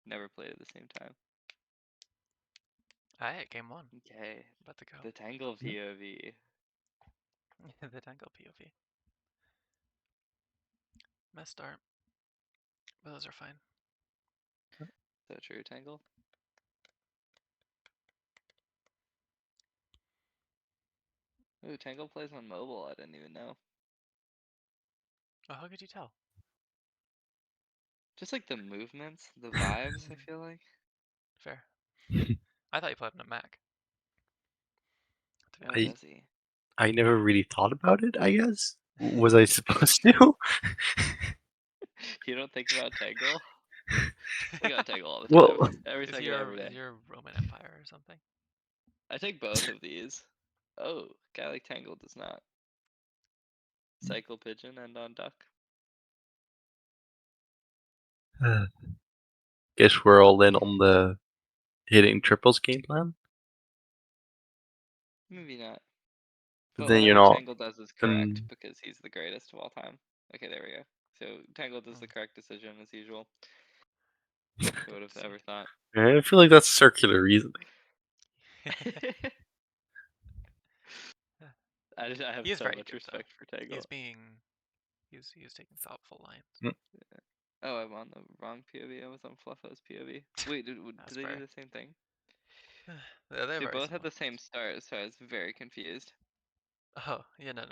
never played at the same time. Alright, game 1. Okay, About to go. the Tangl POV. The Tangl POV. Mess start. But those are fine. So true, Tangl. Ooh, Tangl plays on mobile. I didn't even know. Oh, how could you tell? Just like the movements, the vibes. I feel like. Fair. I thought you played on a Mac. To be Oh, honest. does he? I never really thought about it, I guess. Was I supposed to? You don't think about Tangl? Think about Tangl all the Well, time. Every Is second, every day. your Roman Empire or something? I take both of these. Oh, guy like Tangl does not. Cycle pigeon and on duck. guess we're all in on the hitting triples game plan. Maybe not. But But then you're whatever not. Tangl does is correct Then because he's the greatest of all time. Okay, there we go. So Tangl does the correct decision as usual. Who would have ever thought? I feel like that's circular reasoning. I have He is so very much good though. respect for Tangl. He's taking thoughtful lines. Oh, I'm on the wrong POV. I was on Fluffo's POV. Wait, did they do the same thing? They're They both had similar. the same start, so I was very confused. Oh, yeah, no.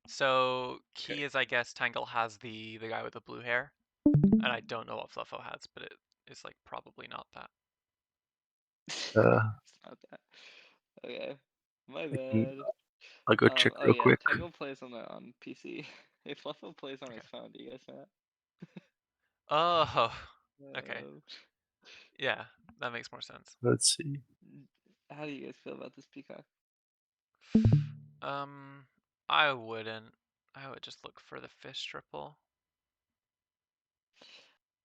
So, key Okay. is, I guess, Tangl has the guy with the blue hair. And I don't know what Fluffo has, but it is, like, probably not that. It's Uh, not that. Okay. My I'll bad. go check Oh real yeah, quick. Tangle plays on PC. If Fluffo plays on his phone, do you guys know that? Oh, okay. Yeah, that makes more sense. Let's see. How do you guys feel about this peacock? I wouldn't. I would just look for the fish triple.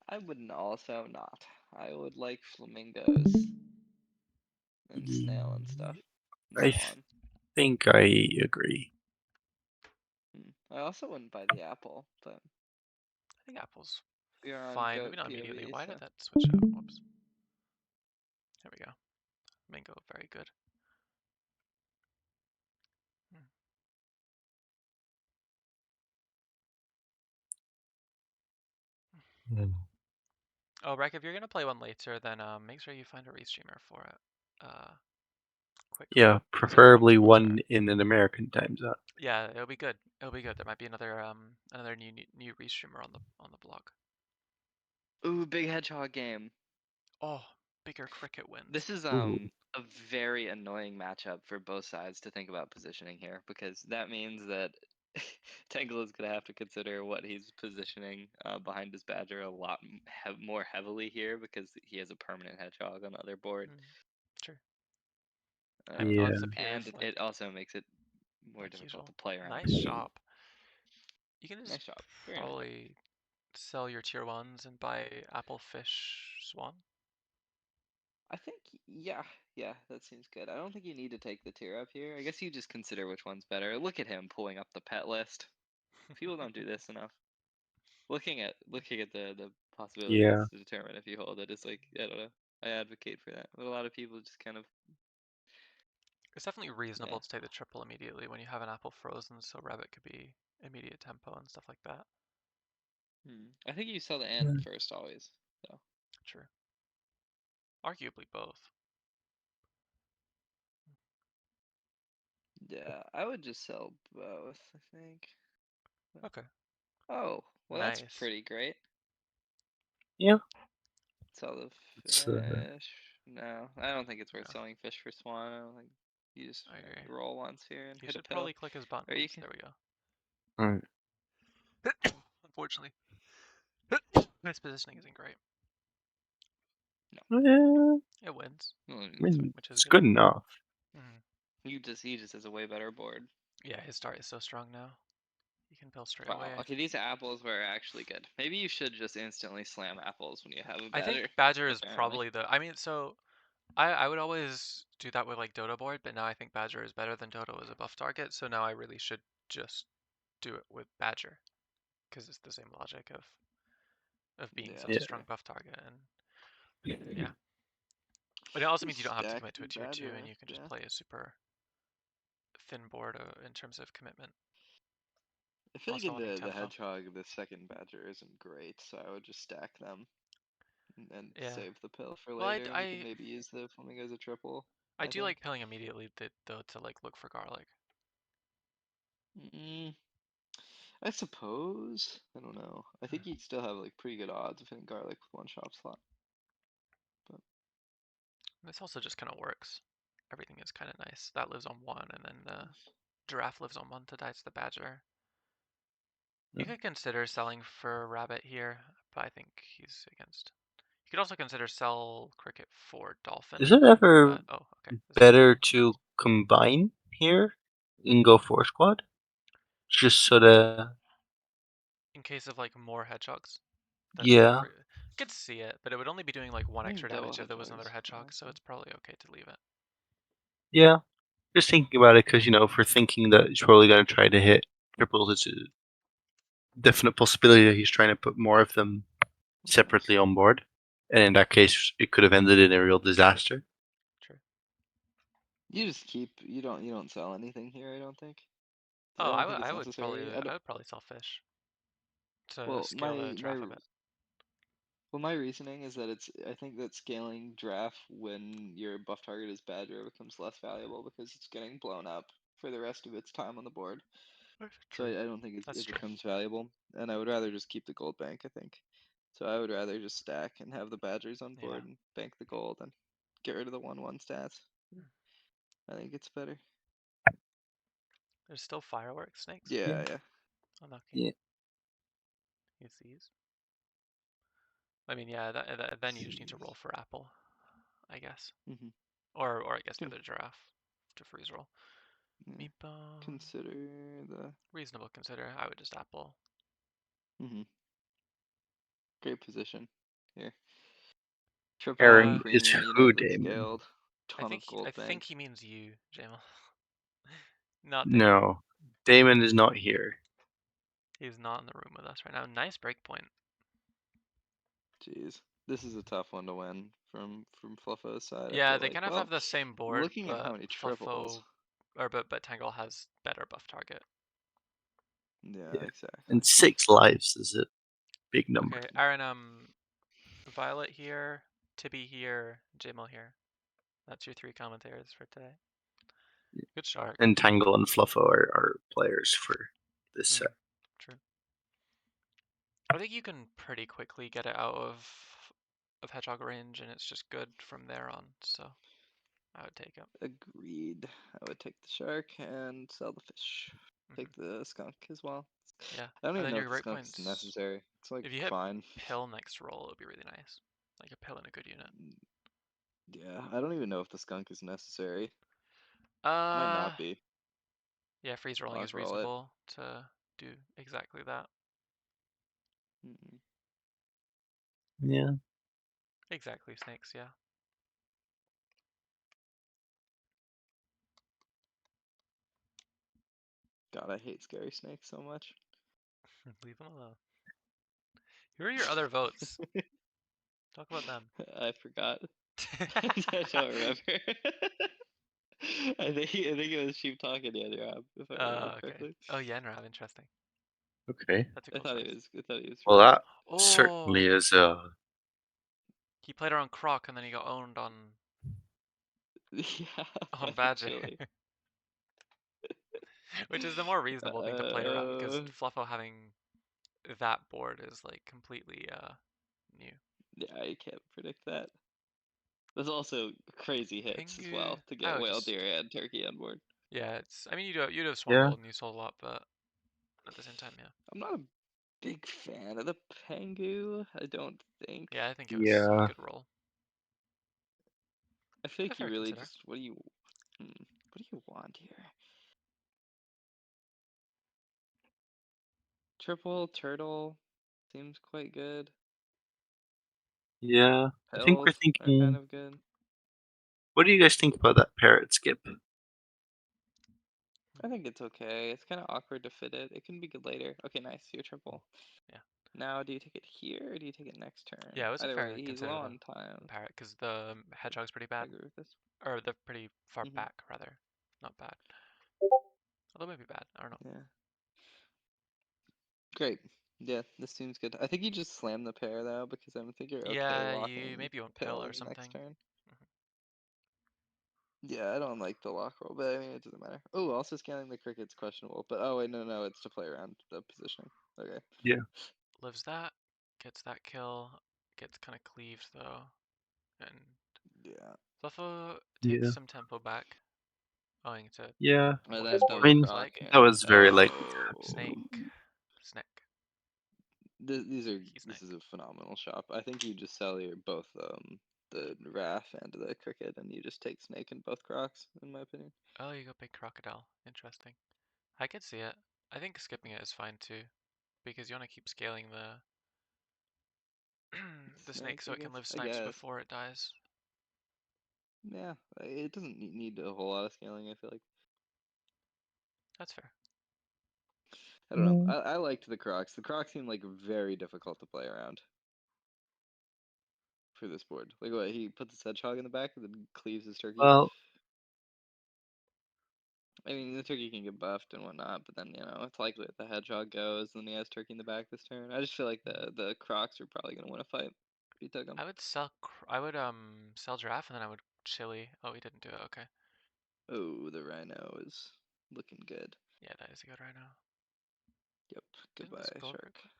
I wouldn't also not. I would like flamingos and snail and stuff. And I swan. think I agree. I also wouldn't buy the apple, but I think apple's we are on fine. goat Maybe not immediately. POV, Why so. did that switch out? Whoops. There we go. Mango, very good. Oh, Rek, if you're gonna play one later, then make sure you find a restreamer for it. Quickly. Yeah, preferably one in an American time zone. Yeah, it'll be good. It'll be good. There might be another new restreamer on the blog. Ooh, big hedgehog game. Oh, bigger cricket wins. This is Ooh. a very annoying matchup for both sides to think about positioning here, because that means that Tangle is going to have to consider what he's positioning behind his badger a lot more heavily here, because he has a permanent hedgehog on the other board. Sure. Yeah. And it also makes it more difficult to play around. Nice job. You can just Nice job. Very nice job. probably sell your tier 1s and buy apple, fish, swan. I think, yeah, that seems good. I don't think you need to take the tier up here. I guess you just consider which one's better. Look at him pulling up the pet list. People don't do this enough. Looking at the possibilities Yeah. to determine if you hold it is like, I don't know. I advocate for that. But a lot of people just kind of. It's definitely reasonable to take the triple immediately when you have an apple frozen, so rabbit could be immediate tempo and stuff like that. I think you sell the end first always. So. True. Arguably both. Yeah, I would just sell both, I think. Okay. Oh, well Nice. that's pretty great. Yeah. Sell the It's, fish. No, I don't think it's worth selling fish for swan. I don't think you just roll once here and You hit a should pill. probably click his button. Or you can... There we go. Alright. Unfortunately. His positioning isn't great. No. Yeah. It wins. Which is good enough. He just has a way better board. Yeah, his start is so strong now. You can pill straight Wow. away. Okay, these apples were actually good. Maybe you should just instantly slam apples when you have a badger. I think badger is probably the. I mean, so I would always do that with like Dodo board, but now I think badger is better than Dodo as a buff target. So now I really should just do it with badger, because it's the same logic of being such a strong buff target. And Yeah. But it also means you don't have to Stack commit to a tier 2, and Badger, you can just yeah. play a super thin board in terms of commitment. I feel like Also in owning the tempo. Hedgehog, the second Badger isn't great, so I would just stack them and Yeah. save the pill for Well, later. We can maybe use the Flamingo as a triple. I I do think. like pilling immediately though to like look for garlic. I suppose. I don't know. I think you'd still have like pretty good odds of hitting garlic with one shop slot. But This also just kind of works. Everything is kind of nice. That lives on 1, and then the giraffe lives on 1 to dice the badger. You could consider selling for rabbit here, but I think he's against. You could also consider sell cricket for dolphin. Is it ever Oh, okay. better to combine here and go 4 squad? Just so that. In case of like more hedgehogs. Yeah. I could see it, but it would only be doing like 1 I extra think double damage if there was another hedgehogs, hedgehog, so honestly. it's probably okay to leave it. Yeah. Just thinking about it because, if we're thinking that he's probably going to try to hit triples, it's a definite possibility that he's trying to put more of them separately on board. And in that case, it could have ended in a real disaster. True. You just keep. You don't sell anything here. I don't think. Oh, I don't think it's I would necessary. probably sell fish to Well, scale the giraffe a bit. Well, my reasoning is that I think that scaling giraffe when your buff target is Badger becomes less valuable because it's getting blown up for the rest of its time on the board. So I don't think it becomes valuable, and I would rather just keep the gold bank, I think. So I would rather just stack and have the Badgers on board and bank the gold and get rid of the 1/1 stats. I think it's better. There's still fireworks snakes. Yeah, yeah. Unlucky. Yeah. Use these. I mean, yeah, then you just need to roll for apple, I guess. Or I guess the other giraffe to freeze roll. Yeah. Consider the reasonable. Consider. I would just apple. Great position here. Aaron Triple is premium who, unit that's Damon? scaled. Ton of gold I bank. think he means you, Jmul. Not Damon. No, Damon is not here. He's not in the room with us right now. Nice breakpoint. Jeez, this is a tough one to win from Fluffo's side. Yeah, I feel they like. kind of have the same board, Looking at how many triples. But Tangl has better buff target. Yeah, exactly. And 6 lives is a big number. Okay, Aaron, Violet here, Tibby here, Jmul here. That's your 3 commentators for today. Good shark. And Tangl and Fluffo are players for this set. True. I think you can pretty quickly get it out of hedgehog range, and it's just good from there on. So I would take it. Agreed. I would take the shark and sell the fish. Take the skunk as well. Yeah. I don't And even then know your if the great skunk points is necessary. It's like if you hit fine. pill next roll, it would be really nice. Like a pill in a good unit. Yeah, I don't even know if the skunk is necessary. Might not be. Yeah, freeze rolling is reasonable to do exactly that. Yeah. Exactly, snakes, yeah. God, I hate scary snakes so much. Leave them alone. Who are your other votes? Talk about them. I forgot. I don't remember. I think it was Sheep talking to Yanrab, if I remember correctly. Oh, Yanrab, interesting. Okay. That's a cool choice. I thought he was. Well, that certainly is a. He played around Croc and then he got owned on. Yeah. On Badger. Which is the more reasonable thing to play around because Fluffo having that board is like completely new. Yeah, you can't predict that. There's also crazy hits as well to get whale deer and turkey on board. Yeah, it's. I mean, you'd have swung gold and you sold a lot, but at the same time, yeah. I'm not a big fan of the Pengu. I don't think. Yeah, I think it was a good roll. I think you really just. What do you want here? Triple turtle seems quite good. Yeah, I think we're thinking. Are kind of good. What do you guys think about that parrot skip? I think it's okay. It's kind of awkward to fit it. It can be good later. Okay, nice. Your triple. Yeah. now. Do you take it here or do you take it next turn? Yeah, it was a Either fair way, he's consider low though. on time. Parrot, because the hedgehog's pretty I bad. agree with this. Or they're pretty far Mhm. back, rather. Not bad. Although maybe bad. I don't know. Yeah. Great. Yeah, this seems good. I think you just slam the pair though, because I think you're okay Yeah, locking maybe you won't pill pill or in the next something. turn. Yeah, I don't like the lock roll, but I mean it doesn't matter. Oh, also scaling the cricket's questionable. But oh wait, no, it's to play around the positioning. Okay. Yeah. Lives that, gets that kill, gets kind of cleaved though, and Yeah. Fluffo Yeah. takes some tempo back, owing to Yeah. what that his I board mean, looks like. that was very likely to happen. Snake. These are He's this neck. is a phenomenal shop. I think you just sell your both the Wrath and the cricket, and you just take snake and both crocs, in my opinion. Oh, you go big crocodile. Interesting. I could see it. I think skipping it is fine too, because you want to keep scaling the the snake so I it can guess. live I snipes guess. before it dies. Yeah, it doesn't need a whole lot of scaling. I feel like. That's fair. I don't know. I liked the crocs. The crocs seem like very difficult to play around for this board. Like what, he puts his hedgehog in the back and then cleaves his turkey. Well, I mean, the turkey can get buffed and whatnot, but then it's likely that the hedgehog goes, and then he has turkey in the back this turn. I just feel like the crocs are probably gonna win a fight if you took them. I would sell. I would sell giraffe and then I would chili. Oh, he didn't do it. Okay. Oh, the rhino is looking good. Yeah, that is a good rhino. Yep. Didn't this Goodbye, go over shark. quick?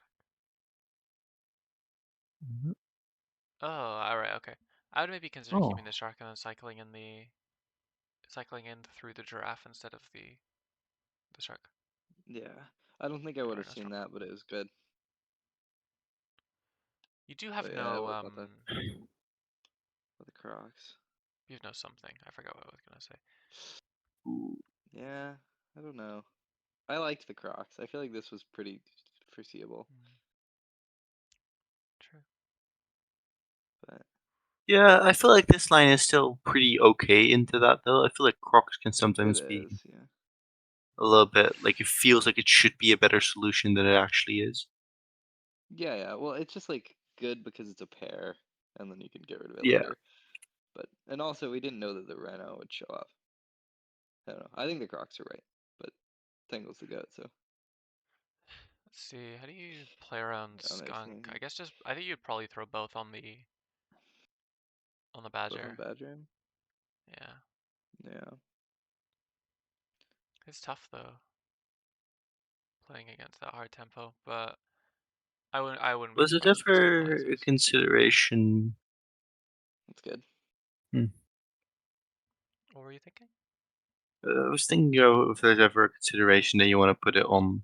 Oh, alright, okay. I would maybe consider oh, keeping the shark and then cycling in through the giraffe instead of the shark. Yeah. I don't think I The would have rhino's seen strong. that, but it was good. You do have But yeah, I no would have bought the crocs. you have no something. I forgot what I was gonna say. Yeah, I don't know. I liked the crocs. I feel like this was pretty foreseeable. True. But yeah. I feel like this line is still pretty okay into that though. I feel like Crocs can it sometimes be is, yeah. a little bit like it feels like it should be a better solution than it actually is. Yeah. Well, it's just like good because it's a pair, and then you can get rid of it Yeah. later. And also we didn't know that the rhino would show up. I don't know. I think the crocs are right, but Tangle's the goat, so Let's see, how do you play around I don't know if skunk? you I guess just I think you'd probably throw both on the both badger. on Badger. Yeah. Yeah. It's tough though, playing against that hard tempo, but I wouldn't be Was it surprised if it ever a stabilizes. consideration? That's good. What were you thinking? I was thinking of if there's ever a consideration that you want to put it on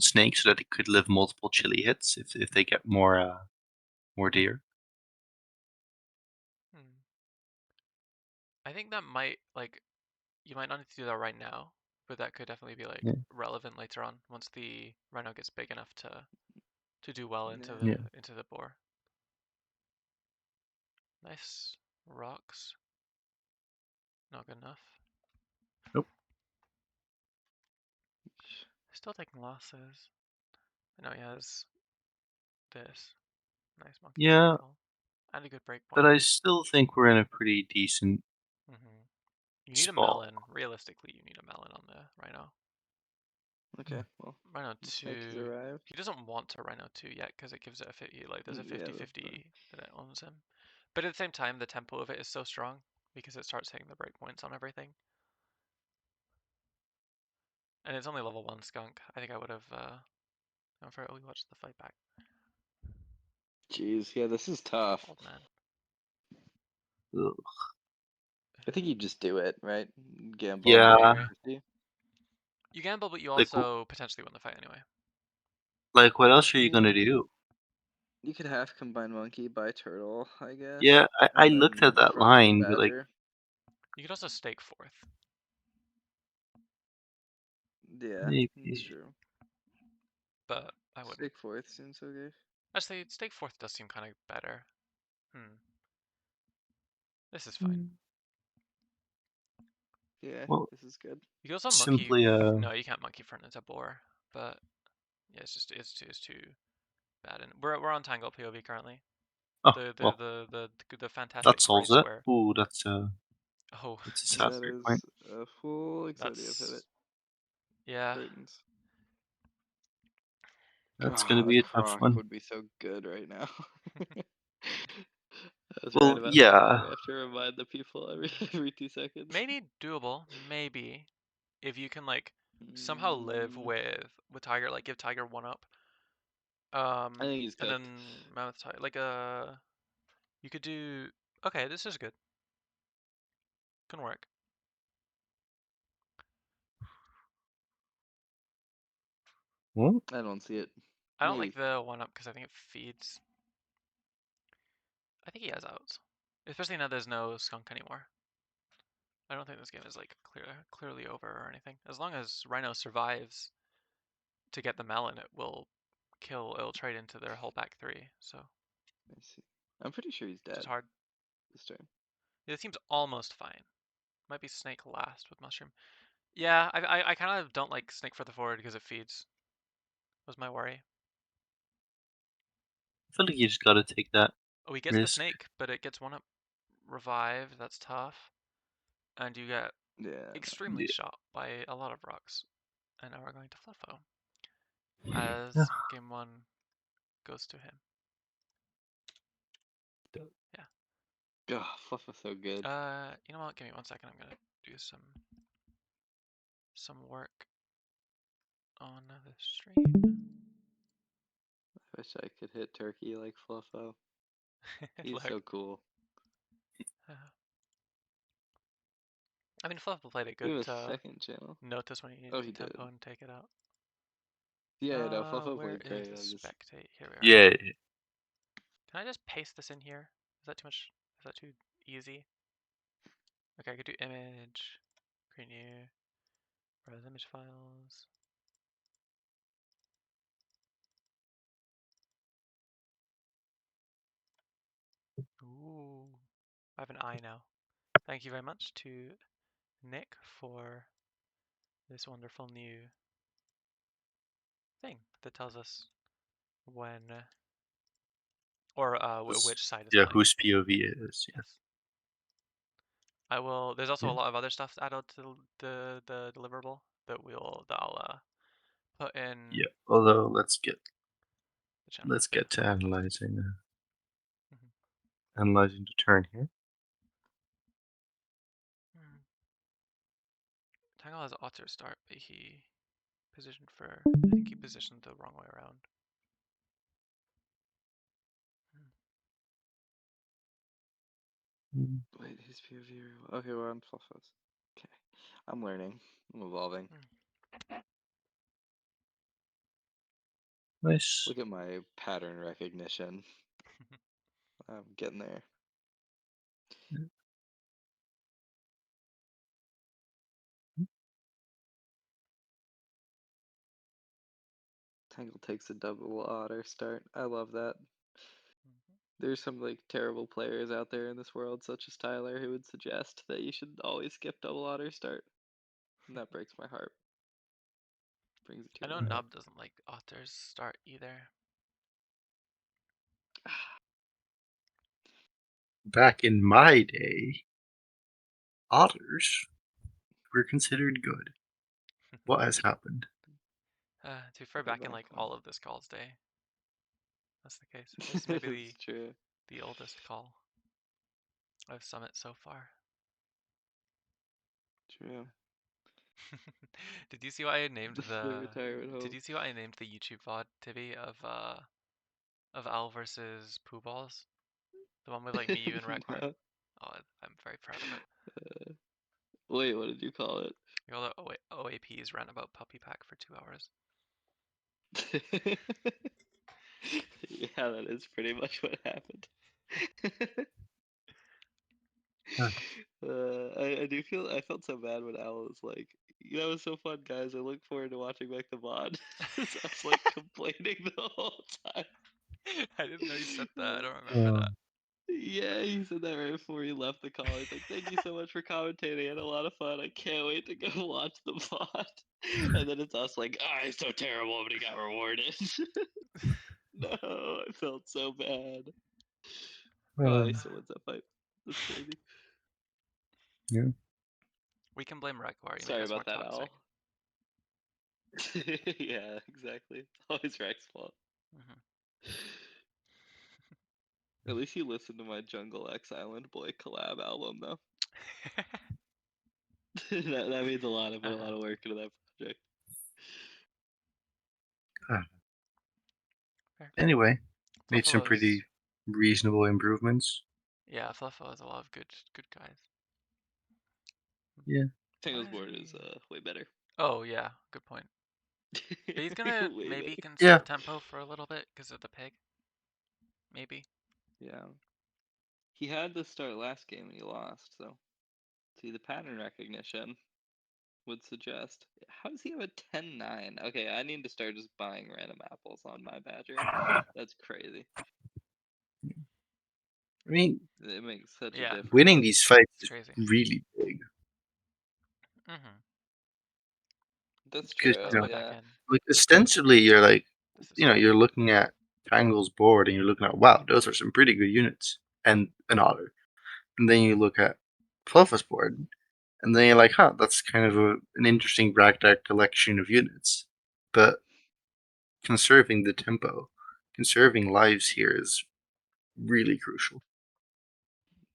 snake so that it could live multiple chili hits if they get more deer. Hmm. I think that might you might not need to do that right now, but that could definitely be Yeah. relevant later on once the rhino gets big enough to do well into Yeah. the Yeah. into the boar. Nice rocks. Not good enough. Nope. Still taking losses. I know he has this. Nice monkey Yeah, cycle. And a good break but point. I still think we're in a pretty decent You need a spot. melon. Realistically, you need a melon on the rhino. Okay. Well, Rhino the snake has 2. arrived. He doesn't want to Rhino 2 yet because it gives it a 50. There's a Yeah, that's fine. 50-50 that it owns him. But at the same time, the tempo of it is so strong because it starts hitting the breakpoints on everything. And it's only level 1 skunk. I think I would have. We watched the fight back. Jeez, yeah, this is tough. Old man. Ugh. I think you just do it, right? Gamble. Yeah. I agree. 50. You gamble, but you Like, also potentially win the fight anyway. what else are I you mean, gonna do? you could have combine monkey by turtle, I guess. Yeah, I And looked at then that croc the line, but badger. You could also stake 4th. Yeah, that's maybe. true. But I wouldn't. Stake 4th seems okay. Actually, stake 4th does seem kind of better. This is fine. Yeah, Well, this is good. You can also monkey. simply No, you can't monkey front into boar. But yeah, it's too bad. And we're on Tangl POV currently. Oh, The well, the fantastic that gray solves it. square. Ooh, that's a Oh, sad That is point. a full Exodia pivot. that's yeah. Curtains. That's gonna be a tough Proc one. would be so good right now. I was Well, right about yeah. that. I have to remind the people every 2 seconds. Maybe doable. Maybe if you can like somehow live with Tiger, like give Tiger 1-up. I think he's and cooked. then Mammoth Tiger, like you could do. Okay, this is good. Can work. Well, I don't see it. I don't Maybe. like the 1-up because I think it feeds. I think he has outs, especially now there's no skunk anymore. I don't think this game is like clearly over or anything. As long as Rhino survives to get the melon, it will kill. It'll trade into their whole back three. So I see. I'm pretty sure he's it's dead just hard. this turn. Yeah, it seems almost fine. Might be Snake last with Mushroom. Yeah, I kind of don't like Snake for the forward because it feeds. Was my worry. I feel like you just gotta take that Oh, he gets the risk. Snake, but it gets 1-up revive. That's tough. And you get Yeah. extremely shot by a lot of rocks. And now we're going to Fluffo. Yeah. As game 1 goes to him. Yeah. Oh, Fluff is so good. You know what? Give me 1 second. I'm gonna do some work on the stream. I wish I could hit Turkey like Fluffo. He's Look. so cool. I mean, Fluffo played it We good have a to second channel. notice when he needed Oh, to he did. tempo and take it out. Yeah, no, Fluffo Where played is great. the I just spectate? Here we are. Yeah. Can I just paste this in here? Is that too much? Is that too easy? Okay, I could do image, create new, browse image files. Ooh, I have an eye now. Thank you very much to Nick for this wonderful new thing that tells us when or which side is Yeah, playing. whose POV it is. Yeah. Yes. I will. There's also Yeah. a lot of other stuff added to the deliverable that I'll put in. Yeah. Although let's get The channel. to analyzing Mm-hmm. analyzing the turn here. Tangl has Otter start, but he positioned for. I think he positioned the wrong way around. wait. His POV. Okay, we're on Fluffos. Okay, I'm learning. I'm evolving. Nice. Look at my pattern recognition. I'm getting there. Tangle takes a double otter start. I love that. There's some like terrible players out there in this world, such as Tyler, who would suggest that you should always skip double otter start. And that breaks my heart. Brings a I tear know to my eye. Nub doesn't like Otter's start either. Back in my day, otters were considered good. What has happened? To be fair, back in like all of this call's day. That's the case. This is It's maybe true. the oldest call of Summit so far. True. Did you see why I named The retirement home. Did you see why I named the YouTube VOD, Tibby, of Al versus Pooh Balls? The one with like me, you, and Ragnar. No. Oh, I'm very proud of it. Wait, what did you call it? We call it OAPs ran about Puppy Pack for 2 hours. Yeah, that is pretty much what happened. I do feel I felt so bad when Al was like, "That was so fun, guys. I look forward to watching back the VOD." So I was like complaining the whole time. I didn't know you said that. I don't remember that. Yeah, he said that right before he left the call. He's like, "Thank you so much for commentating. I had a lot of fun. I can't wait to go watch the VOD." And then it's us like, "Ah, he's so terrible, but he got rewarded." No, I felt so bad. Uh, He still wins that fight. That's crazy. yeah. We can blame Rek'Var. You make Sorry us more about that, toxic. Al. Yeah, exactly. Always Rex's fault. Mhm. At least you listened to my Jungle X Island Boy collab album, though. that means a lot. I put a lot of work into that project. Fair. Anyway, made some Fluffo is pretty reasonable improvements. yeah. Fluffo has a lot of good guys. Yeah. Tangl's board is way better. Oh yeah, good point. But he's gonna Way maybe better. conserve Yeah. tempo for a little bit because of the pig. Maybe. Yeah. He had to start last game and he lost, so. See, the pattern recognition would suggest. How does he have a 10-9? Okay, I need to start just buying random apples on my Badger. That's crazy. I mean, It makes such a Yeah. difference. winning these fights It's is crazy. really big. Mhm. That's Because, That was true, my yeah. back end. like, ostensibly, you're like, This is you're looking at Tangl's board and you're looking at, wow, those are some pretty good units. And an otter. And then you look at Fluffo's board, and then you're like, huh, that's kind of an interesting Ragtag collection of units. But conserving the tempo, conserving lives here is really crucial.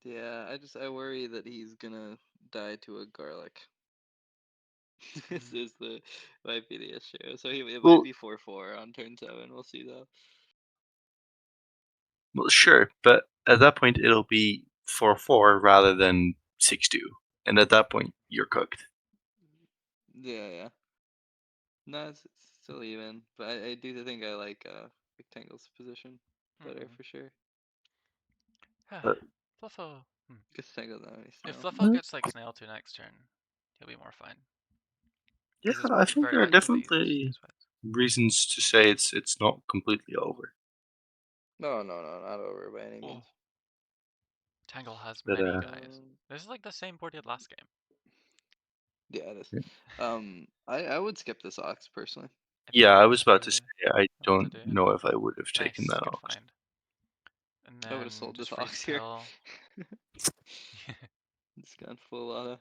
Yeah, I worry that he's gonna die to a garlic. This is the might be the issue. So it might Well, be 4-4 on turn 7. We'll see though. well, sure, but at that point it'll be 4-4 rather than 6-2, and at that point you're cooked. Yeah. No, it's still even, but I do think I like Rectangle's position better for sure. But Fluffo. Because Tangle not any If snail. Fluffo gets like snail to next turn, he'll be more fine. yeah, 'Cause it's I think very there are likely that definitely these fights. reasons to say it's not completely over. No, not over by any means. Tangle has But many guys. This is like the same board he had last game. Yeah, it is. yeah. I would skip this ox personally. Yeah, I was about to Really say I what to don't do. know if I would have taken Nice, that good ox. find. And I would have then sold this just freeze ox here. pill. It's gone full auto.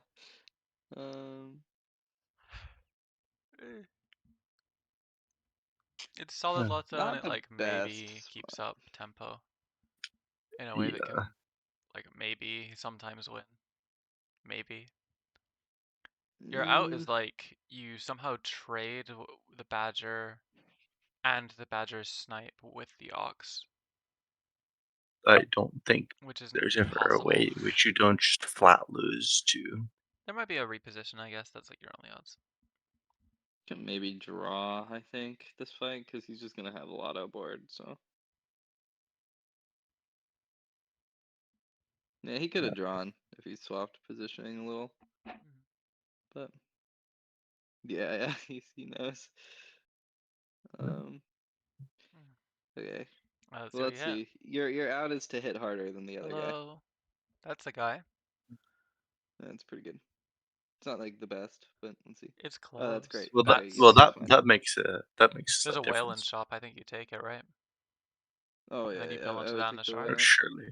It's solid lotto and Not it the like best maybe keeps spot. up tempo in a way that can Yeah, like maybe sometimes win. Maybe. Your out is like you somehow trade the badger and the badger's snipe with the ox, I don't think which isn't there's ever a possible. way in which you don't just flat lose to. There might be a reposition, I guess. That's like your only odds. Can maybe draw, I think, this fight, because he's just going to have a lot board, so. Yeah, he could have drawn if he swapped positioning a little. But, yeah, he knows. Okay. Let's see Well, what you let's hit. see. Your out is to hit harder than the other guy. Hello. That's the guy. That's pretty good. It's not like the best, but let's see. It's close. Oh, that's great. Well, Okay, well, yeah, that's fine. that makes a There's a slight whale in difference. shop. I think you take it, right? Oh And yeah, then you yeah, pill I into would that in take the the shark. Oh, whale. surely.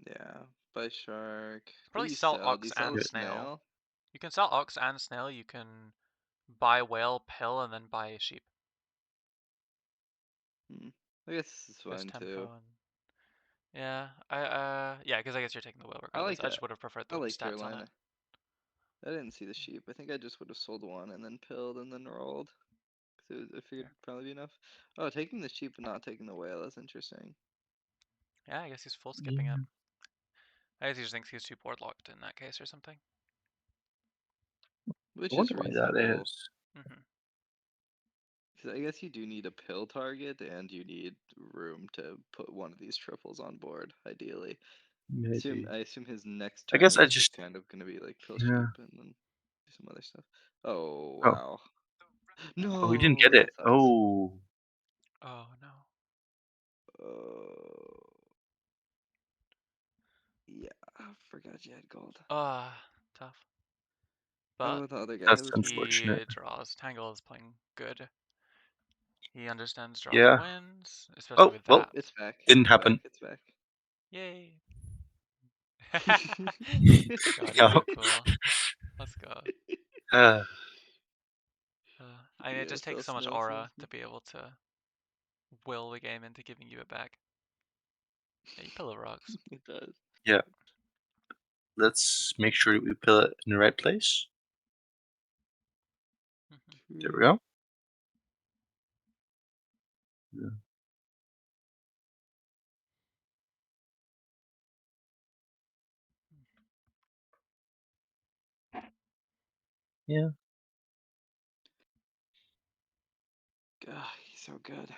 Yeah, buy shark. What Probably do you sell sell? Do ox you sell and the snail. snail? You can sell ox and snail. You can buy whale, pill, and then buy sheep. I guess this is There's fine tempo too. and yeah, yeah, because I guess you're taking the whale I regardless. like I that. just would have preferred I the like stats on it. Carolina. I didn't see the sheep. I think I just would have sold one and then pilled and then rolled. Cause I figured it'd probably be enough. Oh, taking the sheep and not taking the whale is interesting. Yeah, I guess he's full skipping it. I guess he just thinks he's too board locked in that case or something. Which I is wonder why that reasonable. is. Cause I guess you do need a pill target and you need room to put one of these triples on board, ideally. Maybe. I assume his next I turn guess I is just kind of gonna be like pill yeah. sheep and then do some other stuff. Oh Oh, wow. oh, we didn't get No, it. that sucks. Oh, Oh no. Yeah, I forgot you had gold. Tough. But Oh, the other guy that's was he unfortunate. draws. Tangle is playing good. He understands draws Yeah. and wins, especially Oh, with well, that. It's back. didn't It's happen. back. It's back. Yay. God, God, No. he's so cool. Let's go. I mean, it just takes so much aura to be able to will the game into giving you it back. Yeah, you pillow rocks. It does. Yeah. Let's make sure that we put it in the right place. There we go. Yeah. Yeah. God, he's so good. I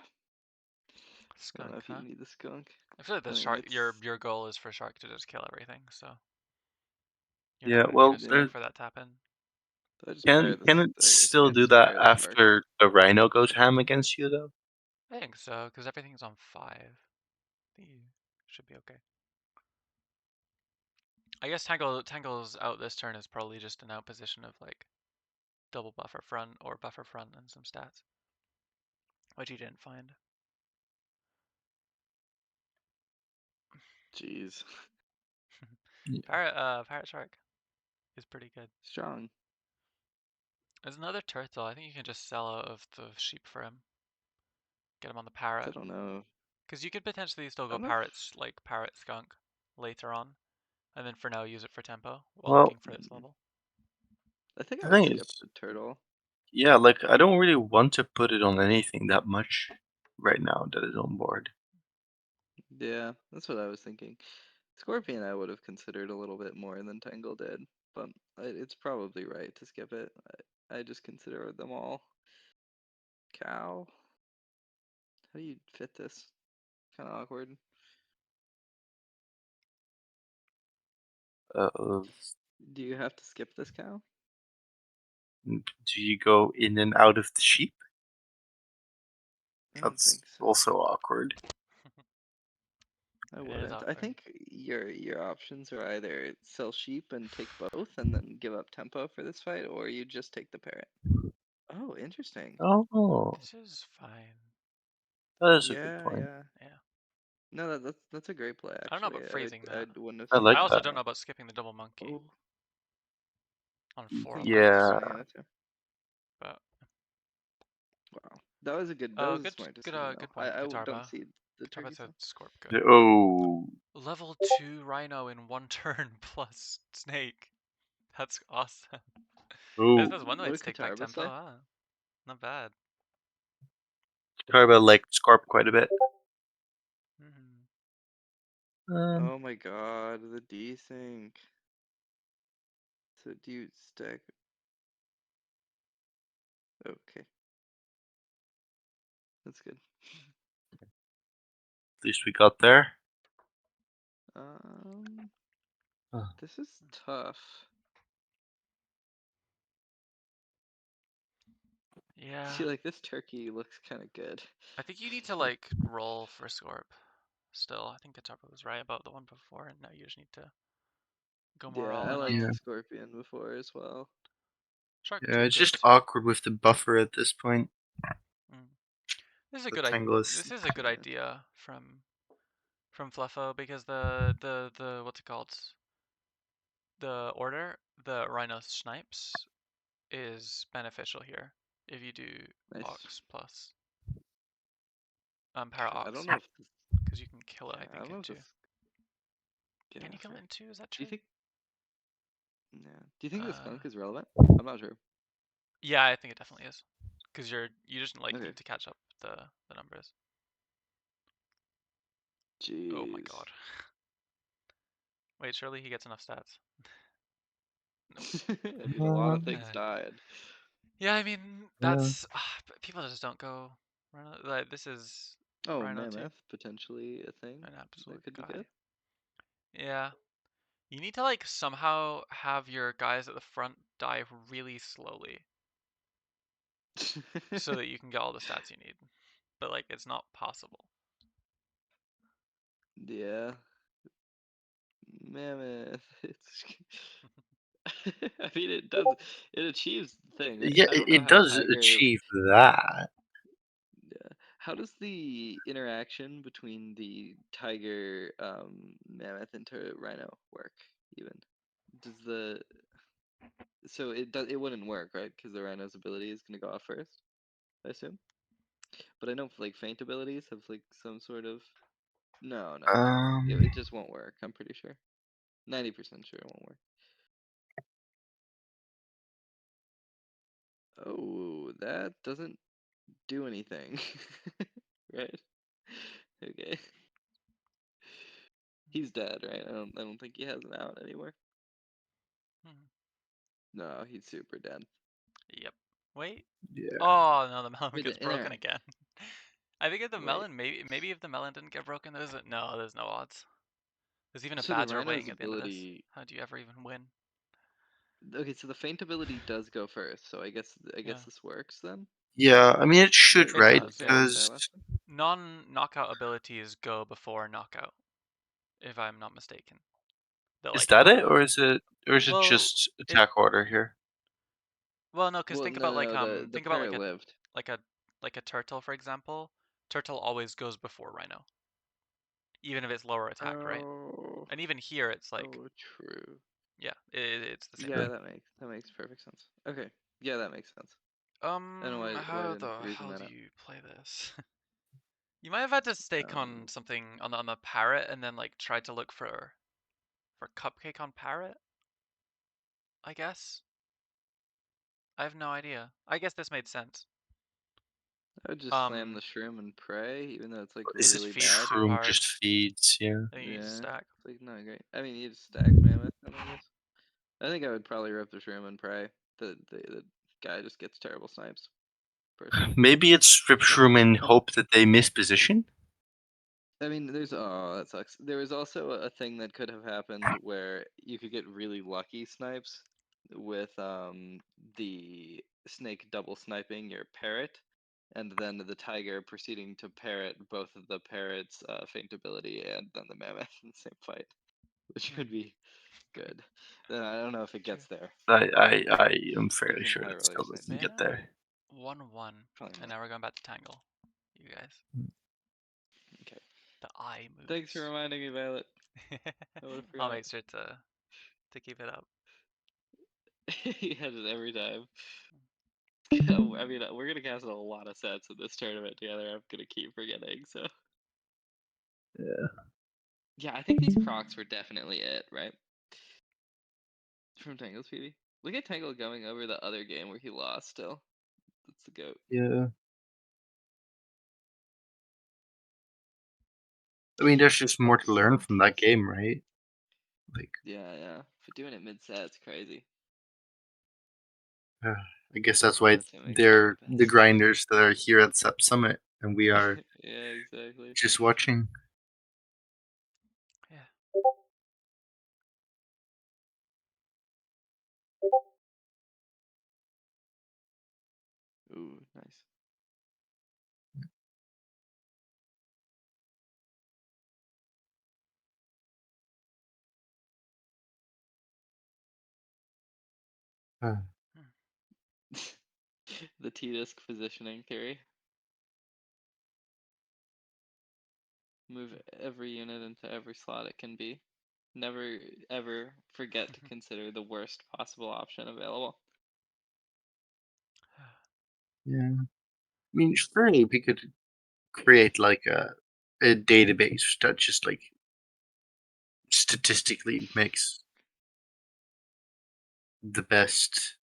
don't know Skunk, if huh? you need the skunk. I feel like the I mean, shark. Your it's- your goal is for shark to just kill everything, so you're Yeah. not gonna Well, need to wait for that to happen. I just can pair this. it I guess still can't do just that pair the shark. after the rhino goes ham against you though? I think so, because everything's on 5. I think you should be okay. I guess Tangle's out this turn is probably just an out position of like double buffer front or buffer front and some stats, which he didn't find. Jeez. Parrot Shark is pretty good. Strong. There's another turtle. I think you can just sell out of the sheep for him. Get him on the I parrot. don't know. Because you could potentially still I go don't know. like parrot skunk later on. And then for now use it for tempo while Well, looking for its level. I think I the would thing skip is, the turtle. yeah, like I don't really want to put it on anything that much right now that is on board. Yeah, that's what I was thinking. Scorpion I would have considered a little bit more than Tangle did, but it's probably right to skip it. I just consider them all. Cow. How do you fit this? Kind of awkward. Uh, Do you have to skip this cow? do you go in and out of the sheep? I don't That's think so. also awkward. I It is wouldn't. I awkward. think your options are either sell sheep and take both and then give up tempo for this fight, or you just take the parrot. Oh, interesting. Oh, This is fine. that is a good Yeah, point. yeah. Yeah. No, that's a great play I don't know actually. about freezing I that. wouldn't have I seen like I that also that. don't know coming. about skipping the double monkey Oh, on 4 yeah, lines. Yeah. But wow, that was a good. That was a good smart decision though. good point, Don't Guitarba. see the Guitarba turkey said song. Scorp good. Oh, Level 2 Rhino in 1 turn plus Snake. That's awesome. oh. There's one way What to did take back Katarba tempo. say? Ah, not bad. Carba liked Scorp quite a bit. Oh my god, the desync. So do you stack? Okay, that's good. At least we got there. Oh. This is tough. Yeah. I feel like this turkey looks kind of good. I think you need to like roll for Scorp. Still, I think Guitarba was right about the one before, and now you just need to go more Yeah, all I in on liked the Yeah. the scorpion before as well. Shark Yeah, 2 it's good just too. awkward with the buffer at this point. This is a The good Tangl is. this is a good idea from Fluffo because the what's it called? The order, the Rhino Snipes is beneficial here if you do Nice. Ox plus Para I Ox don't know if this, because you can kill it. yeah, I I think don't know in if 2. this. Yeah, Can you kill fair. it in 2? Is that Do true? you think? Yeah. Do you think the skunk is relevant? I'm not sure. Yeah, I think it definitely is because you just like Okay. need to catch up the numbers. Jeez. Oh my god. Wait, surely he gets enough stats. I mean, a lot of things died. Yeah, I mean that's people just don't go Rhino. Like this is Oh, Rhino 2, mammoth potentially a thing an absolute that could be guy. good. Yeah, you need to like somehow have your guys at the front die really slowly so that you can get all the stats you need. But like it's not possible. Yeah. Mammoth. It's. I mean, it does. It achieves the thing. Yeah, I don't know it how does Tiger. achieve that. Yeah. How does the interaction between the tiger, mammoth into rhino work? Even does the so it wouldn't work, right? Because the rhino's ability is gonna go off first, I assume. But I know like feint abilities have like some sort of no. It just won't work. I'm pretty sure. 90% sure it won't work. Oh, that doesn't do anything. Right? Okay. He's dead, right? I don't think he has an out anymore. Hmm. No, he's super dead. Yep. Wait. Yeah. Oh no, the melon Wait, gets broken again. I think if the Wait. melon, maybe if the melon didn't get broken, there's no odds. There's even a So the badger rhino's waiting at the end of this. ability. How do you ever even win? Okay, so the feint ability does go first. So I guess Yeah. this works then. Yeah, I mean it should, It right? does, yeah. Because Non-knockout abilities go before knockout, if I'm not mistaken. is that it, or is it Well, just attack order here? Well, no, because Well, think no, about like no, the think about parrot lived. like a turtle, for example. Turtle always goes before rhino, even if it's lower attack, right? Oh, And even here, it's like true. yeah, it's the same Yeah, thing. that makes perfect sense. Okay, yeah, that makes sense. I don't know why I How didn't the reason hell that do out. you play this? You might have had to stake on something on the parrot, and then like try to look for cupcake on parrot. I guess. I have no idea. I guess this made sense. I would just slam the shroom and pray, even though it's like Is really it feeds bad. too shroom hard. just feeds? Yeah. I think you need to Yeah, stack. it's like not great. I mean, you just stack mammoth, then I guess. I think I would probably rip the shroom and pray. The guy just gets terrible snipes. Personally, Maybe it's strip shroom in hope that they miss position. I mean, that sucks. There was also a thing that could have happened where you could get really lucky snipes with the snake double sniping your parrot, and then the tiger proceeding to parrot both of the parrot's feint ability and then the mammoth in the same fight, which would be good. Then I don't know if it gets there. I am fairly Even sure high it still rollers doesn't maybe. get there. 1-1, Probably and not. now we're going back to Tangl. You guys. Okay. The eye moves. Thanks for reminding me, Violet. I would have I'll forgot. make sure to keep it up. He has it every time. I mean, we're gonna cast a lot of sets in this tournament together. I'm gonna keep forgetting. So Yeah. yeah, I think these Crocs were definitely it, right? From Tangle's Phoebe. Look at Tangle going over the other game where he lost. Still, that's the goat. Yeah. I mean, there's just more to learn from that game, right? Like, Yeah. For doing it mid set, it's crazy. I guess that's why That makes they're the the best. grinders that are here at SAP Summit, and we are Yeah, exactly. just watching. Yeah. Ooh, nice. The T-disc positioning theory. Move every unit into every slot it can be. Never ever forget to consider the worst possible option available. Yeah. I mean, surely we could create like a database that just like statistically makes the best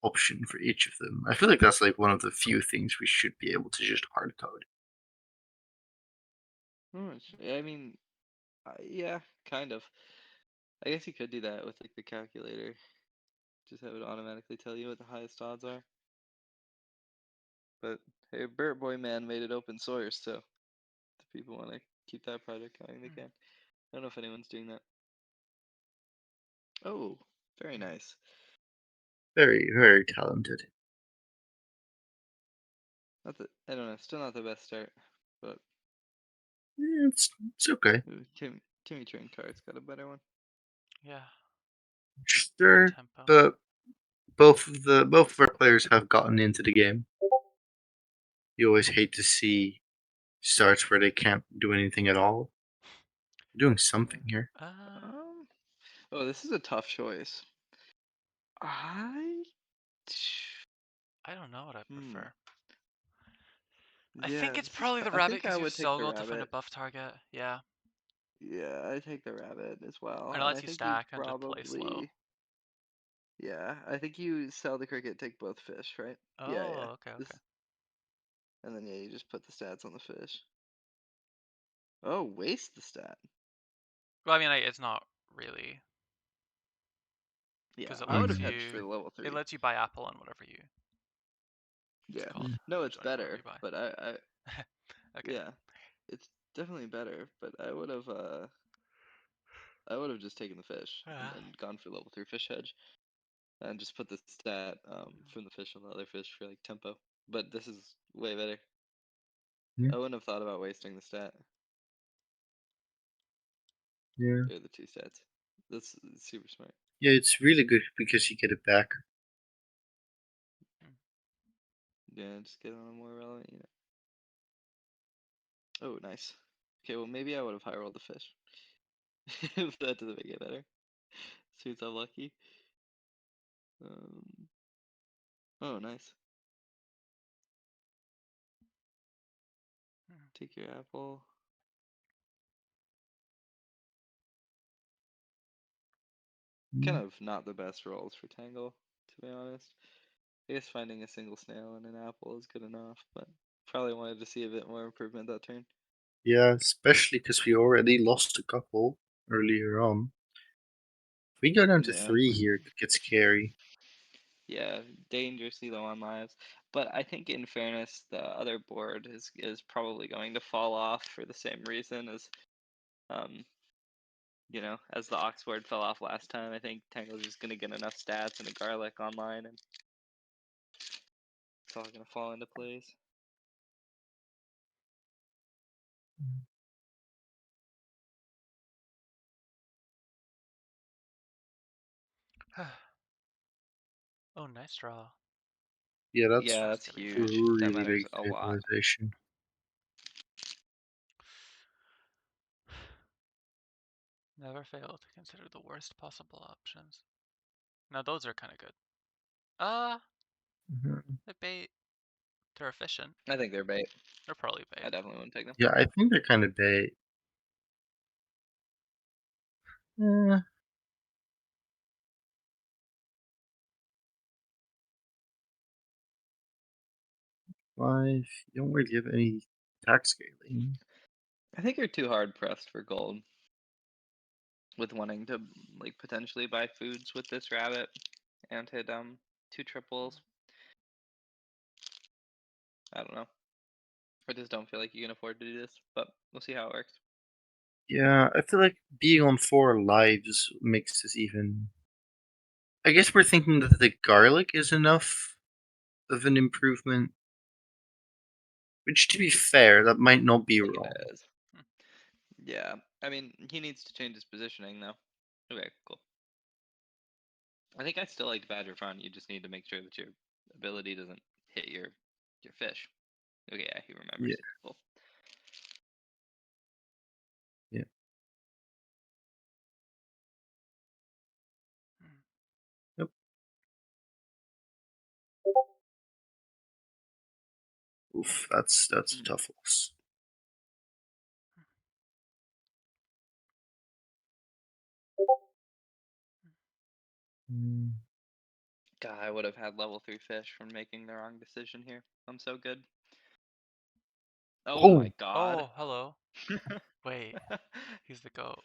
option for each of them. I feel like that's like one of the few things we should be able to just hard code. I mean, yeah, kind of. I guess you could do that with like the calculator. Just have it automatically tell you what the highest odds are. But hey, Burt Boy Man made it open source, so if people want to keep that project going, they can. I don't know if anyone's doing that. Oh, very nice. Very, very talented. I don't know, still not the best start, but Yeah, it's okay. ooh, Timmy Train Car's got a better one. Yeah. Sure, Tempo. but both of our players have gotten into the game. You always hate to see starts where they can't do anything at all. They're doing something here. Oh, this is a tough choice. I don't know what I prefer. I Yeah, think it's this is probably the I rabbit think I because you would take the solo to find a rabbit. buff target. Yeah. Yeah, I take the rabbit as well. And it And lets I you think you stack and just play slow. probably Yeah, I think you sell the cricket, take both fish, right? Yeah, yeah. Oh, okay, This okay. And then yeah, you just put the stats on the fish. Oh, waste the stat. Well, I mean, it's not really Yeah, because it I would lets have hedged for you the level 3. it lets you buy apple on whatever you Yeah. called. No, it's Join whatever better, you buy. but I Okay. yeah, it's definitely better, but I would have just taken the fish and gone for level 3 fish hedge and just put the stat from the fish on the other fish for like tempo. But this is way better. Yeah. I wouldn't have thought about wasting the stat. Yeah. Or the 2 stats. That's super smart. Yeah, it's really good because you get it back. Yeah, just get on a more relevant unit. Oh, nice. Okay, well maybe I would have high rolled the fish. If that doesn't make it better. Suits unlucky. Oh, nice. Take your apple. Kind of not the best rolls for Tangle, to be honest. I guess finding a single snail and an apple is good enough, but probably wanted to see a bit more improvement that turn. Yeah, especially because we already lost a couple earlier on. If we go down to Yeah. 3 here, it could get scary. Yeah, dangerously low on lives. But I think in fairness, the other board is probably going to fall off for the same reason as as the ox board fell off last time. I think Tangle's just gonna get enough stats and a garlic online and it's all gonna fall into place. Oh, nice draw. Yeah, that's Yeah, that's Getting huge. fish. That really matters big a lot. stabilization. Never fail to consider the worst possible options. Now those are kind of good. They bait. They're efficient. I think they're bait. They're probably bait. I definitely wouldn't take them. Yeah, I think they're kind of bait. Eh. Five. You don't really have any tax scaling. I think you're too hard pressed for gold with wanting to like potentially buy foods with this rabbit and hit 2 triples. I don't know. I just don't feel like you can afford to do this, but we'll see how it works. Yeah, I feel like being on 4 lives makes this even. I guess we're thinking that the garlic is enough of an improvement. Which, to be fair, that might not be I think wrong. it is. Yeah, I mean, he needs to change his positioning though. Okay, cool. I think I still like Badger Front. You just need to make sure that your ability doesn't hit your fish. Okay, yeah, he remembers. Yeah. Cool. Yeah. Yep. Oof, that's a tough loss. God, I would have had level 3 fish from making the wrong decision here. I'm so good. Oh my god. Oh, hello. Wait, he's the goat.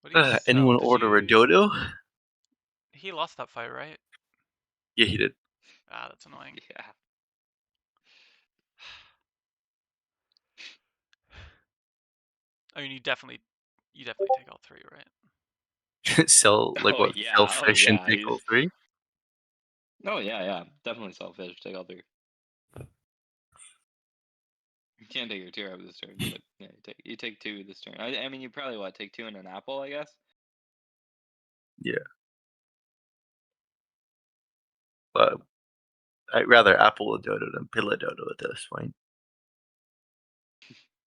What do you sell? Anyone Did order a you... dodo? He lost that fight, right? Yeah, he did. Ah, that's annoying. Yeah. I mean, you definitely take all 3, right? Sell like Oh what? yeah. Sell Oh fish and yeah. take all 3? Oh yeah. Definitely sell fish. Take all 3. You can't take your 2 out this turn, but yeah, you take 2 this turn. I mean, you probably take 2 and an apple, I guess. Yeah. But I'd rather Apple a dodo than pill a dodo at this point.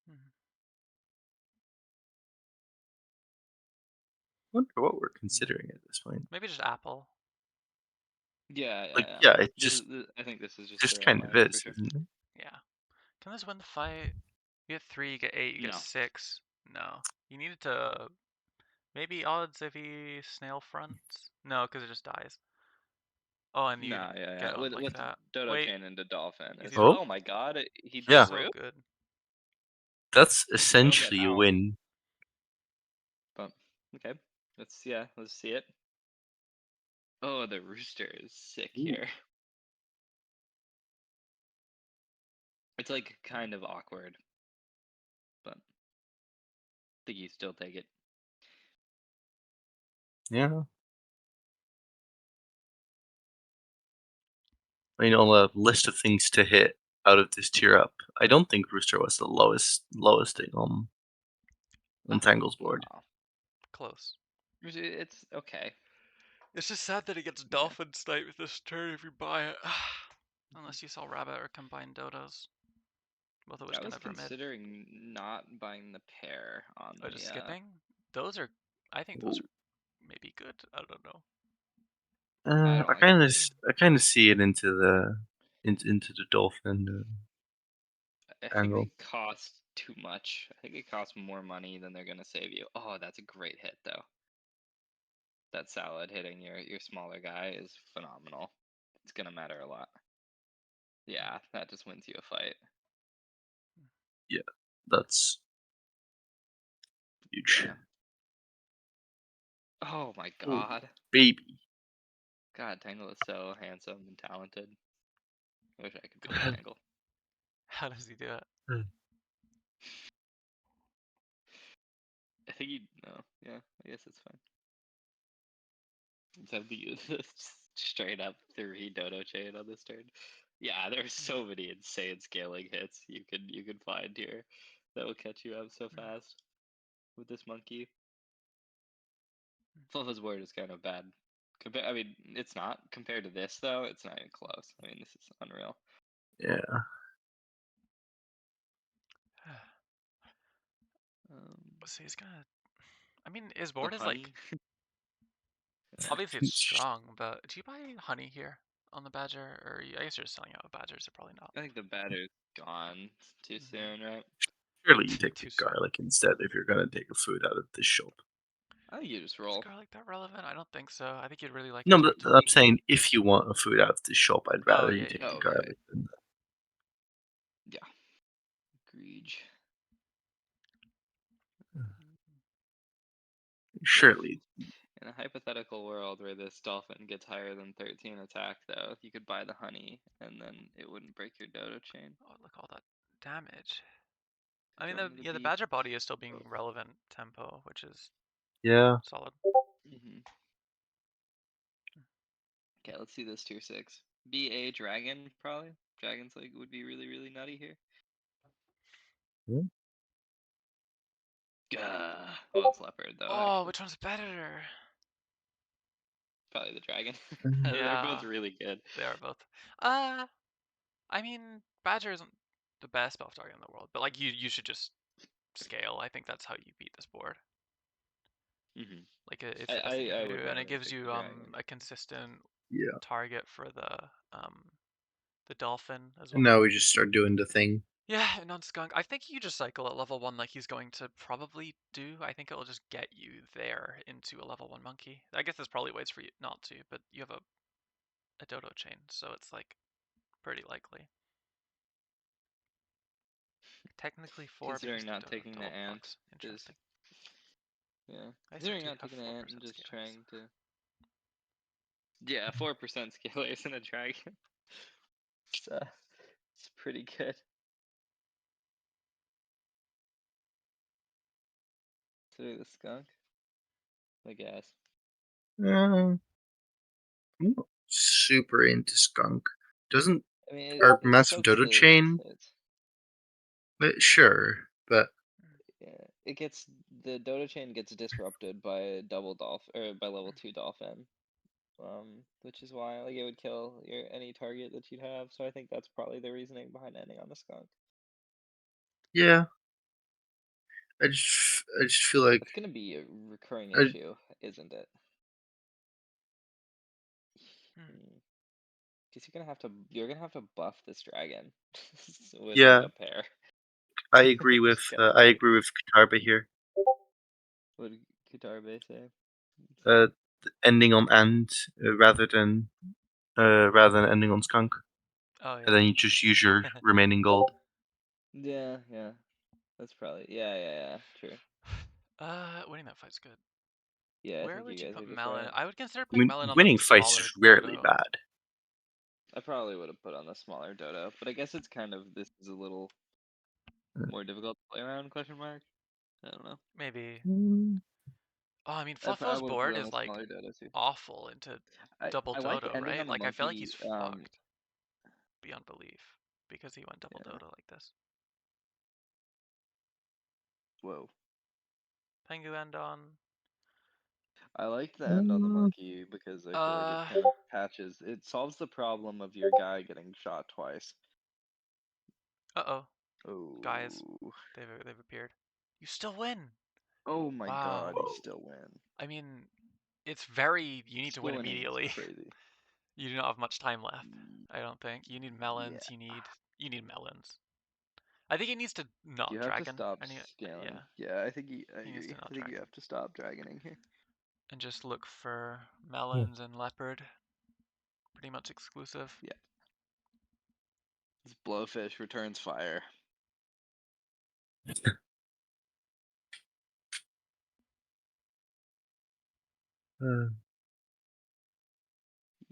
Mhm. Wonder what we're considering at this point. Maybe just apple. Yeah, Like, yeah, it I think this is just the right kind of line for is, sure. isn't it? Yeah. Can this win the fight? You get 3, you get 8, you get No. 6. No. You needed to... Maybe odds if he snail fronts? No, because it just dies. Oh, and you Nah, get on like with that. Dodo Wait, Chain into Dolphin. Easy It's, Oh, oh my god, he Yeah. drew? so good. that's Don't get essentially a out. win. But okay, let's see it. Oh, the rooster is sick Ooh. here. It's like kind of awkward, but I think you still take it. Yeah. I mean, on the list of things to hit out of this tier up, I don't think Rooster was the lowest thing on Tangle's board. No, Close. it's okay. It's just sad that it gets dolphin snipe with this turn if you buy it. Unless you sell rabbit or combine dodos. Both of which I can was never mid. considering not buying the pair on Oh, the. just skipping? Those are... I think those are maybe good. I don't know. I don't like it. I kind of see it into the dolphin I think angle. they cost too much. I think it costs more money than they're gonna save you. Oh, that's a great hit though. That salad hitting your smaller guy is phenomenal. It's gonna matter a lot. Yeah, that just wins you a fight. Yeah, that's huge. Yeah. Oh my Ooh, god. baby. God, Tangle is so handsome and talented. I wish I could be God. Tangle. How does he do it? I think you no, yeah, I guess it's fine. Let's have the straight up 3 dodo chain on this turn. Yeah, there's so many insane scaling hits you could find here that will catch you up so fast with this monkey. Fluffo's board is kind of bad. I mean, it's not compared to this though. It's not even close. I mean, this is unreal. Yeah. So he's gonna... I mean, his The board is like... honey. Obviously it's strong, but do you buy honey here on the Badger? Or I guess you're just selling out of Badgers, so probably not. I think the batter's gone too soon, right? Surely you take the Too soon. garlic instead if you're gonna take a food out of this shop. I think you just Is roll. garlic that relevant? I don't think so. I think you'd really like No, it to but return. I'm saying if you want a food out of this shop, I'd rather you yeah, take yeah. the Okay. garlic than that. Yeah. Agreed. Surely. In a hypothetical world where this dolphin gets higher than 13 attack, though, you could buy the honey, and then it wouldn't break your dodo chain. Oh, look all that damage. I mean, You want me to the be... Badger body is still being relevant tempo, which is Yeah. solid. Okay, let's see this tier 6. Be a dragon, probably. Dragons like would be really, really nutty here. Well, it's leopard though. Oh, Actually, which one's better? probably the dragon. Mhm. They're both Yeah, really good. they are both. I mean, Badger isn't the best buff target in the world, but like you should just scale. I think that's how you beat this board. Mm-hmm. Like it's the best thing you I can would do, and rather it gives pick you the dragon. a consistent Yeah. target for the dolphin as And well. now we just start doing the thing. Yeah, and on skunk, I think you just cycle at level 1 like he's going to probably do. I think it'll just get you there into a level 1 monkey. I guess there's probably ways for you not to, but you have a dodo chain, so it's like pretty likely. Technically 4 because Considering the not taking the dodo ant blocks. is, Interesting. yeah. I Considering do not have taking the 4% ant and just scalers. trying to, yeah, 4% scalers in a dragon. It's pretty good. Consider the skunk, I guess. I'm not super into skunk. Doesn't I mean, our it massive soaks dodo the chain? hits. But sure, but Yeah, the dodo chain gets disrupted by double dolphin or by level 2 dolphin. which is why like it would kill any target that you'd have. So I think that's probably the reasoning behind ending on the skunk. Yeah. I just feel like It's gonna be a recurring I, issue, isn't it? Because you're gonna have to buff this dragon with like yeah, a pair. I agree with Just gonna be. Katarba here. What did Kutarbe say? Ending on and rather than ending on skunk, Oh and yeah. then you just use your remaining gold. Yeah, that's probably yeah, true. Winning that fight's good. Yeah, I Where think would you you guys put are just Melon? right. I would consider I putting mean, Melon on the winning fights smaller is rarely dodo. bad. I probably would have put on the smaller dodo, but I guess it's kind of this is a little more difficult to play around? Question mark. I don't know. Maybe. Mm, Oh, I mean, I Fluffo's would have put board it on is the like smaller dodo too. awful into double I like dodo, ending right? on the Like I feel like he's monkey. fucked beyond belief because he went double Yeah. dodo like this. Whoa. Pengu end on. I like the end on the monkey because I feel like it kind of patches. It solves the problem of your guy getting shot twice. Uh-oh. Oh. Guys, they've appeared. You still win. Oh my Wow. god, you still win. I mean, it's very. You need to Still win winning is immediately. crazy. You do not have much time left. I don't think. You need melons. Yeah. You need melons. I think he needs to not You have to dragon. stop Yeah. scaling. Yeah, I He needs agree. to not I think you dragon. have to stop dragoning here. And just look for melons and leopard. Pretty much exclusive. Yeah. This blowfish returns fire.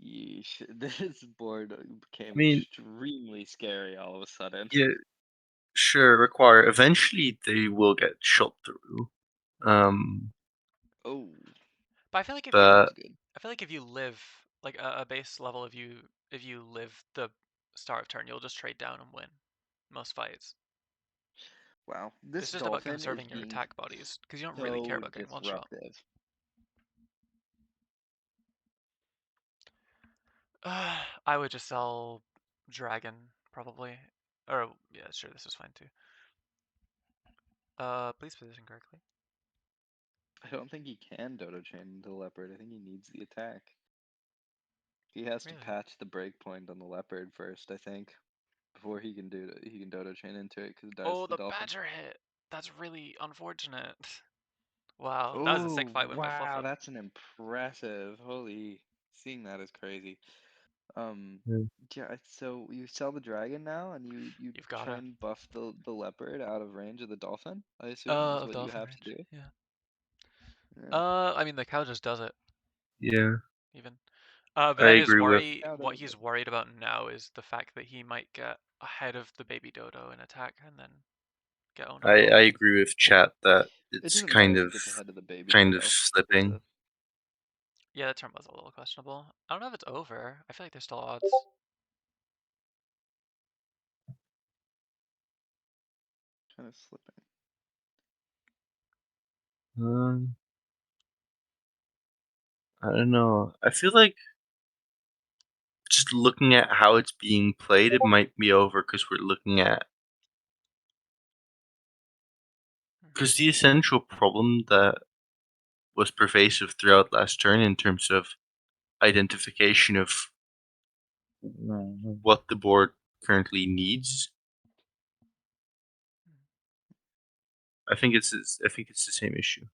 Yeesh. This board became I mean, extremely scary all of a sudden. yeah, sure, require. Eventually, they will get shot through. Oh, But I feel like But if you live like a base level, if you live the start of turn, you'll just trade down and win most fights. wow. This It's just about dolphin is conserving your being attack bodies because you don't really care so about getting one shot. disruptive. I would just sell dragon probably, or yeah, sure, this is fine too. Please position correctly. I don't think he can dodo chain into the leopard. I think he needs the attack. He has to Really? patch the breakpoint on the leopard first, I think, before he can dodo chain into it because it dies Oh, to the the dolphin. badger hit. That's really unfortunate. Wow, that was a sick Oh fight win by wow, Fluffo. that's an impressive. Holy, seeing that is crazy. Yeah. So you sell the dragon now, and you You've try gotta. and buff the leopard out of range of the dolphin. I assume is Of what you dolphin have to range. do. Yeah. Yeah. I mean the cow just does it yeah, even. But I then agree with. Cow what does he's it. worried about now is the fact that he might get ahead of the baby dodo in attack and then get owned on I board. agree with chat that It it's doesn't matter kind if of he gets ahead of the baby dodo. slipping. Yeah, that turn was a little questionable. I don't know if it's over. I feel like there's still odds. Kind of slipping. I don't know. I feel like just looking at how it's being played, it might be over because we're looking at because the essential problem that was pervasive throughout last turn in terms of identification of what the board currently needs. I think it's the same issue.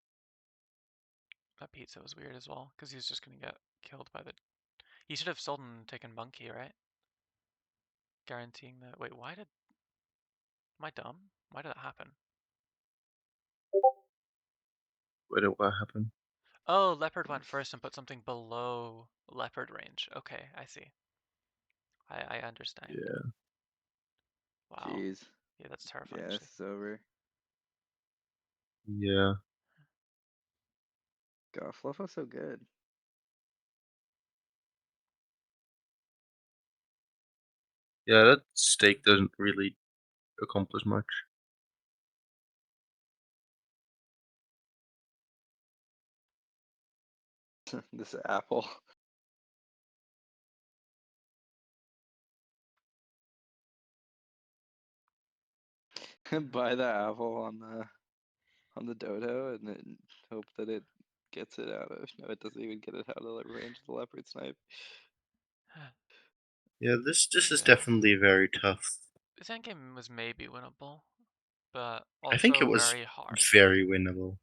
That pizza was weird as well, because he's just gonna get killed by the. He should have sold and taken monkey, right? Guaranteeing that. Wait, why did? Am I dumb? Why did that happen? What happened? Oh, leopard went first and put something below leopard range. Okay, I see. I understand. Yeah. Wow. Jeez. Yeah, that's terrifying. Yeah, Actually. it's over. Yeah. God, Fluffo's so good. Yeah, that stake doesn't really accomplish much. This apple. Buy the apple on the dodo and then hope that it gets it out of. No, it doesn't even get it out of the range of the leopard snipe. Yeah, this is Yeah. definitely very tough. This endgame was maybe winnable, but I think it also was very hard. very winnable.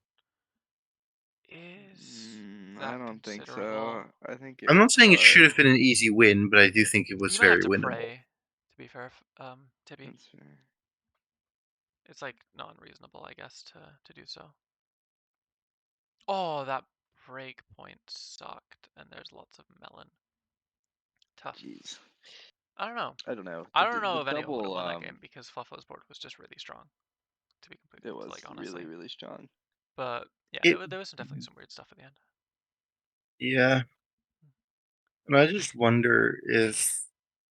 Is I that don't think considerable? so. I think it I'm not was saying it should hard. have been an easy win, but I do think it was You might have very to winnable. pray, to be fair, Tibby. That's fair. It's like non-reasonable, I guess, to do so. Oh, that break point sucked, and there's lots of melon. Tough. Jeez. I don't know. I don't know. I don't know The if anyone would have double, won that game because Fluffo's board was just really strong, to be completely, it was like, honestly. really, really strong. But yeah, there was definitely some weird stuff at the end. Yeah, and I just wonder if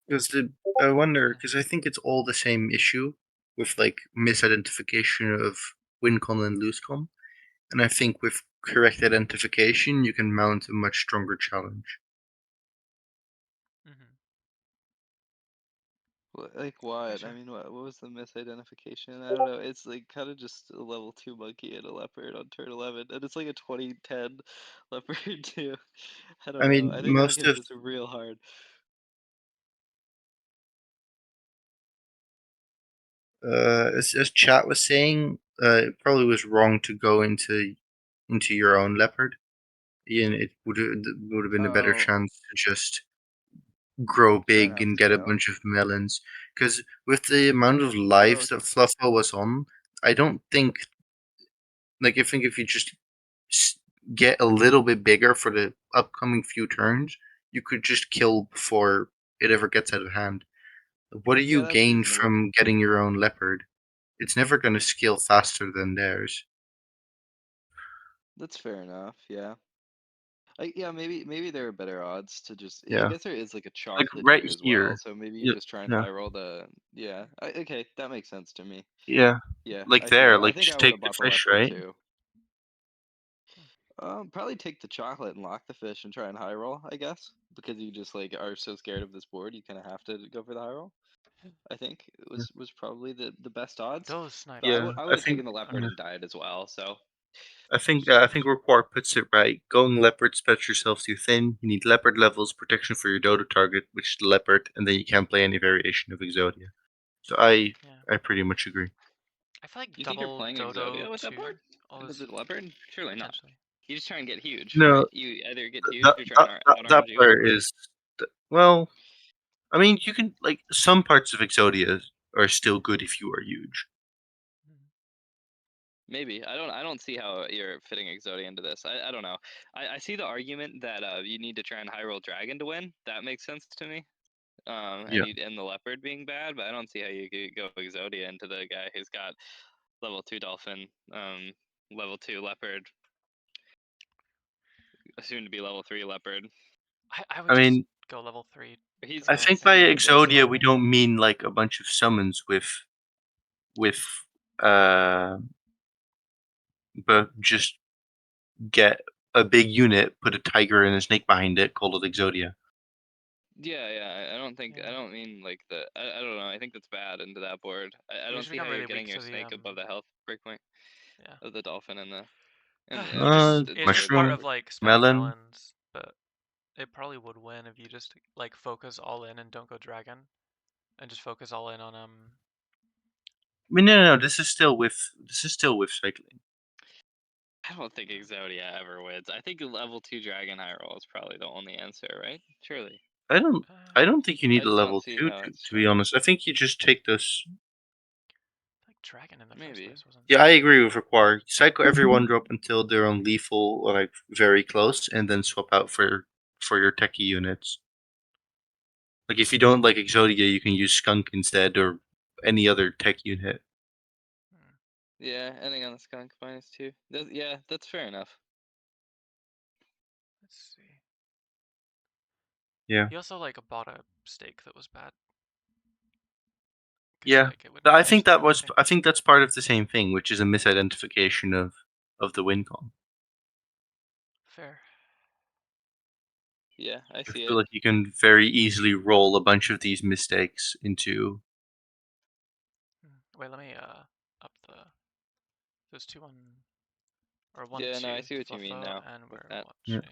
because I think it's all the same issue with like misidentification of win con and lose con, and I think with correct identification you can mount a much stronger challenge. Mm-hmm. Like what? Sure. I mean, what was the misidentification? I don't know. It's like kind of just a level 2 monkey and a leopard on turn 11, and it's like a 2010 leopard too. I don't I know. mean, I think most ranked of was real hard. as chat was saying, it probably was wrong to go into your own leopard. Ian, it would have been a better Oh, chance to just grow try and big and get a outscale. bunch of melons. Because with the amount of Oh, lives that Fluffo was on, I don't think I think if you just get a little bit bigger for the upcoming few turns, you could just kill before it ever gets out of hand. What do yeah, you that's gain reasonable. from getting your own leopard? It's never going to scale faster than theirs. That's fair enough. Yeah. Yeah, maybe there are better odds to just. I Yeah, guess there is like a like chocolate right here as well, here. so maybe you Yeah, just try and yeah, high roll the. Yeah. Okay, that makes sense to me. yeah. Yeah, Like I see there, that. I like think just I would take have the bought the fish, leopard right? too. Probably take the chocolate and lock the fish and try and high roll, I guess, because you just like are so scared of this board, you kind of have to go for the high roll. I think it was probably the best odds. Those But snipes Yeah, were I I would have think. taken the leopard Yeah. and died as well. So I think Requar puts it right. Going leopard spreads yourself too thin. You need leopard levels, protection for your dodo target, which is the leopard, and then you can't play any variation of Exodia. So yeah. I pretty much agree. I feel like You think you're double playing dodo Exodia with that too. board? And Always with the leopard? Surely not. potentially. You just try and get huge, No, right? You either get huge or try and out that RNG with player it. is well. I mean, you can like some parts of Exodia are still good if you are huge. Mm. Maybe. I don't see how you're fitting Exodia into this. I don't know. I see the argument that you need to try and high roll dragon to win. That makes sense to me. Yeah. And the leopard being bad, but I don't see how you could go Exodia into the guy who's got level 2 dolphin, level 2 leopard, soon to be level 3 leopard. I I would just mean, go level 3, He's to be I honest. think by he's invincible. Exodia we don't mean like a bunch of summons with uh, but just get a big unit, put a tiger and a snake behind it, call it Exodia. Yeah. I don't think I Yeah. don't mean like I don't know. I think that's bad into that board. I We don't just see how become you're really weak getting your to the snake above the health breakpoint yeah. of the dolphin and It's just part Mushroom, of like spamming melon. melons, but it probably would win if you just like focus all in and don't go dragon, and just focus all in on I mean, no. This is still with cycling. I don't think Exodia ever wins. I think level 2 dragon high roll is probably the only answer, right? Surely. I don't. I don't think you need I a just don't level see 2 how it's to be strong. honest. I think you just take this. like dragon in the first Maybe. place wasn't. Yeah, I agree with Require. Cycle every one drop until they're on lethal or like very close, and then swap out for your techie units. Like if you don't like Exodia, you can use Skunk instead or any other tech unit. Hmm. Yeah, ending on the skunk -2. Yeah, that's fair enough. Let's see. Yeah. He also like bought a stake that was bad. Yeah. Like, it I just think that was. anything. I think that's part of the same thing, which is a misidentification of the win con. Fair. Yeah, I I see feel it. like you can very easily roll a bunch of these mistakes into. Wait, let me There's 2-1 or 1-2. Yeah, no, I see what you mean Fluffo, now and with we're that. Yeah. watching.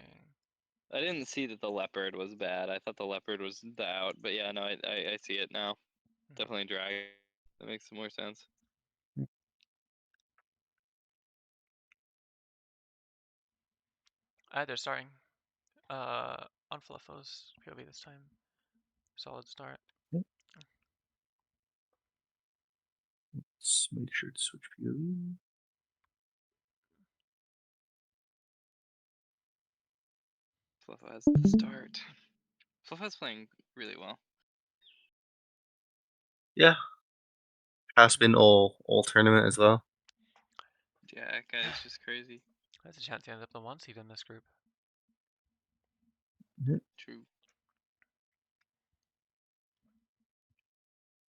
I didn't see that the leopard was bad. I thought the leopard was the out, but yeah, no, I see it now. Definitely dragon. That makes some more sense. They're starting. On Fluffo's POV this time. Solid start. Let's make sure to switch POV. Fluffo has the start. Fluffo's playing really well. Yeah. Has been all tournament as well. Yeah, that guy's just crazy. There's a chance he ends up the 1 seed in this group. True.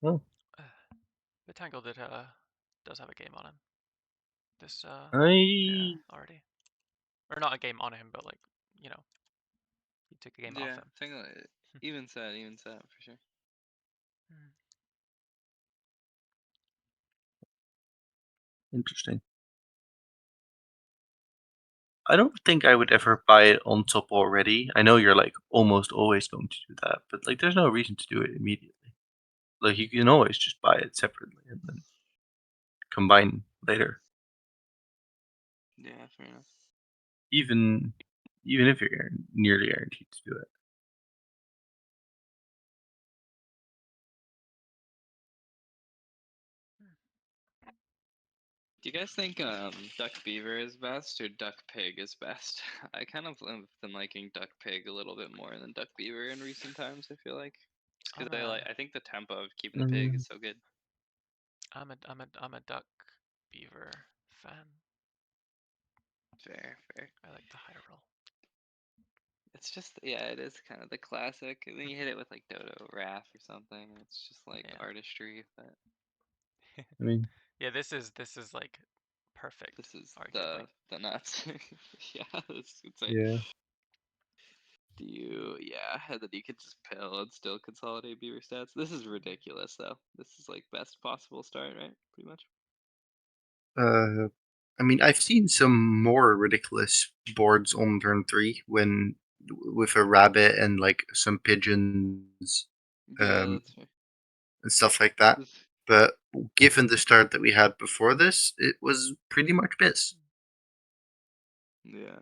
Oh. But Tangl does have a game on him. This I already. Or not a game on him, but like, you know, he took a game off Yeah, him. Tangl, even set for sure. interesting. I don't think I would ever buy it on top already. I know you're like almost always going to do that, but like there's no reason to do it immediately. Like you can always just buy it separately and then combine later. Yeah, fair enough. Even if you're nearly guaranteed to do it. Do you guys think duck beaver is best or duck pig is best? I kind of have been liking duck pig a little bit more than duck beaver in recent times. I feel like just because I think the tempo of keeping the pig is so good. I'm a duck beaver fan. Fair. I like the high roll. It's just it is kind of the classic. And then you hit it with like Dodo Raph or something, and it's just like artistry. But I mean, yeah, this is like perfect. this is arguably. the nuts. Yeah, it's like yeah. and then you could just pill and still consolidate beaver stats. This is ridiculous though. This is like best possible start, right? Pretty much. I mean, I've seen some more ridiculous boards on turn 3 when with a rabbit and like some pigeons, Yeah, that's fair. and stuff like that. But given the start that we had before this, it was pretty much biz. Yeah.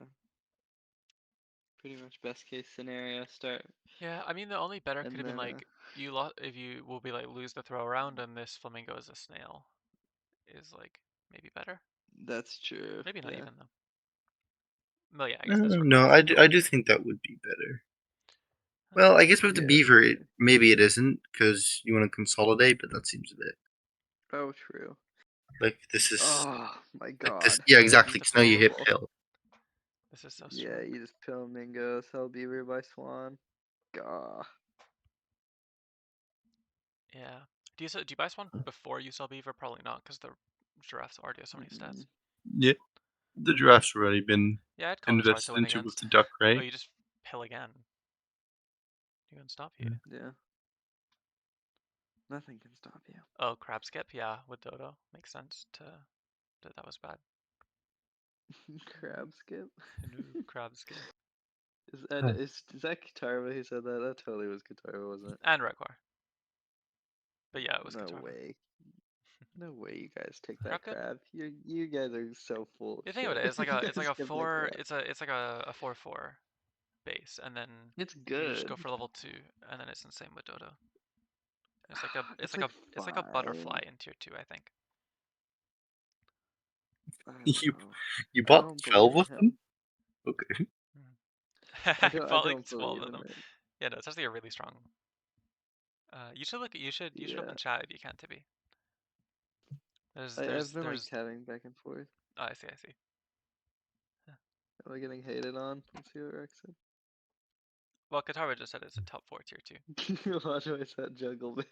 Pretty much best case scenario start. Yeah, I mean the only better And could have been then, like you lost if you will be like lose the throw around and this flamingo is a snail is like maybe better. That's true. Maybe not Yeah. even though. Well, yeah, I guess this No, requires I do think that would be better. Well, I guess with the Yeah, beaver, for sure. maybe it isn't because you want to consolidate, but that seems a bit Oh, true. like this is Oh my like god. this. Yeah, This exactly. is Because now you hit horrible. pill. This is so Yeah, strong. you just pill Mingo, sell Beaver by Swan. Gah. Yeah. Do you buy Swan before you sell Beaver? Probably not, because the giraffes already have so many stats. Yeah, the giraffe's already been Yeah, I'd call this hard to invested win into with against. the duck, right? Oh, you just pill again. You can stop you. Yeah. Nothing can stop you. Oh, crab skip. Yeah, with Dodo makes sense to that was bad. Crab skip. No, crab skip. Is that Katarva who said that? That totally was Katarva, wasn't it? And Rekor. But yeah, it was No Katarva. way. No way you guys take that Crab dip? crab. You guys are so full of You shit. think of it, it's like You a guys skip that 4 crab. it's like a 4/4 base, and then It's you just go good. for level 2, and then it's insane with Dodo. It's like It's like it's like a butterfly fine. in tier 2, I think. I don't You know. you I bought don't 12 believe of him. them? Okay. I I bought like don't 12 believe of him. them. Yeah, no, it's actually a really strong. You should you should Yeah. open chat if you can, Tibby. I've been like There's chatting back and forth. oh, I see. Am I getting hated on? Let's see what Rex Well, Katara just said it's a top 4 tier 2. said. Watch I said jungle man.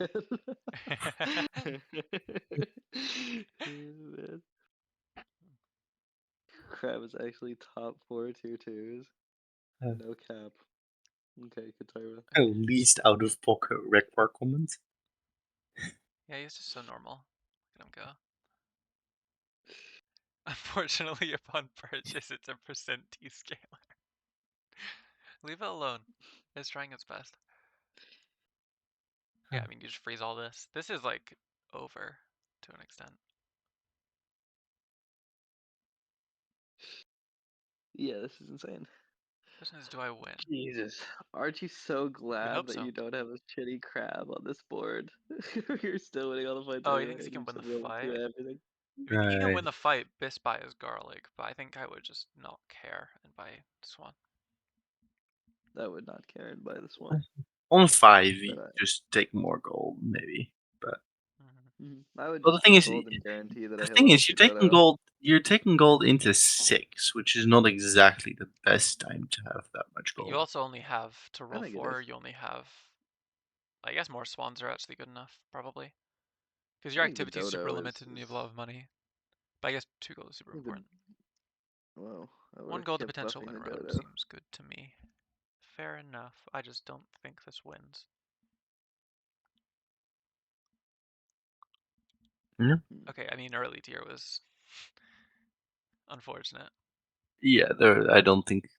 Man. Crab is actually top 4 tier 2s. No cap. Okay, Katara. Least out of pocket Rekbar comment. Yeah, he's just so normal. Look at him go. Unfortunately, upon purchase, it's a % T-scaler. Leave it alone. It's trying its best. Yeah, I mean, you just freeze all this. This is like over to an extent. Yeah, this is insane. Question is, do I win? Jesus. Aren't you so glad hope that so. you don't have a shitty crab on this board? You're still winning all the fights Oh, he anyway, thinks he and can you're win still the rolling fight? through everything. If you think you can Right. win the fight, Bisby is garlic, but I think I would just not care and buy Swan. I would not care and buy this one. On 5, you But just take more gold, maybe. But I would well, just the thing take is, gold and guarantee that I the hit thing level is, 2 you're taking dodo. gold. You're taking gold into 6, which is not exactly the best time to have that much gold. You also only have to roll think it 4. is. You only have, I guess, more swans are actually good enough, probably, because I your think the activity is super dodo limited and you have a lot of money. But I guess 2 gold is super I think the important. Whoa, I would 1 have gold to kept potential buffing win the road dodo. seems good to me. Fair enough. I just don't think this wins. Yeah. Okay, I mean, early tier was unfortunate. Yeah, there. I don't think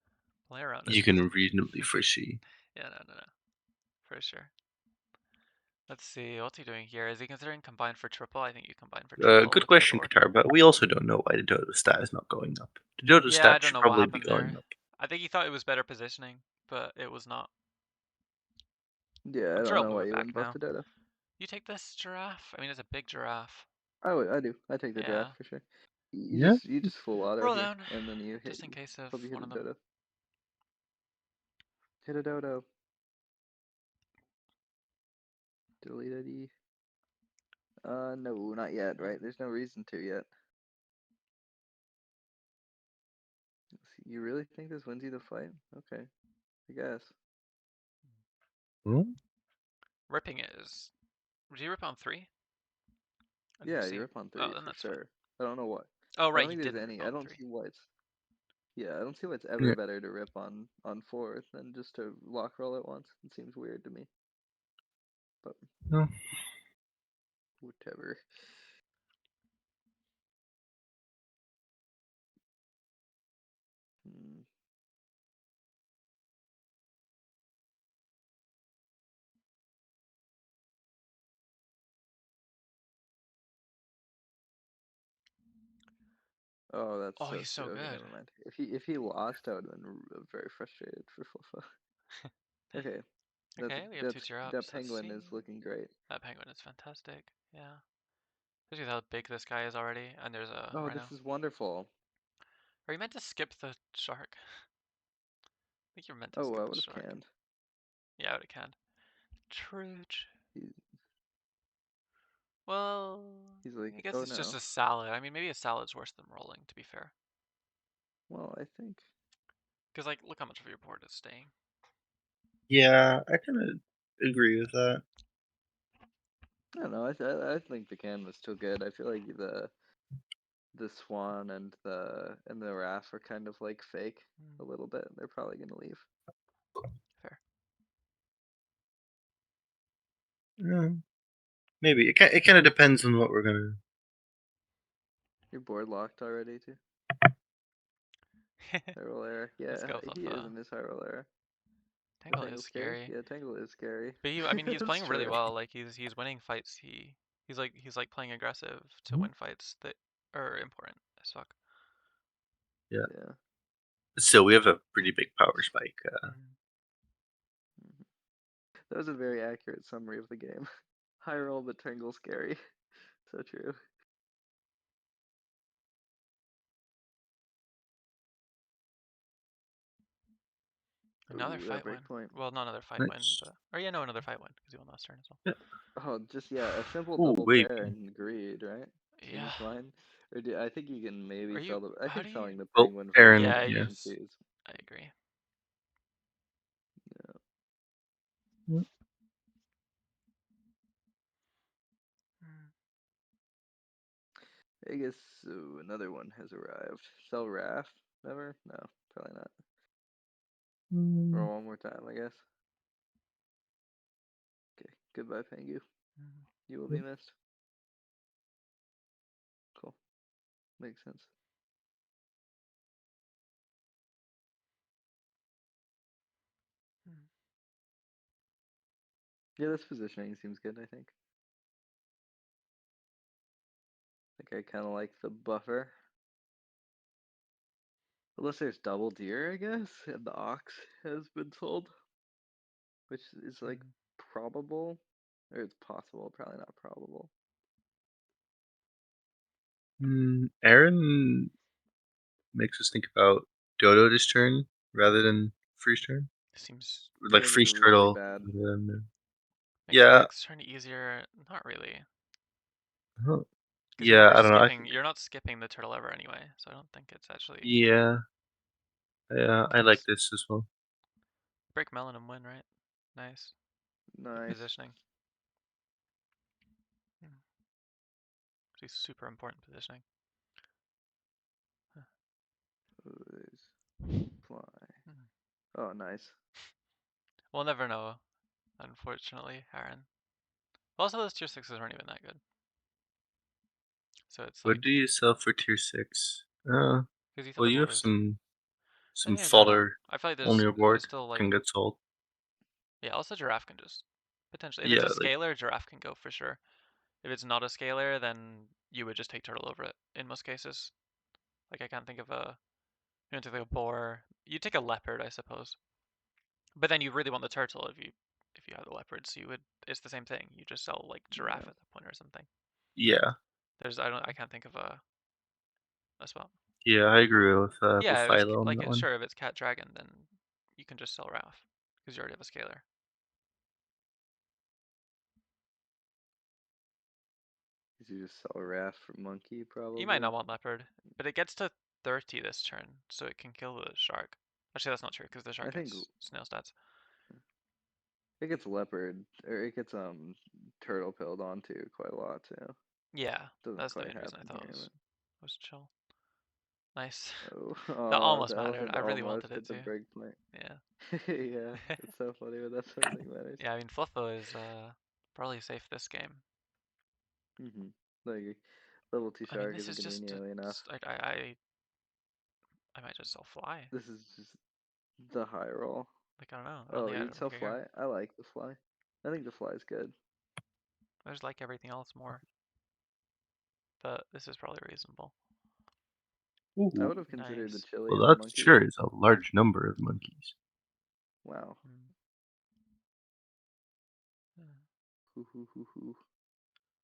Play around you it. can reasonably foresee. Yeah, no. For sure. Let's see, what's he doing here? Is he considering combine for triple? I think you combine for triple Good with question, 4. Qatar. But we also don't know why the dodo stat is not going up. The dodo Yeah, I stat don't should know what probably be happened going there. up. I think he thought it was better positioning, but it was not. Yeah, I I'm sure don't I'll know move why it you back wouldn't buff now. the dodo. You take this giraffe? I mean, it's a big giraffe. I do. I take the Yeah. draft for sure. Yeah. You just full auto Roll here, down, and then you hit. just in case of Hope you hit one a of them. dodo. Hit a dodo. Delete ID. No, not yet. Right? There's no reason to yet. You really think this wins you the fight? Okay, I guess. Ripping it is. Would you rip on 3? Yeah, you rip on 3 Oh, then for that's sure. fine. I don't know what. Oh, I right, don't he think there's didn't rip any. I on don't 3. see why it's. Yeah, I don't see why it's ever better to rip on 4 than just to lock roll it once. It seems weird to me. But whatever. Oh, that's Oh, so he's so true. Okay, good. never mind. If he lost, I would have been very frustrated for Fluffo. Okay, Okay, we have 2 tier ups. that Let's penguin see. is looking great. That penguin is fantastic. Yeah. Especially with how big this guy is already, and there's a Oh, rhino. this is wonderful. Are you meant to skip the shark? I think you're meant to Oh, skip I the would have shark. canned. Yeah, I would have canned. Trudge. He's, Well, he's like, I guess oh it's just no. a salad. I mean, maybe a salad's worse than rolling, to be fair. Well, I think. Because, like, look how much of your board is staying. Yeah, I kind of agree with that. I don't know. I think the can was still good. I feel like the swan and the raft are kind of like fake a little bit. They're probably gonna leave. Fair. Yeah. Maybe it kind of depends on what we're gonna. Your board locked already too. High roll error. Let's Yeah, go, he is Fluffo. in this high roll error. Tangl is Tangle's scary. Yeah, Tangle is scary. But I mean, he's That's playing really true. well. Like he's winning fights. He's like playing aggressive to win fights that are important as fuck. Yeah. Yeah. So we have a pretty big power spike. That was a very accurate summary of the game. High roll, but Tangle scary. So true. Another Ooh, that fight win. break point. Well, not another fight win, Nice. but another fight win because he won last turn as well. Yeah. Oh, just a simple Oh, double wait. pair and greed, right? Yeah. Seems fine. Or I think you can maybe sell the. I How think do you? selling the Oh, penguin for Aaron. Yeah, efficiency is. I agree. Yeah. I guess another one has arrived. Sell Raft? Never? No, probably not. Roll one more time, I guess. Okay, goodbye, Pengu. You will be missed. Cool. Makes sense. Yeah, this positioning seems good, I think. I kind of like the buffer. Unless there's double deer, I guess, and the ox has been sold, which is like probable, or it's possible, probably not probable. Aaron makes us think about Dodo this turn rather than Freeze turn. Seems I Like think Freeze it's really Turtle. bad. making Yeah. next turn easier. Not really. Huh. Because Yeah, you're I don't know. skipping. You're not skipping the turtle ever anyway, so I don't think it's actually. Yeah. Yeah, I like this as well. Break melon and win, right? Nice. Good Nice. positioning. It's super important positioning. Fly. Oh, nice. We'll never know, unfortunately, Aaron. Also, those tier 6s aren't even that good. So it's What like. do you sell for tier 6? Well, you have some yeah, fodder I feel like on your board there's still like. can get sold. Yeah, also giraffe can just potentially. If Yeah, it's a scalar, giraffe can go for sure. If it's not a scalar, then you would just take turtle over it in most cases. Like I can't think of a. You don't take like a boar. You take a leopard, I suppose. But then you really want the turtle if you have the leopard, so you would. It's the same thing. You just sell like giraffe at that point or something. yeah. I can't think of a spot. Yeah, I agree with Yeah, Philo on like that one. sure, if it's cat dragon, then you can just sell Ralph because you already have a scalar. You just sell a raft for monkey, probably. You might not want leopard, but it gets to 30 this turn, so it can kill the shark. Actually, that's not true because the shark gets snail stats. It gets leopard, or it gets turtle pilled onto quite a lot too. Yeah, Doesn't that's the quite main reason I happen thought here, it was chill. Nice. Oh, That almost the mattered. elephant I really almost wanted it hit the to. break point. Yeah. Yeah, it's so funny when that sort of thing matters. Yeah, I mean Fluffo is probably safe this game. Like level 2 I mean, shark this isn't is gonna just be nearly enough. I might just sell fly. This is just the high roll. Like I don't know. Oh, you'd sell fly? I like the fly. I think the fly's good. I just like everything else more. But this is probably reasonable. Ooh. I would have considered the chili well, and the that's monkey. sure is a large number of monkeys. Wow.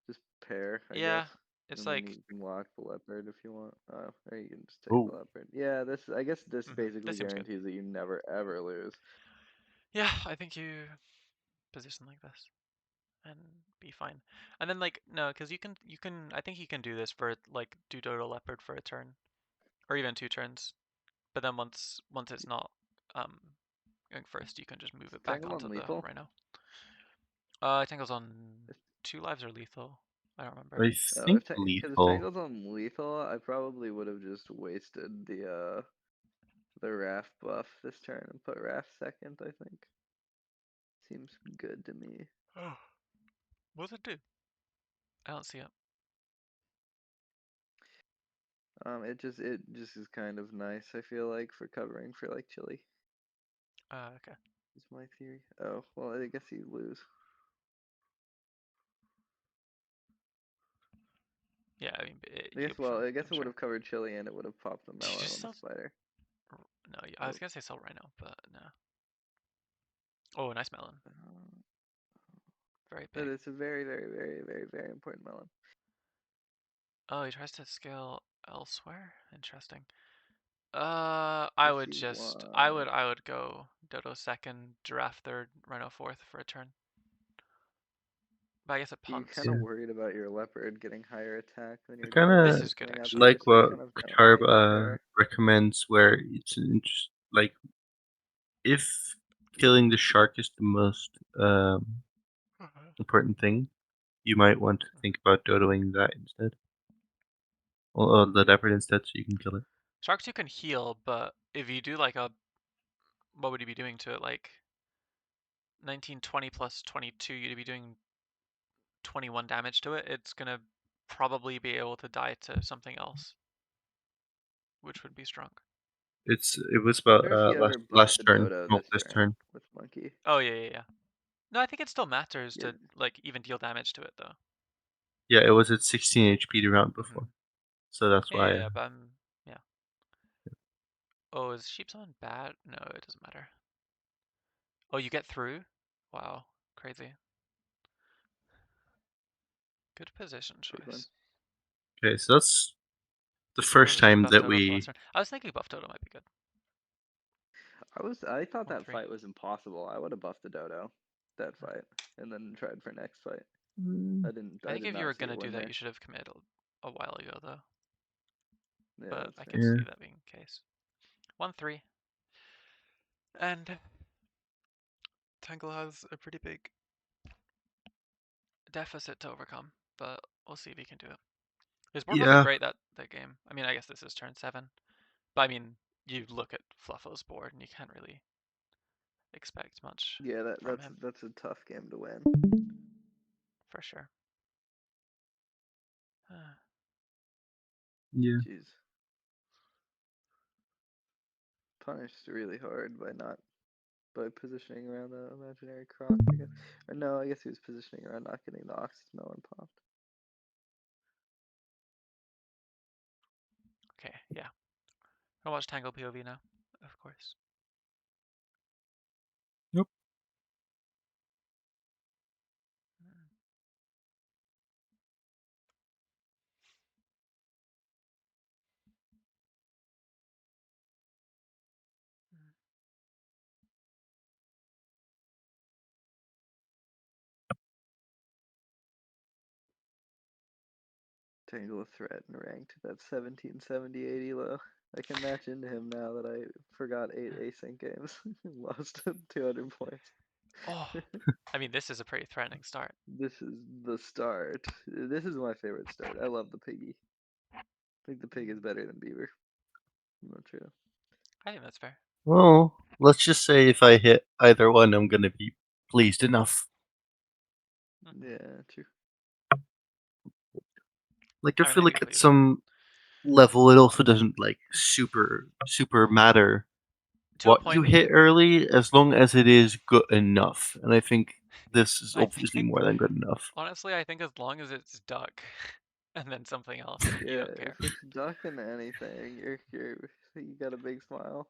Just pair, I guess. It's and like then you can lock the leopard if you want. Or you can just take Ooh. the leopard. Yeah, I guess this basically this seems good. guarantees that you never ever lose. Yeah, I think you position like this and be fine. And then like no, because you can I think you can do this for like do Dodo leopard for a turn, or even 2 turns. But then once it's not going first, you can just move it back Tangle onto on the lethal? rhino. Tangle's on 2 lives or lethal. I don't remember. I think Because if lethal. Tangle's on lethal, I probably would have just wasted the Raft buff this turn and put Raft second, I think. Seems good to me. Oh. What does it do? I don't see it. It just is kind of nice, I feel like, for covering for like chili. Okay. Is my theory. Oh, well, I guess you lose. Yeah, I mean, I guess it would have covered chili and it would have popped the melon on the spider. No, I was gonna say sell rhino, but no. Oh, nice melon. Very big. But it's a very, very, very, very, very important melon. Oh, he tries to scale elsewhere. Interesting. I would go Dodo second, giraffe third, rhino fourth for a turn. But I guess it punts. You're kind of worried about your leopard getting higher attack than your This is good, actually. like what kind of Carb recommends, where it's like if killing the shark is the most important thing, you might want to think about dodoing that instead. Or the leopard instead, so you can kill it. Shark 2 can heal, but if you do like a... What would you be doing to it? Like 19, 20 plus 22, you'd be doing 21 damage to it. It's gonna probably be able to die to something else, which would be strong. It was about last turn, Dodo not this turn. with monkey. Oh yeah. No, I think it still matters Yeah. to like even deal damage to it though. Yeah, it was at 16 HP the round before, so that's why. Yeah, but yeah. Oh, is sheep's on bad? No, it doesn't matter. Oh, you get through? Wow, crazy. Good position Big one. choice. Okay, so that's the Or first was it time buff that total for we. last turn? I was thinking buff total might be good. I thought that 1-3. fight was impossible. I would have buffed the dodo that fight and then tried for next fight. I I think did if you not were see gonna it do win that, there. you should have committed a while ago though. Yeah, But that's I fair. could Yeah. see that being the case. 1-3. And Tangl has a pretty big deficit to overcome, but we'll see if he can do it. His board wasn't Yeah. great that game. I mean, I guess this is turn 7. But I mean, you look at Fluffo's board and you can't really expect much Yeah, from him. that's a tough game to win. For sure. Yeah. Jeez. Punished really hard by positioning around the imaginary croc, I guess. Or no, I guess he was positioning around not getting the oxymelon popped. Okay, yeah. I'll watch Tangle POV now, of course. Yep. Tangle a threat and ranked that 1770-80 low. I can match into him now that I forgot 8 async games. Lost 200 points. Oh, I mean, this is a pretty threatening start. This is the start. This is my favorite start. I love the piggy. I think the pig is better than beaver. I'm not sure. I think that's fair. Well, let's just say if I hit either one, I'm gonna be pleased enough. Yeah, true. Like I I mean, feel I like can at believe that. some level, it also doesn't like super matter To a what you point, hit early, as long as it is good enough. And I think this is I obviously think, more than good enough. honestly, I think as long as it's duck and then something else, you Yeah, don't care. if it's ducking anything, you got a big smile.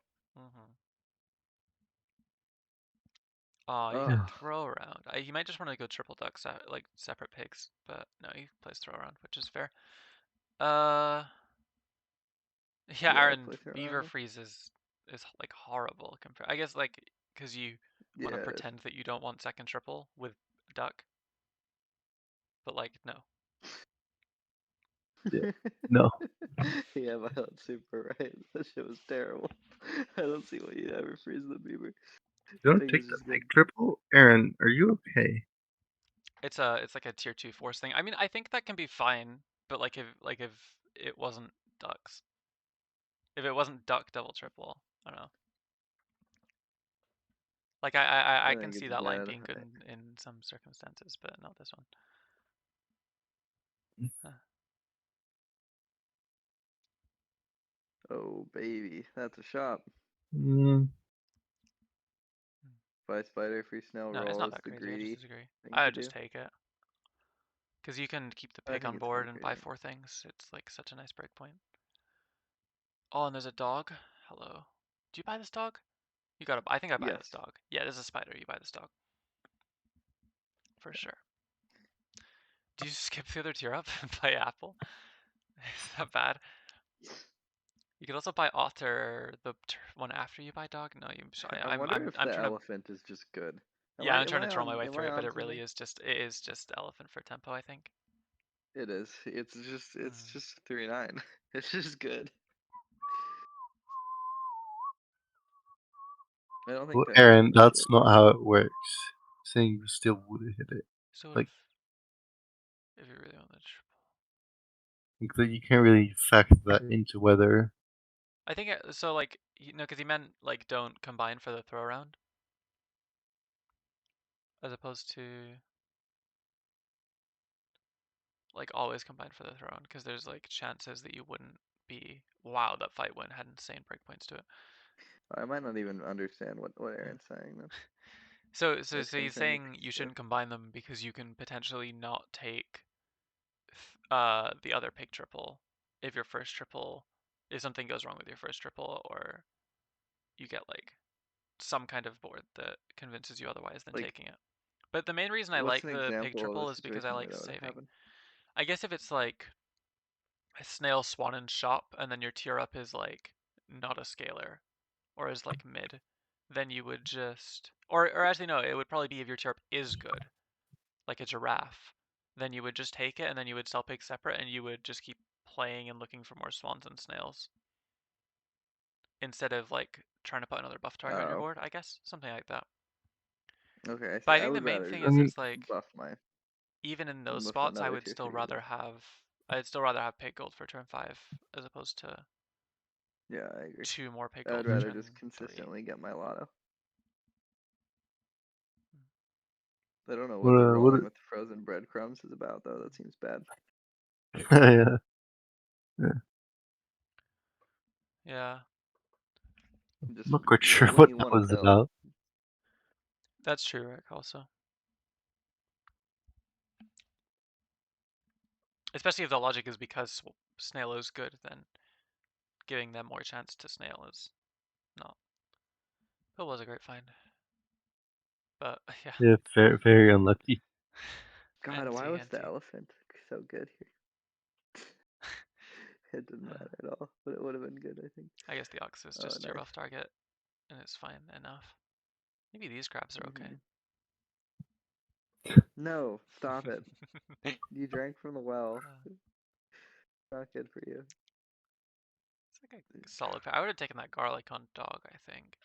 Oh, you Ugh. can throw around. He might just want to go triple ducks, like separate pigs, but no, he plays throw around, which is fair. Yeah, Yeah, I Aaron, play through Beaver around. Freeze is like horrible compared. I guess like because you want to Yeah. pretend that you don't want second triple with duck, but like no. Yeah. No. Yeah, Violet super right. That shit was terrible. I don't see why you'd ever freeze the beaver. Don't Pig take is the just big good. triple. Aaron, are you okay? It's like a tier 2 force thing. I mean, I think that can be fine, but like if it wasn't ducks, if it wasn't duck double triple, I don't know. Like I I can think see it's that line bad. being good in some circumstances, but not this one. Oh baby, that's a shot. Mm, Buy spider, free snail No, it's roll not is that the crazy. I just greedy disagree. thing I to would just do. take it. Because you can keep the I pig think on it's kind board of and buy crazy. 4 things. It's like such a nice breakpoint. Oh, and there's a dog. Hello. Do you buy this dog? You gotta. I think I buy Yes. this dog. Yeah, this is a spider. You buy this dog. For sure. Do you skip the other tier up and buy apple? Is that bad? You could also buy otter the one after you buy dog. No, you. I wonder if I'm the trying to. elephant is just good. Yeah, I'm trying to troll my way Am through I it, but on it really something? is just. It is just elephant for tempo, I think. It is. It's just 3-9. It's just good. I don't think well, Tangle's Aaron, gonna make that's it. not how it works. Saying you still would have hit it. Sort Like, of. If you really want the triple. you can't really factor that into whether. I think so. Like because he meant like don't combine for the throw around, as opposed to like always combine for the throw around, because there's like chances that you wouldn't be. Wow, that fight win had insane breakpoints to it. I might not even understand what Aaron's saying then. So That he's same thing saying with you shouldn't combine them because you can potentially not take the other pick triple if your first triple, if something goes wrong with your first triple, or you get like some kind of board that convinces you otherwise than Like, taking it. But the main reason I what's like an the pick example triple of a is because I situation where like that would have saving. happened? I guess if it's like a snail, swan, and shop, and then your tier up is like not a scalar, or is like mid, then you would just, or actually no, it would probably be if your tier up is good, like a giraffe, then you would just take it and then you would sell pigs separate and you would just keep playing and looking for more swans and snails instead of like trying to put another buff target on your Oh, board, I guess, something like that. okay, I see. But I I think the would main rather thing I is mean, it's like buff my even in those with spots, I another would tier still 3 rather either. have I'd still rather have pig gold for turn 5 as opposed to Yeah, I agree. 2 more pig I gold would for rather turn just 3. consistently get my lotto. I don't know What, what the what, rolling with the frozen breadcrumbs is about, though. That seems bad. yeah. Yeah, Just I'm not quite sure when what you that want to was sell. about. that's true, Rick, also. Especially if the logic is because snail is good, then giving them more chance to snail is not. It was a great find. But yeah. Yeah, very, very unlucky. God, why was the NT. elephant so good here? It didn't matter at all, but it would have been good, I think. I guess the ox is Oh, just your nice. buff target, and it's fine enough. Maybe these crabs are okay. No, stop it. You drank from the well. Not good for you. It's like a solid pair. I would have taken that garlic on dog, I think.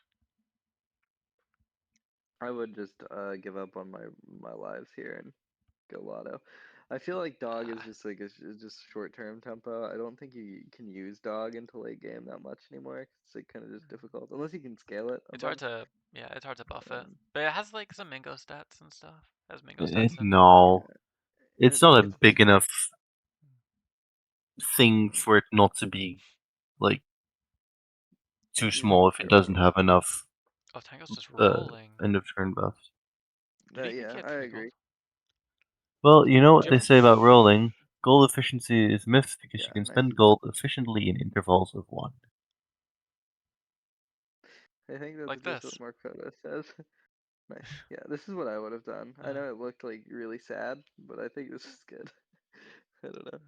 I would just give up on my lives here and go lotto. I feel like dog is just like is just short term tempo. I don't think you can use dog into late game that much anymore. It's like kind of just difficult unless you can scale it a It's hard bunch. to, yeah, it's hard to buff it. But it has like some Mingo stats and stuff. It has Mingo Eh, stats in. no, it's not a It's big enough thing for it not to be like too you small if it careful. doesn't have enough Oh, Tangl's just rolling. end of turn buffs. Did he think Yeah, he had I 3 agree. gold? Well, you know what Do they you say about rolling. Gold efficiency is myth because Yeah, you can nice. spend gold efficiently in intervals of 1. I think that's like just this? what Marcoda says. Nice. Yeah, this is what I would have done. I know it looked like really sad, but I think this is good. I don't know.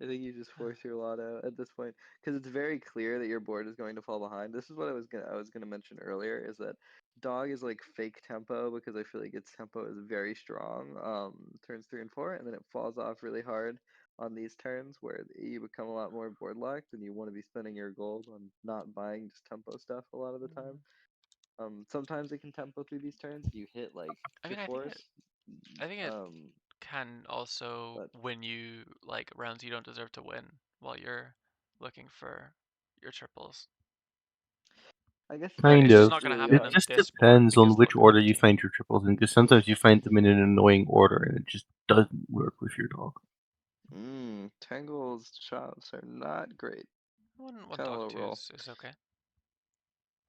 I think you just force your lot out at this point because it's very clear that your board is going to fall behind. This is what I was gonna mention earlier is that dog is like fake tempo because I feel like its tempo is very strong. Turns 3 and 4, and then it falls off really hard on these turns where you become a lot more board locked and you want to be spending your gold on not buying just tempo stuff a lot of the time. Sometimes it can tempo through these turns if you hit like I tier mean, fours. I think it Um, can also but win you like rounds you don't deserve to win while you're looking for your triples. I guess Kind It's just of. not gonna really happen It on just this board depends on because which look at order you find your triples in, because sometimes you find them in an annoying order and it just doesn't work with your dog. Tangle's shots are not great. one Kind of dog low two roll. is okay.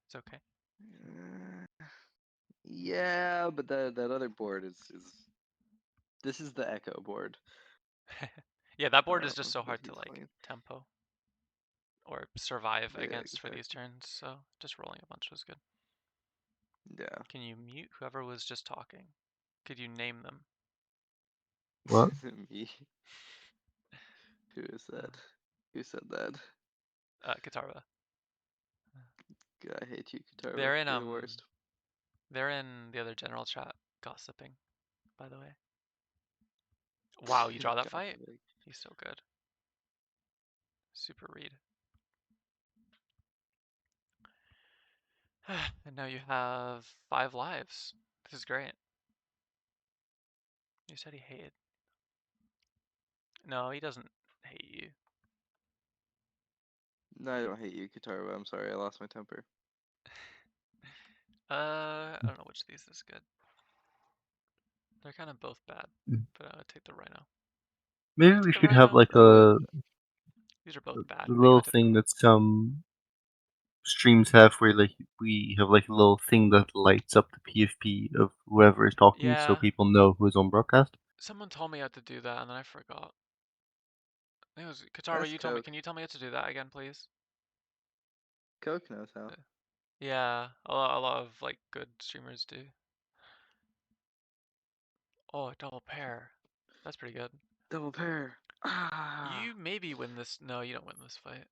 It's okay. Yeah, but that other board is this is the Echo board. Yeah, that board is just so That hard to he's like playing. tempo or survive Yeah, against for exactly. these turns, so just rolling a bunch was good. Yeah. Can you mute whoever was just talking? Could you name them? What? Me. Who is that? Who said that? Katarba. I hate you, Katarba. They're in You're the worst. they're in the other general chat gossiping, by the way. Wow, you draw that fight? Gossiping. He's so good. Super read. And now you have 5 lives. This is great. You said he hated. No, he doesn't hate you. No, I don't hate you, Katarba. I'm sorry, I lost my temper. I don't know which of these is good. They're kind of both bad, but I would take the rhino. Maybe we The should have rhino. like a These are both bad. I little go to thing that's streams have where like we have like a little thing that lights up the PFP of whoever is talking, so Yeah. people know who's on broadcast? Someone told me how to do that, and then I forgot. I think it was Katara. Ask You told me. Coke. Can you tell me how to do that again, please? Coke knows how. Yeah, a lot of like good streamers do. Oh, double pair. That's pretty good. Double pair. Ah. You maybe win this. No, you don't win this fight.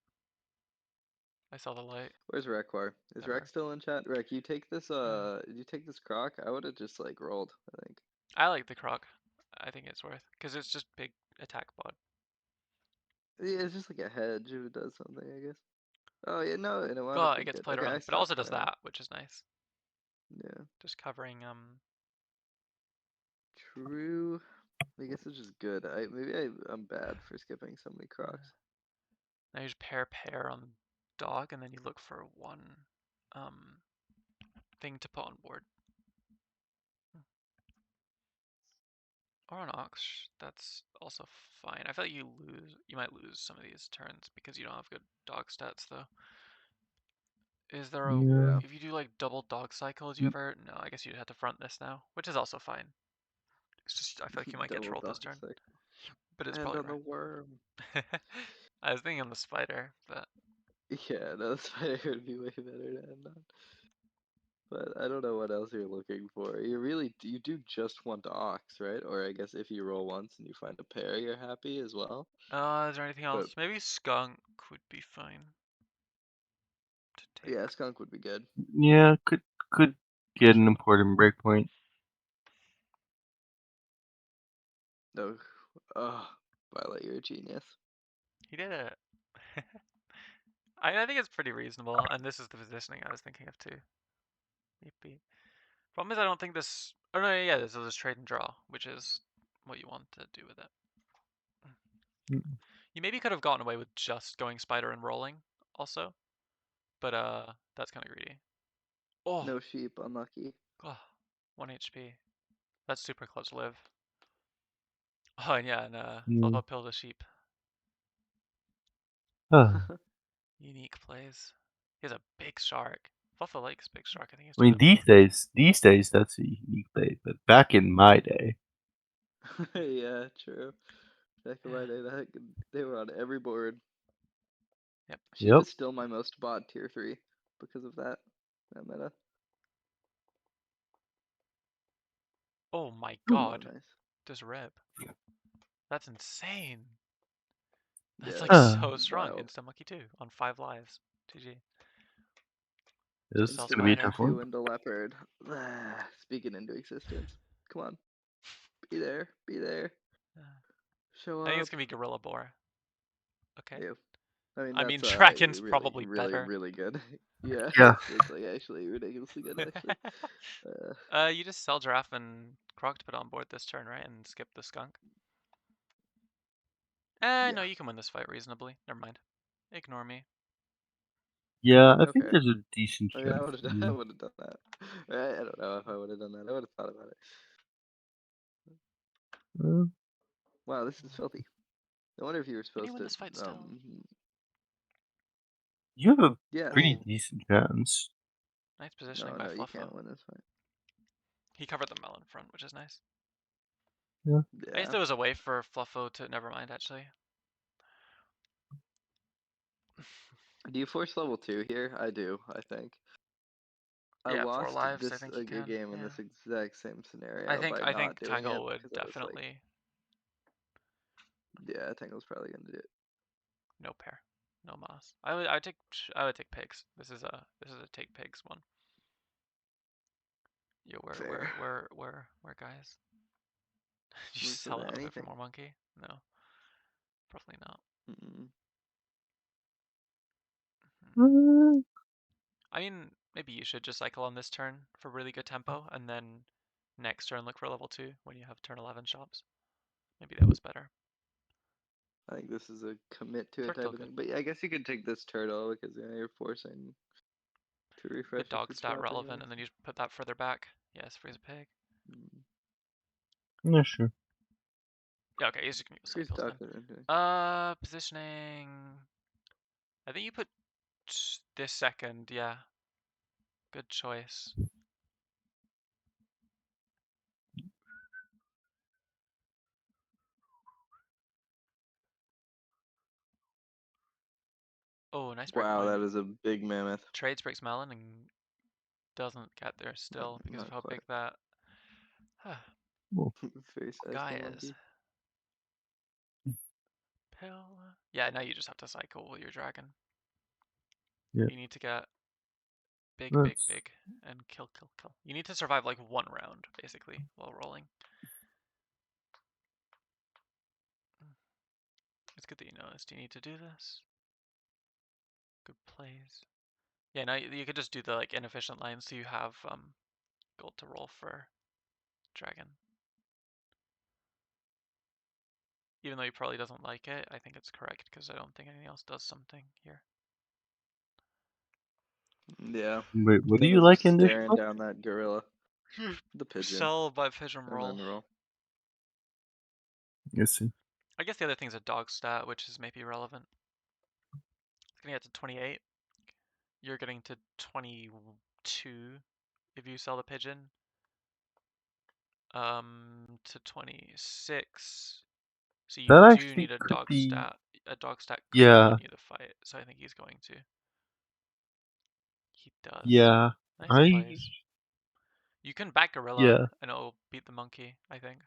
I saw the light. Where's Rekwar? Is Never. Rek still in chat? Rek, you take this. Yeah. Did you take this croc? I would have just like rolled. I think. I like the croc. I think it's worth because it's just big attack bod. Yeah, it's just like a hedge if it does something, I guess. Oh yeah, no, it wound Well, up it being gets good. played Okay, I around, but it also stopped does playing. that, which is nice. Yeah. Just covering True. I guess it's just good. I'm bad for skipping so many crocs. Now you just pair on dog, and then you look for one thing to put on board. Or an ox, that's also fine. I feel like you might lose some of these turns because you don't have good dog stats though. Is there a, Yeah. if you do like double dog cycle, do you ever, no, I guess you'd have to front this now, which is also fine. It's just, I feel like you might get Double trolled this dog turn, cycle. but it's And probably on the right. worm. I was thinking on the spider, but Yeah, no, the spider would be way better to end on. But I don't know what else you're looking for. You do just want ox, right? Or I guess if you roll once and you find a pair, you're happy as well. is there anything But else? Maybe skunk would be fine to take. yeah, skunk would be good. Yeah, could get an important breakpoint. No, oh, Violet, you're a genius. He did it. I think it's pretty reasonable, and this is the positioning I was thinking of too. Maybe. Problem is I don't think this, oh no, yeah, this is trade and draw, which is what you want to do with it. Mm. You maybe could have gotten away with just going spider and rolling also, but that's kind of greedy. Oh, No sheep, unlucky. oh, 1 HP. That's super close live. Oh, and yeah, and Fluffo pilled a sheep. Ah. Unique plays. He has a big shark. Fluffo likes big shark. I think he's I mean, trying to these days that's a unique play, but back in my day, Yeah, true. Back in my day, they were on every board. Yep. Sheep Yep. is still my most bought tier 3 because of that meta. Oh my Oh, god. nice. This rib. That's insane. That's Yeah, like that's so strong. wild. Instant Monkey 2 on 5 lives. GG. this is Sell gonna be a spider. tough one. Two into leopard. Speaking into existence. Come on. Be there. Be there. Show I think up. it's gonna be Gorilla Boar. Okay. Ew. I mean, I mean, that's Dragon's really, probably really, better. really good. Yeah, Yeah. it's like actually ridiculously good, actually. You just sell Giraffe and Croc to put on board this turn, right? And skip the skunk. Yeah. No, you can win this fight reasonably. Never mind. Ignore me. Yeah, I think Okay. there's a decent I mean, I chance. would have done, I would have done that. I don't know if I would have done that. I would have thought about it. Wow, this is filthy. I wonder if you were Can you supposed win to. this fight still? You have a Yeah. pretty Oh, decent chance. nice positioning No, by no, you Fluffo. can't win this fight. He covered the melon front, which is nice. Yeah. I guess Yeah. there was a way for Fluffo to. Never mind, actually. Do you force level 2 here? I do, I think. I Yeah, 4 lost lives. I this think a you can. game in Yeah. this exact same I scenario think by not doing it Tangl would because I was like, definitely yeah, Tangl's probably gonna do it. no pair, no moss. I would take pigs. This is a take pigs one. Yo, Fair. where guys? Did you Move sell to it away for anything. more monkey? No, probably not. Mm-mm. I mean, maybe you should just cycle on this turn for really good tempo, and then next turn look for level 2 when you have turn 11 shops. Maybe that was better. I think this is a commit to it Worked type all of good. thing. But yeah, I guess you could take this turtle because you're forcing to refresh Good dog if it's stat dropping. relevant, and then you just put that further back. Yes, freeze a pig. Yeah, sure. Yeah, okay, he's just gonna use Freeze cycles dog. then. Positioning. I think you put this second, yeah. Good choice. Oh, nice break Wow, point. that is a big mammoth. Trades breaks melon and doesn't get there still because of Not how quite. big that Very sized guy little is. monkey. Pill. Yeah, now you just have to cycle with your dragon. Yeah. You need to get big, That's... big, and kill. You need to survive like one round, basically, while rolling. It's good that you noticed. You need to do this. Good plays. Yeah, now you could just do the like inefficient lines so you have gold to roll for dragon. Even though he probably doesn't like it, I think it's correct because I don't think anything else does something here. Yeah. Wait, what do Then you I'm like just in this staring book? down that gorilla. The pigeon. Sell by pigeon And roll. then roll. Yes. See. I guess the other thing's a dog stat, which is maybe relevant. It's gonna get to 28. You're getting to 22 if you sell the pigeon. To 26. So you That do actually need a could dog be... stat. A dog stat could Yeah. win you the fight, so I think he's going to. He does. Yeah. Nice plays. You can back gorilla Yeah. and it'll beat the monkey, I think.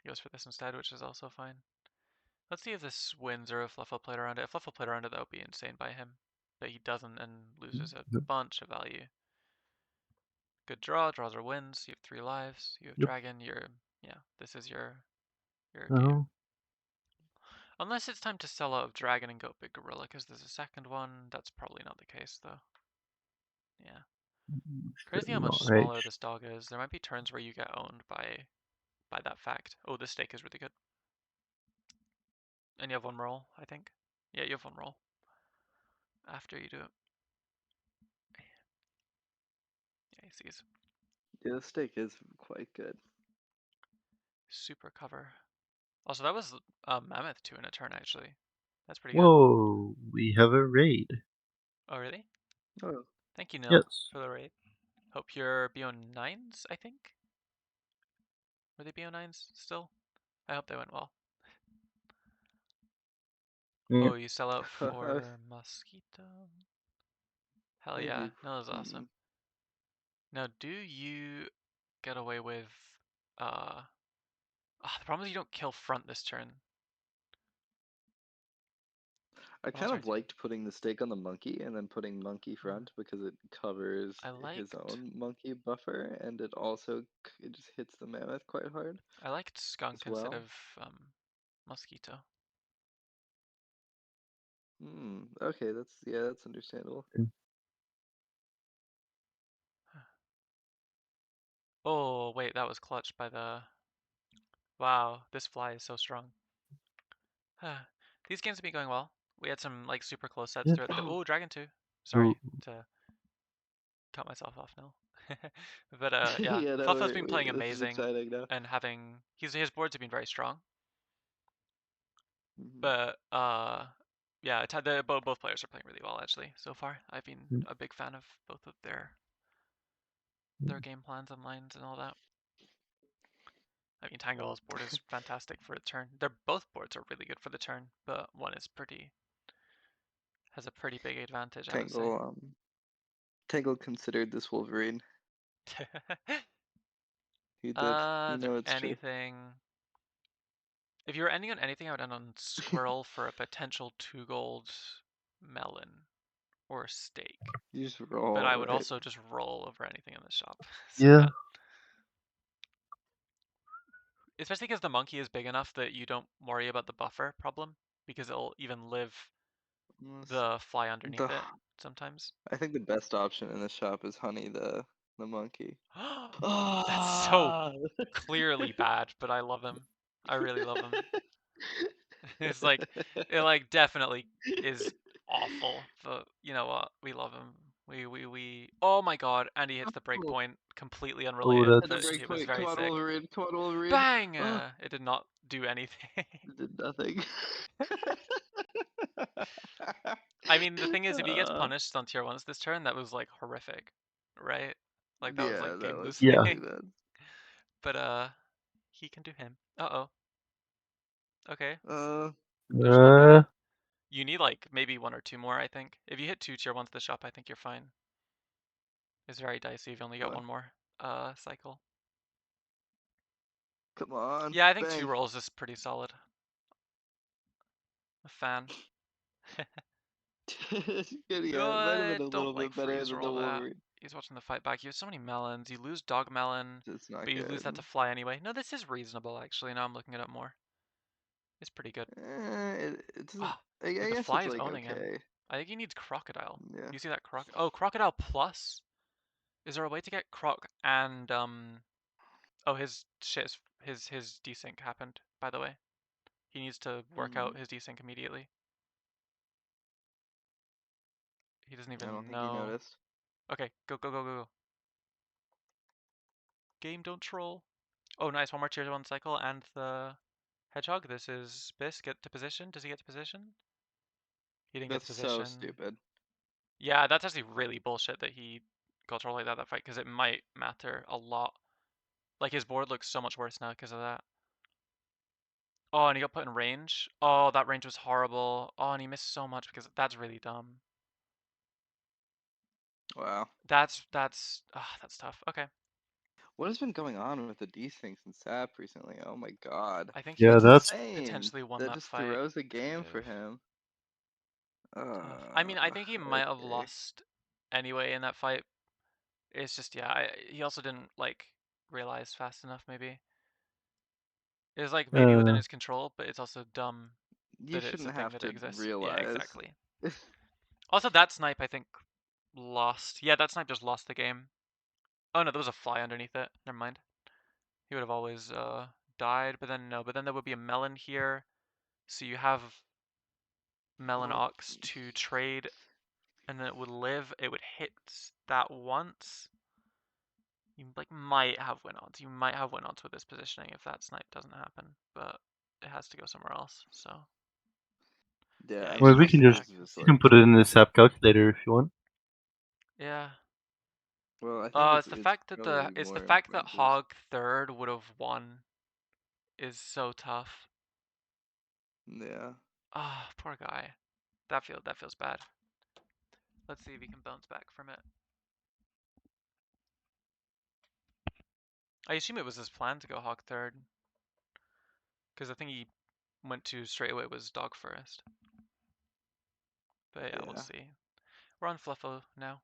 He goes for this instead, which is also fine. Let's see if this wins or if Fluffo played around it. If Fluffo played around it, that would be insane by him. But he doesn't and loses a Yep. bunch of value. Good draw. Draws are wins. You have 3 lives. You have Yep. dragon. Yeah, this is your Oh. game. Unless it's time to sell out of dragon and go big gorilla, because there's a second one. That's probably not the case, though. Yeah. Crazy how much smaller this dog is. There might be turns where you get owned by that fact. Oh, this stake is really good. And you have one roll, I think. Yeah, you have one roll after you do it. Yeah, he sees. Yeah, the stake is quite good. Super cover. Also, that was Mammoth 2 in a turn, actually. That's pretty Whoa, we have a raid. good. Oh, really? Oh. Thank you, Nil, Yes. for the raid. Hope your BO9s, I think? Were they BO9s still? I hope they went well. Yeah. Oh, you sell out for Mosquito? Hell yeah. No, that's awesome. Now, do you get away with... the problem is you don't kill front this turn. I kind of liked putting the stake on the monkey and then putting monkey front because it covers his own monkey buffer and it also it just hits the mammoth quite hard. I liked skunk instead of mosquito. Okay, that's understandable. Oh, wait, that was clutched by the... Wow, this fly is so strong. These games have been going well. We had some like super close sets throughout the... Oh, Dragon 2. Sorry to cut myself off now. But yeah, Yeah, no, Fluffo's been playing this is amazing exciting now. and having... His boards have been very strong. Mhm. But yeah, both players are playing really well actually so far. I've been a big fan of both of their game plans and lines and all that. I mean, Tangl's board is fantastic for a turn. Both boards are really good for the turn, but one is has a pretty big advantage, I would say. Tangl considered this Wolverine. He did. You know it's anything. If you were ending on anything, I would end on Squirrel for a potential 2 gold melon or steak. You just roll. But I would right? also just roll over anything in the shop. So, yeah. Especially because the monkey is big enough that you don't worry about the buffer problem because it'll even live the fly underneath it sometimes. I think the best option in the shop is Honey the monkey. That's so clearly bad, but I love him. I really love him. It's like, it like definitely is awful, but you know what? We love him. We oh my god, and he hits the break point, completely unrelated, but it was very sick. Wolverine, come on, Wolverine. Bang! It did not do anything. It did nothing. I mean, the thing is, if he gets punished on tier 1s this turn, that was like horrific, right? Like that was like that game was losing. Yeah. really bad. But he can do him. Uh-oh. Okay. Uh, There's not bad. Uh, You need like maybe 1 or 2 more, I think. If you hit 2 tier 1s to the shop, I think you're fine. It's very dicey if you only got What? 1 more cycle. come on. Yeah, I think bang. 2 rolls is pretty solid. A fan. Yeah, it might have been a little Don't like bit better freeze than the roll that. Wolverine. He's watching the fight back. You have so many melons. You lose dog melon, It's not but you good. lose that to fly anyway. No, this is reasonable actually. Now I'm looking it up more. It's pretty good. It doesn't. I Dude, the guess fly it's is like owning him. okay. I think he needs crocodile. Yeah. You see that Oh, crocodile plus? Is there a way to get croc and oh, his shit his desync happened, by the way. He needs to work out his desync immediately. He doesn't I even don't think he know. noticed. Okay, go go go go go. Game, don't troll. Oh, nice. 1 more tier 1 cycle and the hedgehog. This is Biss. Get to position. Does he get to position? He didn't get to That's so position. stupid. Yeah, that's actually really bullshit that he got trolled like that fight, because it might matter a lot. Like, his board looks so much worse now because of that. Oh, and he got put in range. Oh, that range was horrible. Oh, and he missed so much because that's really dumb. Wow. That's tough. Okay. What has been going on with the desyncs in SAP recently? Oh my god. I think Yeah, he that's potentially won That that just fight. throws a game for him. Tough. I mean, I think he might have lost anyway in that fight. It's just, yeah, he also didn't like realize fast enough. Maybe it was like maybe within his control, but it's also dumb You that it's a shouldn't thing have that to exists. realize. Yeah, exactly. Also, that snipe I think lost. Yeah, that snipe just lost the game. Oh no, there was a fly underneath it. Never mind. He would have always died, but then no. But then there would be a melon here, so you have melon ox to trade, and then it would live. It would hit that once. You like might have win odds. You might have win odds with this positioning if that snipe doesn't happen, but it has to go somewhere else. So Yeah, he's well, just we running can back. just you can put it in the SAP calculator if you want. Yeah. Well, I think It's the fact that important Hog third would have won is so tough. Yeah. Ah, poor guy. That feels bad. Let's see if he can bounce back from it. I assume it was his plan to go Hog third, because the thing he went to straight away was Dog first. But yeah, we'll see. We're on Fluffo now.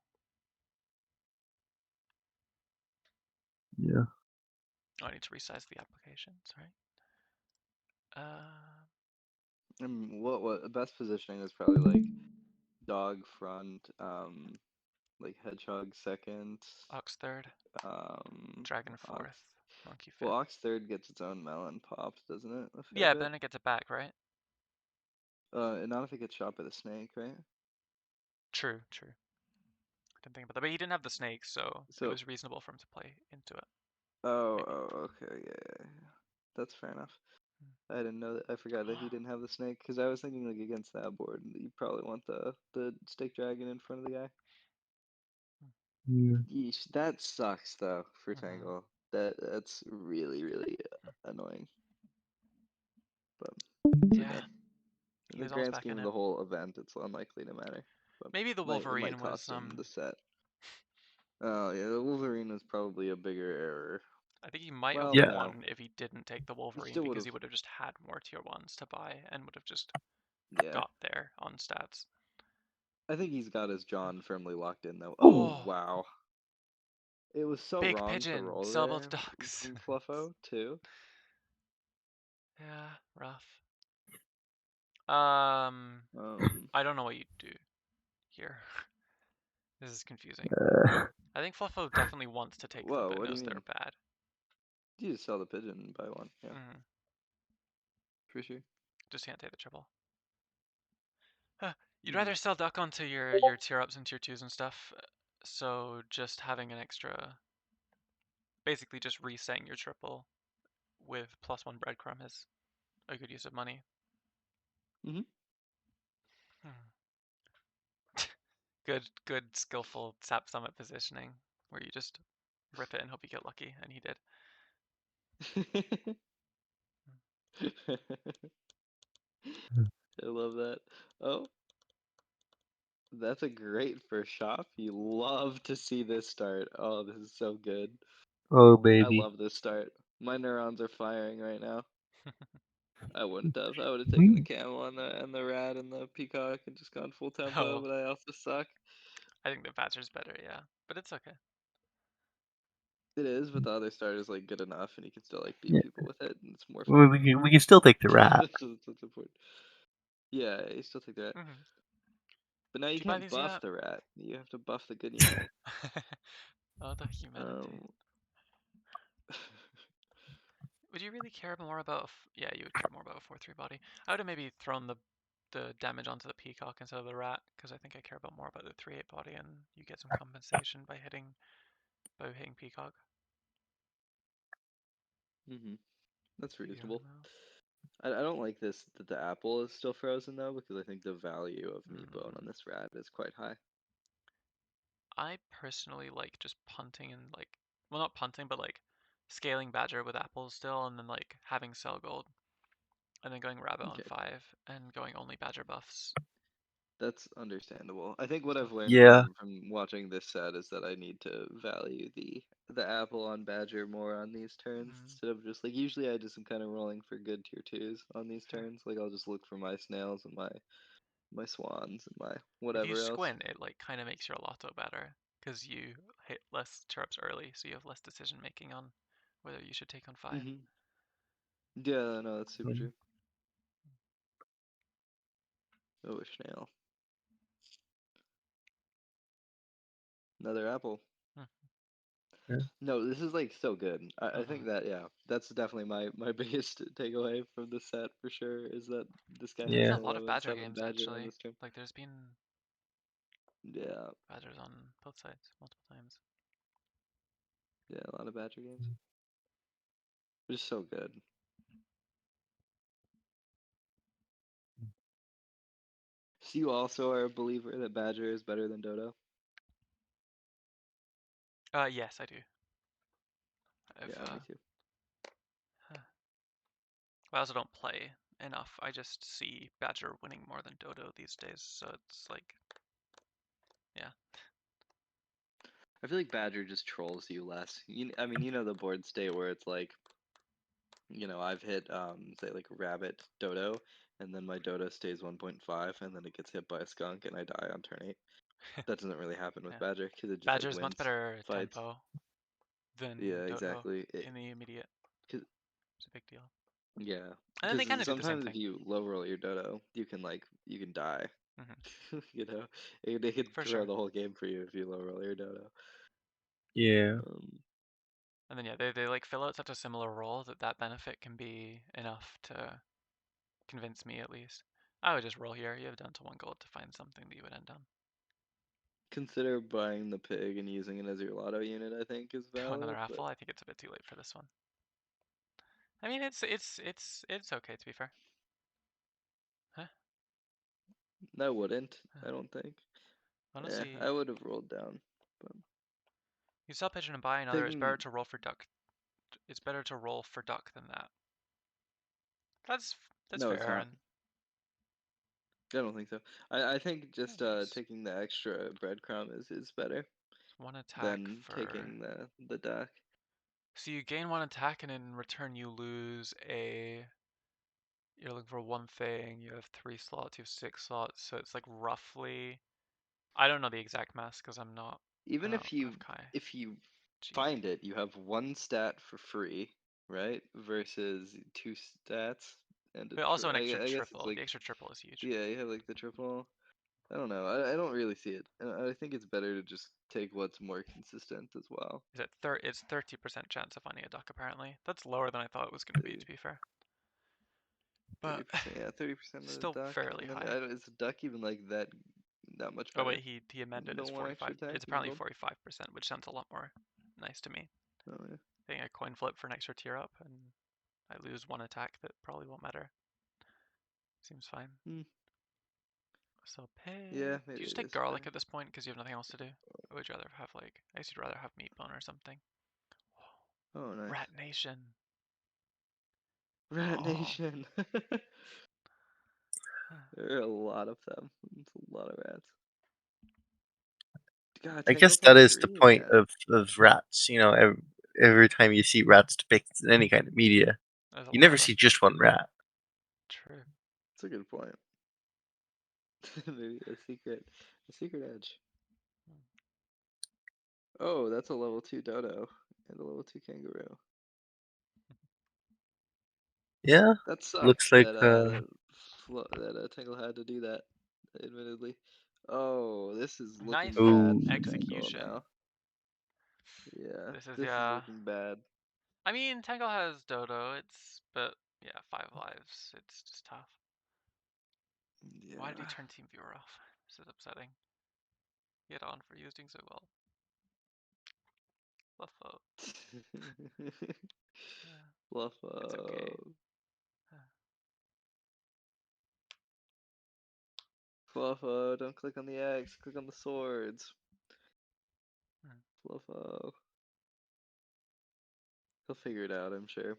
Yeah. Oh, I need to resize the application. Sorry. What the best positioning is probably like dog front, like hedgehog second, Ox third, dragon fourth, monkey fifth. Well, ox third gets its own melon popped, doesn't it? Yeah, but then it gets it back, right? And not if it gets shot by the snake, right? True. I didn't think about that, but he didn't have the snake, so it was reasonable for him to play into it. Okay, yeah. That's fair enough. I didn't know that. I forgot that he didn't have the snake, because I was thinking like against that board, you probably want the snake dragon in front of the guy. Yeah. Yeesh, that sucks though for Tangl. That's really annoying. But yeah, in the grand scheme of the whole event, it's unlikely to matter. But maybe the Wolverine it might cost was him the set. Oh yeah, the Wolverine was probably a bigger error. I think he might have won if he didn't take the Wolverine, because he would have just had more tier 1s to buy and would have just got there on stats. I think he's got his John firmly locked in though. Oh wow. It was so Big wrong pigeon. to roll Sell there both dogs. from Fluffo too. Yeah, rough. I don't know what you do here. This is confusing. I think Fluffo definitely wants to take them, but knows they're bad. You just sell the pigeon and buy one, yeah. For sure. Just can't take the triple. You'd rather sell duck onto your tier ups and tier 2s and stuff, so just having an extra, basically just resetting your triple with +1 breadcrumb is a good use of money. Good, skillful SAP Summit positioning, where you just rip it and hope you get lucky, and he did. I love that. Oh, that's a great first shot. You love to see this start. Oh, this is so good. Oh I baby. love this start. My neurons are firing right now. I wouldn't have. I would have taken the camel and the rat and the peacock and just gone full tempo, Oh. but I also suck. I think the Badger's better, yeah, but it's okay. It is, but the other start is like good enough, and you can still like beat Yeah. people with it, and it's more Well, fun. we can still take the rat. That's important. Yeah, you still take the rat, but now you Do you buy can't these buff yet? the rat. You have to buff the good unit. Oh, the humanity. Would you really care more about? Yeah, you would care more about a 4/3 body. I would have maybe thrown the damage onto the peacock instead of the rat, because I think I care about more about the 3/8 body, and you get some compensation by hitting peacock. That's reasonable. I don't like this that the apple is still frozen though, because I think the value of meat bone on this rat is quite high. I personally like just punting and well, not punting, but like scaling Badger with apples still, and then like having cell gold, and then going rabbit on 5 and going only Badger buffs. That's understandable. I think what I've learned Yeah. from watching this set is that I need to value the apple on Badger more on these turns instead of just like usually I just am kind of rolling for good tier 2s on these turns. Like I'll just look for my snails and my swans and my If whatever you else. squint, it like kind of makes your lotto better, because you hit less chirps early, so you have less decision making on whether you should take on 5. Yeah, no, that's super true. Oh, a snail. Another apple. Yeah. No, this is like so good. I think that that's definitely my biggest takeaway from the set for sure is that this guy There's has a an lot of Badger 11/7 games Badger on actually. this turn. Like there's been Badgers on both sides multiple times. Yeah, a lot of Badger games. It's so good. So you also are a believer that Badger is better than Dodo? Yes, I do. Yeah, me too. I also don't play enough. I just see Badger winning more than Dodo these days, so it's like, yeah. I feel like Badger just trolls you less. I mean, you know the board state where it's like, I've hit say like Rabbit Dodo, and then my Dodo stays 1.5, and then it gets hit by a skunk, and I die on turn 8. That doesn't really happen with Badger because it just Badger's like much wins better fights. tempo than Dodo exactly. in the immediate. It's a big deal. Yeah, And then they kind because of do the same sometimes thing. if you low roll your Dodo, you can die. They could For throw sure. the whole game for you if you low roll your Dodo. Yeah. And then they like fill out such a similar role that benefit can be enough to convince me at least. I would just roll here. You have down to 1 gold to find something that you would end on. Consider buying the pig and using it as your lotto unit. I think is valid. Another apple. I think it's a bit too late for this one. I mean, it's okay to be fair. Huh? I wouldn't. I don't think. Honestly, I would have rolled down. But you sell pigeon and buy another. It's better to roll for duck. It's better to roll for duck than that. That's no, fair. it's not. I don't think so. I think just taking the extra breadcrumb is better. 1 attack than for taking the duck. So you gain 1 attack, and in return you lose a. You're looking for 1 thing. You have 3 slots. You have 6 slots. So it's like roughly. I don't know the exact math because I'm not. Even if you find it, you have 1 stat for free, right? Versus 2 stats and but also an extra I guess triple. it's like, The extra triple is huge. Yeah, you have like the triple. I don't know. I don't really see it. I think it's better to just take what's more consistent as well. Is it it's 30% chance of finding a duck apparently. That's lower than I thought it was going to be, to be fair. But 30%, yeah, 30% of still the duck. fairly And then, high. is the duck even like that much Oh better? wait, he amended. It's 45. It's apparently 45%, which sounds a lot more nice to me. Oh yeah. I think I coin flip for an extra tier up, and I lose 1 attack that probably won't matter. Seems fine. So pig. Yeah, Do maybe you just it take is garlic pig. at this point because you have nothing else to do? Or would you rather have like, I guess you'd rather have meat bone or something. Oh, nice. Rat Nation. Rat Oh. Nation. There are a lot of them. It's a lot of rats. God, I guess Tangled that has is the 3 point again. of rats. You know, every time you see rats depicted in any kind of media, There's a you lot never of them. see just one rat. True. That's a good point. Maybe a secret edge. Oh, that's a level 2 dodo and a level 2 kangaroo. Yeah, That sucks looks like that Tangle had to do that, admittedly. Oh, this is looking Nice bad Ooh. for Tangle execution. now. Yeah, This is, this is yeah. looking bad. I mean, Tangle has Dodo, but yeah, 5 lives. It's just tough. Yeah. Why did he turn Team Viewer off? This is upsetting. Get on for using so well. Fluffo. Fluffo. It's okay. Fluffo, don't click on the X, click on the swords. Fluffo. He'll figure it out, I'm sure.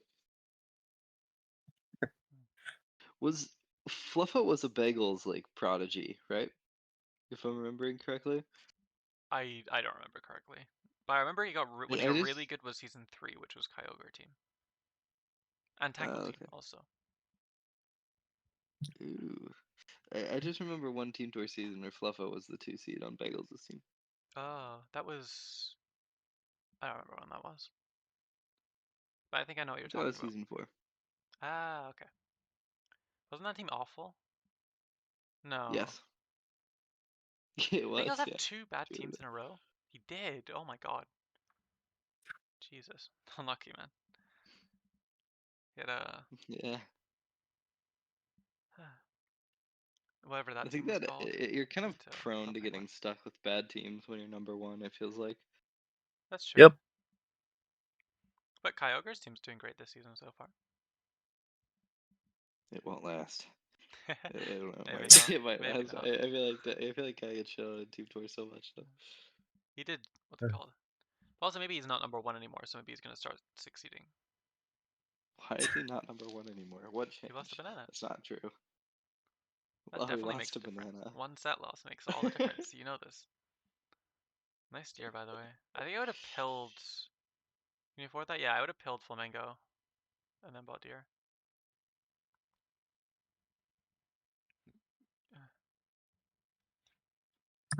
Was Fluffo was a Bagels like prodigy, right? If I'm remembering correctly. I don't remember correctly, but I remember he got when he I got just really good was season 3, which was Kyogre team and Tangle team okay. also. Ooh. I just remember one Team Tour season where Fluffo was the 2 seed on Bagels' team. Oh, that was, I don't remember when that was, but I think I know what you're That was talking about. season 4. Ah, okay. Wasn't that team awful? No. Yes. It Did Bagels was, have yeah. 2 bad True. teams in a row? He did. Oh my god. Jesus. Unlucky, man. He had Yeah. whatever I that think team was that called. you're kind of Beat prone to getting Penguin. stuck with bad teams when you're number 1, it feels like. That's true. Yep. But Kyogre's team's doing great this season so far. It won't last. I don't know. Maybe not. It might Maybe last. not. I feel like I feel like I get showed on Team Tour so much though. He did what's it called? Also, maybe he's not number 1 anymore, so maybe he's gonna start succeeding. Why is he not number 1 anymore? What changed? He lost a banana. That's not true. That Well, he definitely makes lost a a difference. banana. One set loss makes all the difference. You know this. Nice deer, by the way. I think I would have pilled. Can you afford that? Yeah, I would have pilled Flamingo, and then bought deer.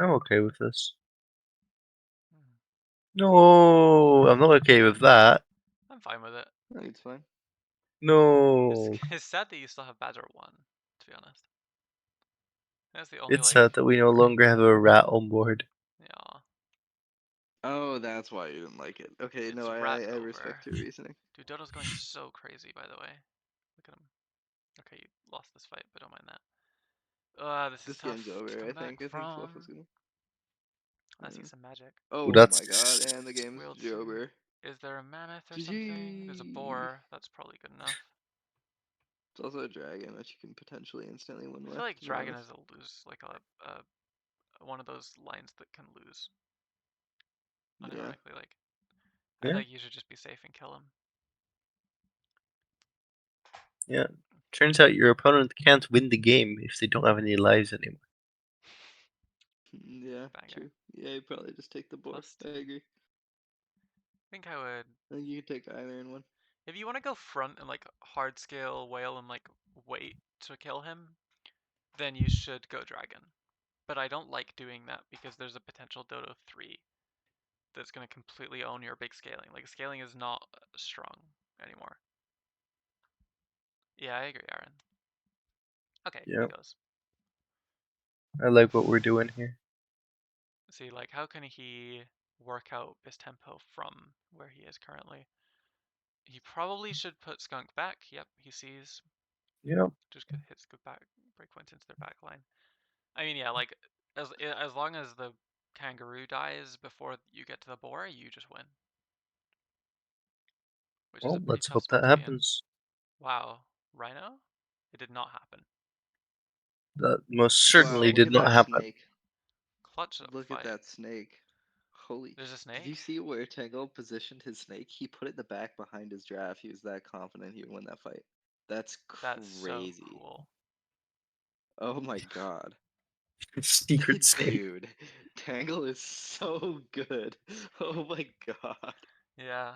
I'm okay with this. No, I'm not okay with that. I'm fine with it. I think it's fine. No. It's sad that you still have Badger 1, to be honest. That's the only It's like. sad that we no longer have a rat on board. Yeah. Oh, that's why you didn't like it. Okay, It's no, I rat respect over. your reasoning. Dude, Dodo's going so crazy, by the way. Look at him. Okay, you lost this fight, but don't mind that. This is This tough game's to over, come I back think. I think Fluff was from. gonna. Let's see some magic. Ooh, Oh my god, that's and the game's We'll see. over. Is there a mammoth or something? There's a GG. boar. That's probably good enough. It's also a dragon, which you can potentially instantly win I with, feel like to be dragon honest. is a lose, like a one of those lines that can lose. Yeah. Unironically, like I Yeah. feel like you should just be safe and kill him. Yeah. Turns out your opponent can't win the game if they don't have any lives anymore. Yeah, Banger. true. Yeah, you probably just take the boar. +2. I agree. I think I would. I think you can take either in one. If you want to go front and like hard scale whale and like wait to kill him, then you should go dragon. But I don't like doing that because there's a potential Dodo 3 that's going to completely own your big scaling. Like scaling is not strong anymore. Yeah, I agree, Aaron. Okay, Yeah. he goes. I like what we're doing here. See, like, how can he work out his tempo from where he is currently? He probably should put Skunk back. Yep, he sees. Yeah. Just hits good back breakpoints into their back line. I mean, yeah, like as long as the kangaroo dies before you get to the boar, you just win. Which is a Well, pretty let's tough hope that spot to be in. happens. Wow, Rhino? It did not happen. That most certainly Wow, did look at not that happen. snake. Clutch up Look fight. at that snake. Holy. There's a Did snake? you see where Tangl positioned his snake? He put it in the back behind his draft. He was that confident he would win that fight. That's That's so crazy. cool. Oh my god. Secret snake. Dude, Tangle is so good. Oh my god. Yeah.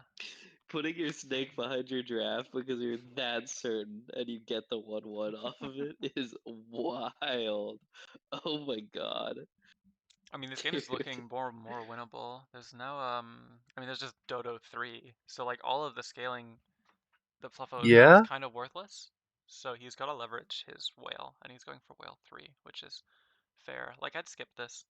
Putting your snake behind your draft because you're that certain and you get the 1-1 off of it is wild. Oh my god. I mean, this game is looking more winnable. There's no I mean, there's just Dodo 3. So like all of the scaling that Fluffo has done is Yeah? kind of worthless. So he's got to leverage his whale, and he's going for whale 3, which is fair. Like I'd skip this.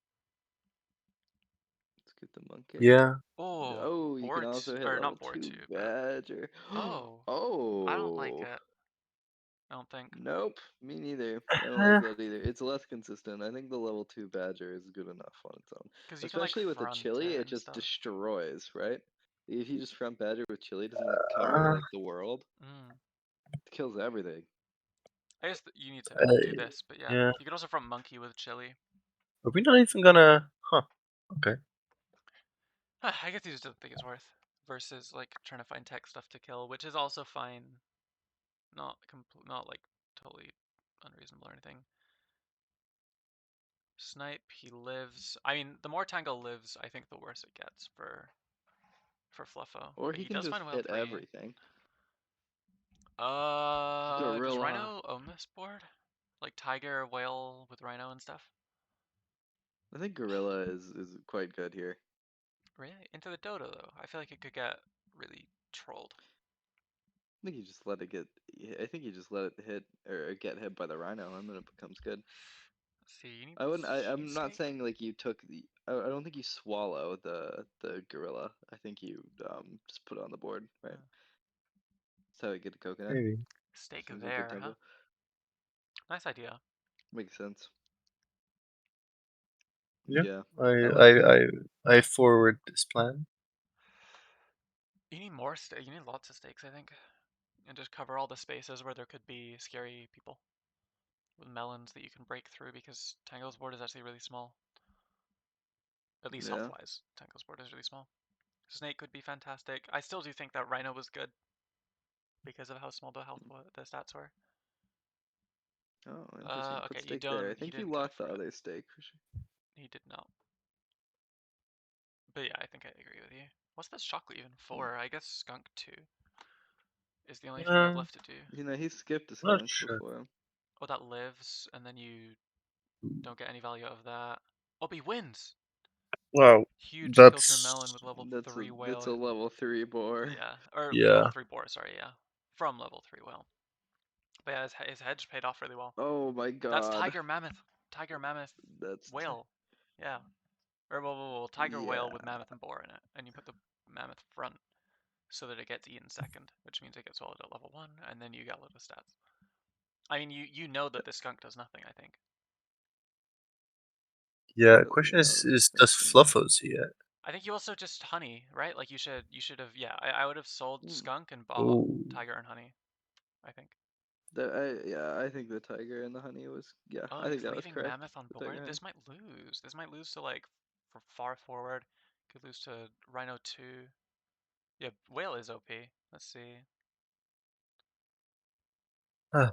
Let's get the monkey. Yeah. Oh, Oh, you can board also hit or level not board 2 2, but badger. oh, Oh. I don't like it. I don't think. Nope, me neither. I don't like that either. It's less consistent. I think the level 2 badger is good enough on its own. Because you can like Especially with the front chili, it it and just stuff. destroys, right? If you just front badger with chili, doesn't that cover like the world? Mm. It kills everything. I guess you need to do Uh, this, but yeah. yeah. You could also front monkey with chili. Are we not even gonna? Huh. Okay. I guess you just don't think it's worth versus like trying to find tech stuff to kill, which is also fine. Not like totally unreasonable or anything. Snipe, he lives. I mean, the more Tangle lives, I think the worse it gets for Fluffo. Or But he he can does just find whale hit 3. everything. Does Gorilla. Rhino own this board? Like Tiger, whale with Rhino and stuff? I think gorilla is quite good here. Really? Into the Dodo though. I feel like it could get really trolled. I think you just let it get. I think you just let it hit or get hit by the rhino, and then it becomes good. Let's see, you need I wouldn't. I'm not cheesesteak? saying like you took the. I don't think you swallow the gorilla. I think you just put it on the board, right? Yeah. That's how you get the coconut. Maybe. Steak Seems like a there, huh? temple. Nice idea. Makes sense. Yeah. Yeah, I I I like it. I I forward this plan. You need more steak. You need lots of steaks, I think. And just cover all the spaces where there could be scary people with melons that you can break through because Tangle's board is actually really small. At least Yeah. health-wise, Tangle's board is really small. Snake would be fantastic. I still do think that Rhino was good because of how small the the stats were. Oh, interesting. Put Okay, you steak there. I he think you didn't go locked for the it. other steak for sure. He did not. But yeah, I think I agree with you. What's this chocolate even for? I guess skunk 2 is the only thing you have left to do. You know, he skipped a Not skunk sure. before. Oh, that lives, and then you don't get any value out of that. Oh, but he wins! Wow. Huge kill through That's melon with level 3 That's whale. a level 3 boar. Yeah, or level yeah. 3 boar, sorry, yeah. From level 3 whale. But yeah, his hedge paid off really well. Oh my That's god. tiger mammoth. Tiger mammoth That's whale. Yeah. Or well, tiger whale yeah. with mammoth and boar in it. And you put the mammoth front so that it gets eaten second, which means it gets swallowed at level 1, and then you get a lot of stats. I mean, you know that the skunk does nothing, I think. Yeah. Doesn't Question know is the does skunk. Fluffo see it? I think you also just honey, right? Like you should have, yeah, I would have sold Hmm. skunk and bought Ooh. tiger and honey, I think. Yeah, I think the tiger and the honey was Oh, I think he's that was leaving correct. mammoth on The tiger board. honey. This might lose. This might lose to like far forward. Could lose to rhino 2. Yeah, whale is OP. Let's see. Huh.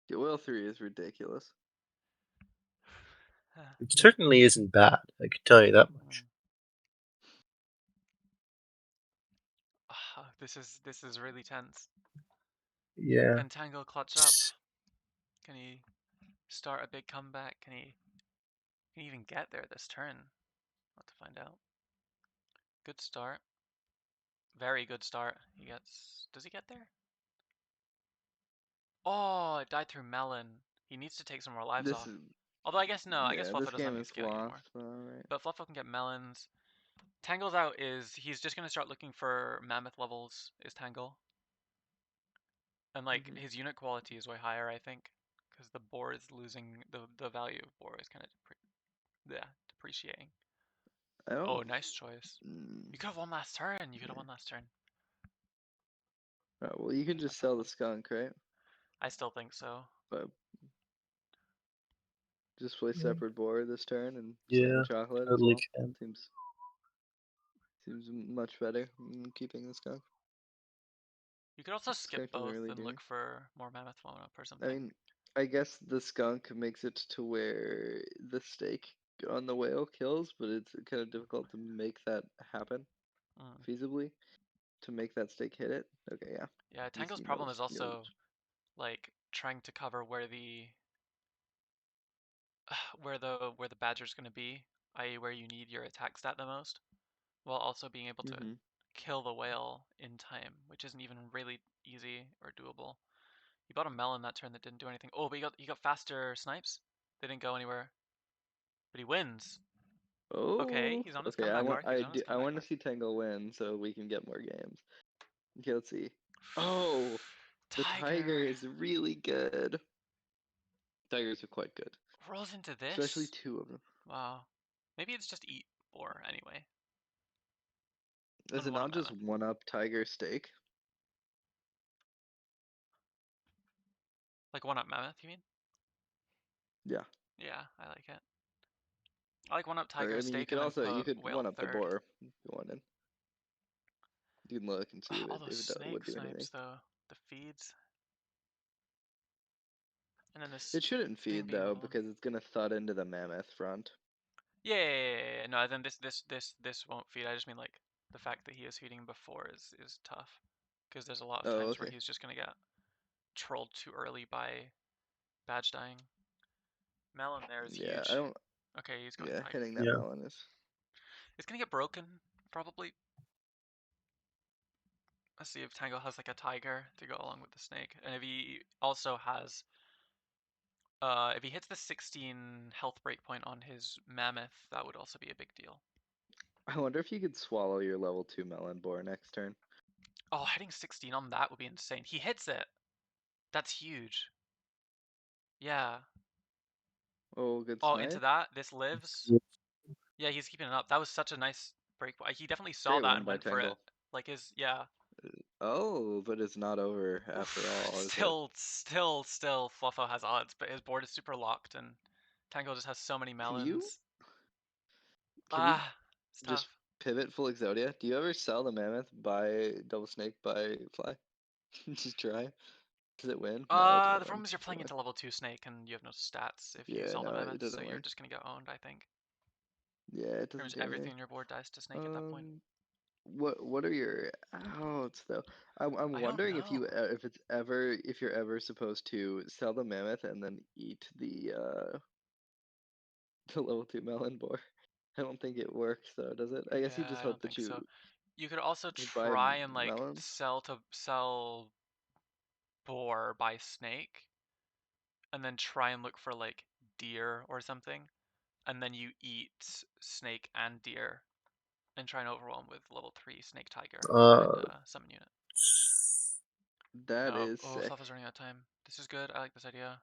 Yeah, whale 3 is ridiculous. It certainly isn't bad. I can tell you that much. This is really tense. Yeah. Can Tangl clutch up? Can he start a big comeback? Can he even get there this turn? We'll have to find out. Good start. Very good start. He gets. Does he get there? Oh, it died through melon. He needs to take some more lives This off. is Although I guess no. I guess yeah, Fluffo this doesn't have game any is scaling lost, anymore. alright. But Fluffo can get melons. Tangle's out is he's just gonna start looking for mammoth levels. Is Tangle. And like his unit quality is way higher, I think, because the boar is losing the value of boar is kind of depreciating. I don't Oh, nice choice. mm, You could have won last turn. You could have won last turn. well you can just sell the skunk, right? I still think so. But Just play Yeah. separate board this turn and Yeah, chocolate as totally well. can. Seems much better than keeping the skunk. You could also skip Skunk doesn't both really and do. look for more mammoth blown up or I something. mean, I guess the skunk makes it to where the stake on the whale kills, but it's kind of difficult to make that happen feasibly. To make that stake hit it. Okay, yeah. Yeah, Tangl's problem is also like trying to cover where the where the badger's going to be, i.e. where you need your attack stat the most, while also being able to kill the whale in time, which isn't even really easy or doable. He bought a melon that turn that didn't do anything. Oh, but he got faster snipes. They didn't go anywhere. But he wins. Oh. Okay, he's on his Okay, comeback arc. I want to see Tangl win so we can get more games. Okay, let's see. Oh, the tiger is really good. Tigers are quite good. Rolls into this? Especially two of them. Wow. Maybe it's just eat boar anyway. Is it not just one up tiger stake? Like one up mammoth, you mean? Yeah. Yeah, I like it. I like one up tiger Or, I mean, stake you could and also then you put could whale one up the third. boar if you wanted. You can look and see All if those it snake would do snipes anything. though, the feeds. And then this It shouldn't feed though because it's gonna thud into the mammoth front. Yeah. No, then this won't feed. I just mean like the fact that he is feeding before is tough, because there's a lot of times where he's just gonna get trolled too early by badge dying. Melon there is huge. I don't. Okay, he's going Yeah, tiger. hitting that melon is. It's gonna get broken probably. Let's see if Tangle has like a tiger to go along with the snake, and if he also has. If he hits the 16 health breakpoint on his mammoth, that would also be a big deal. I wonder if you could swallow your level 2 melon boar next turn. Oh, hitting 16 on that would be insane. He hits it. That's huge. Yeah. Oh, good Oh, snipe. into that. This lives. Yeah, he's keeping it up. That was such a nice breakpoint. He definitely saw Great that win and by went for it. Tangl. Like his, yeah. Oh, but it's not over after all, is it? Still, Fluffo has odds, but his board is super locked, and Tangle just has so many melons. Can you it's just tough. pivot full Exodia? Do you ever sell the mammoth, buy double snake, buy fly? Just try. Does it win? No, it doesn't The problem win. is you're playing into level 2 snake, and you have no stats if you Yeah, sell the no, it mammoth, doesn't so you're win. just gonna get owned, I think. Yeah, it Pretty doesn't much do everything anything. on your board dies to snake at that point. What are your outs though? I'm wondering if you're ever supposed to sell the mammoth and then eat the the level 2 melon boar. I don't think it works though, does it? I guess you just I hope don't that think you so. You could also buy try and like melons. sell boar by snake, and then try and look for like deer or something, and then you eat snake and deer, and try and overwhelm with level 3 snake tiger behind a summon unit. That is Oh, sick. Fluffo's running out of time. This is good. I like this idea.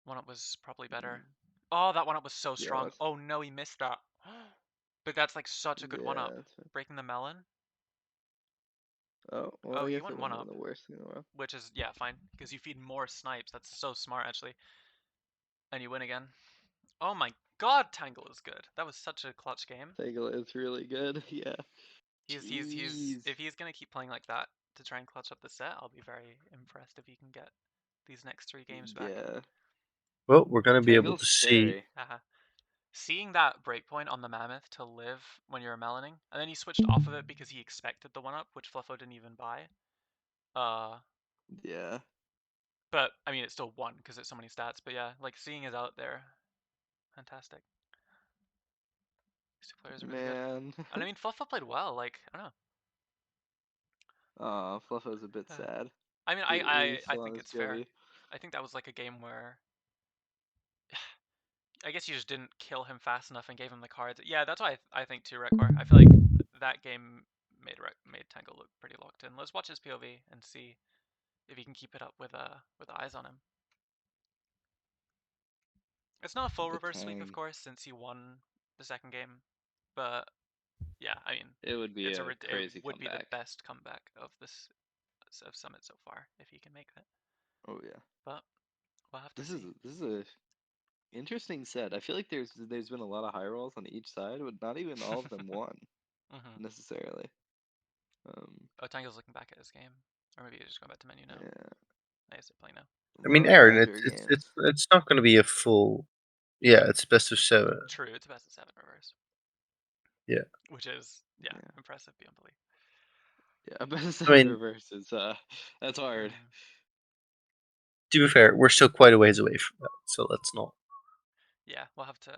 One up was probably better. Oh, that one up was so strong. Oh no, he missed that. But that's like such a good one up. Breaking the melon. Oh, well, I you guess went it one wasn't up, the worst thing in the world. which is, yeah, fine, because you feed more snipes. That's so smart, actually. And you win again. Oh my god, Tangle is good. That was such a clutch game. Tangle is really good, yeah. If he's gonna keep playing like that to try and clutch up the set, I'll be very impressed if he can get these next 3 games back. Yeah. Well, we're gonna be able to see. Seeing that breakpoint on the mammoth to live when you're meloning, and then he switched off of it because he expected the one up, which Fluffo didn't even buy. Yeah. But I mean, it still won because it's so many stats. But yeah, like seeing it out there, fantastic. These 2 players are really good. And I mean, Fluffo played well. Like, I don't know. Fluffo's a bit sad. I mean, I think it's fair. I think that was like a game where I guess you just didn't kill him fast enough and gave him the cards. Yeah, that's why I think too, Rekor. I feel like that game made Tangle look pretty locked in. Let's watch his POV and see if he can keep it up with eyes on him. It's not a full reverse sweep, of course, since he won the second game, but yeah, I mean, it would be a crazy it would comeback. be the best comeback of this of Summit so far if he can make it. Oh yeah. But we'll have to see. This is a Interesting set. I feel like there's been a lot of high rolls on each side, but not even all of them won necessarily. Oh, Tangl's looking back at his game, or maybe he's just going back to menu now. Yeah. I guess they're playing now. I mean, Love Aaron, Badger games. it's not going to be a full. Yeah, it's best of 7. True, it's a best of 7 reverse. Yeah. Which is impressive beyond belief. Yeah, best of I 7 mean, reverse is that's hard. to be fair, we're still quite a ways away from that, so let's not. Yeah, we'll have to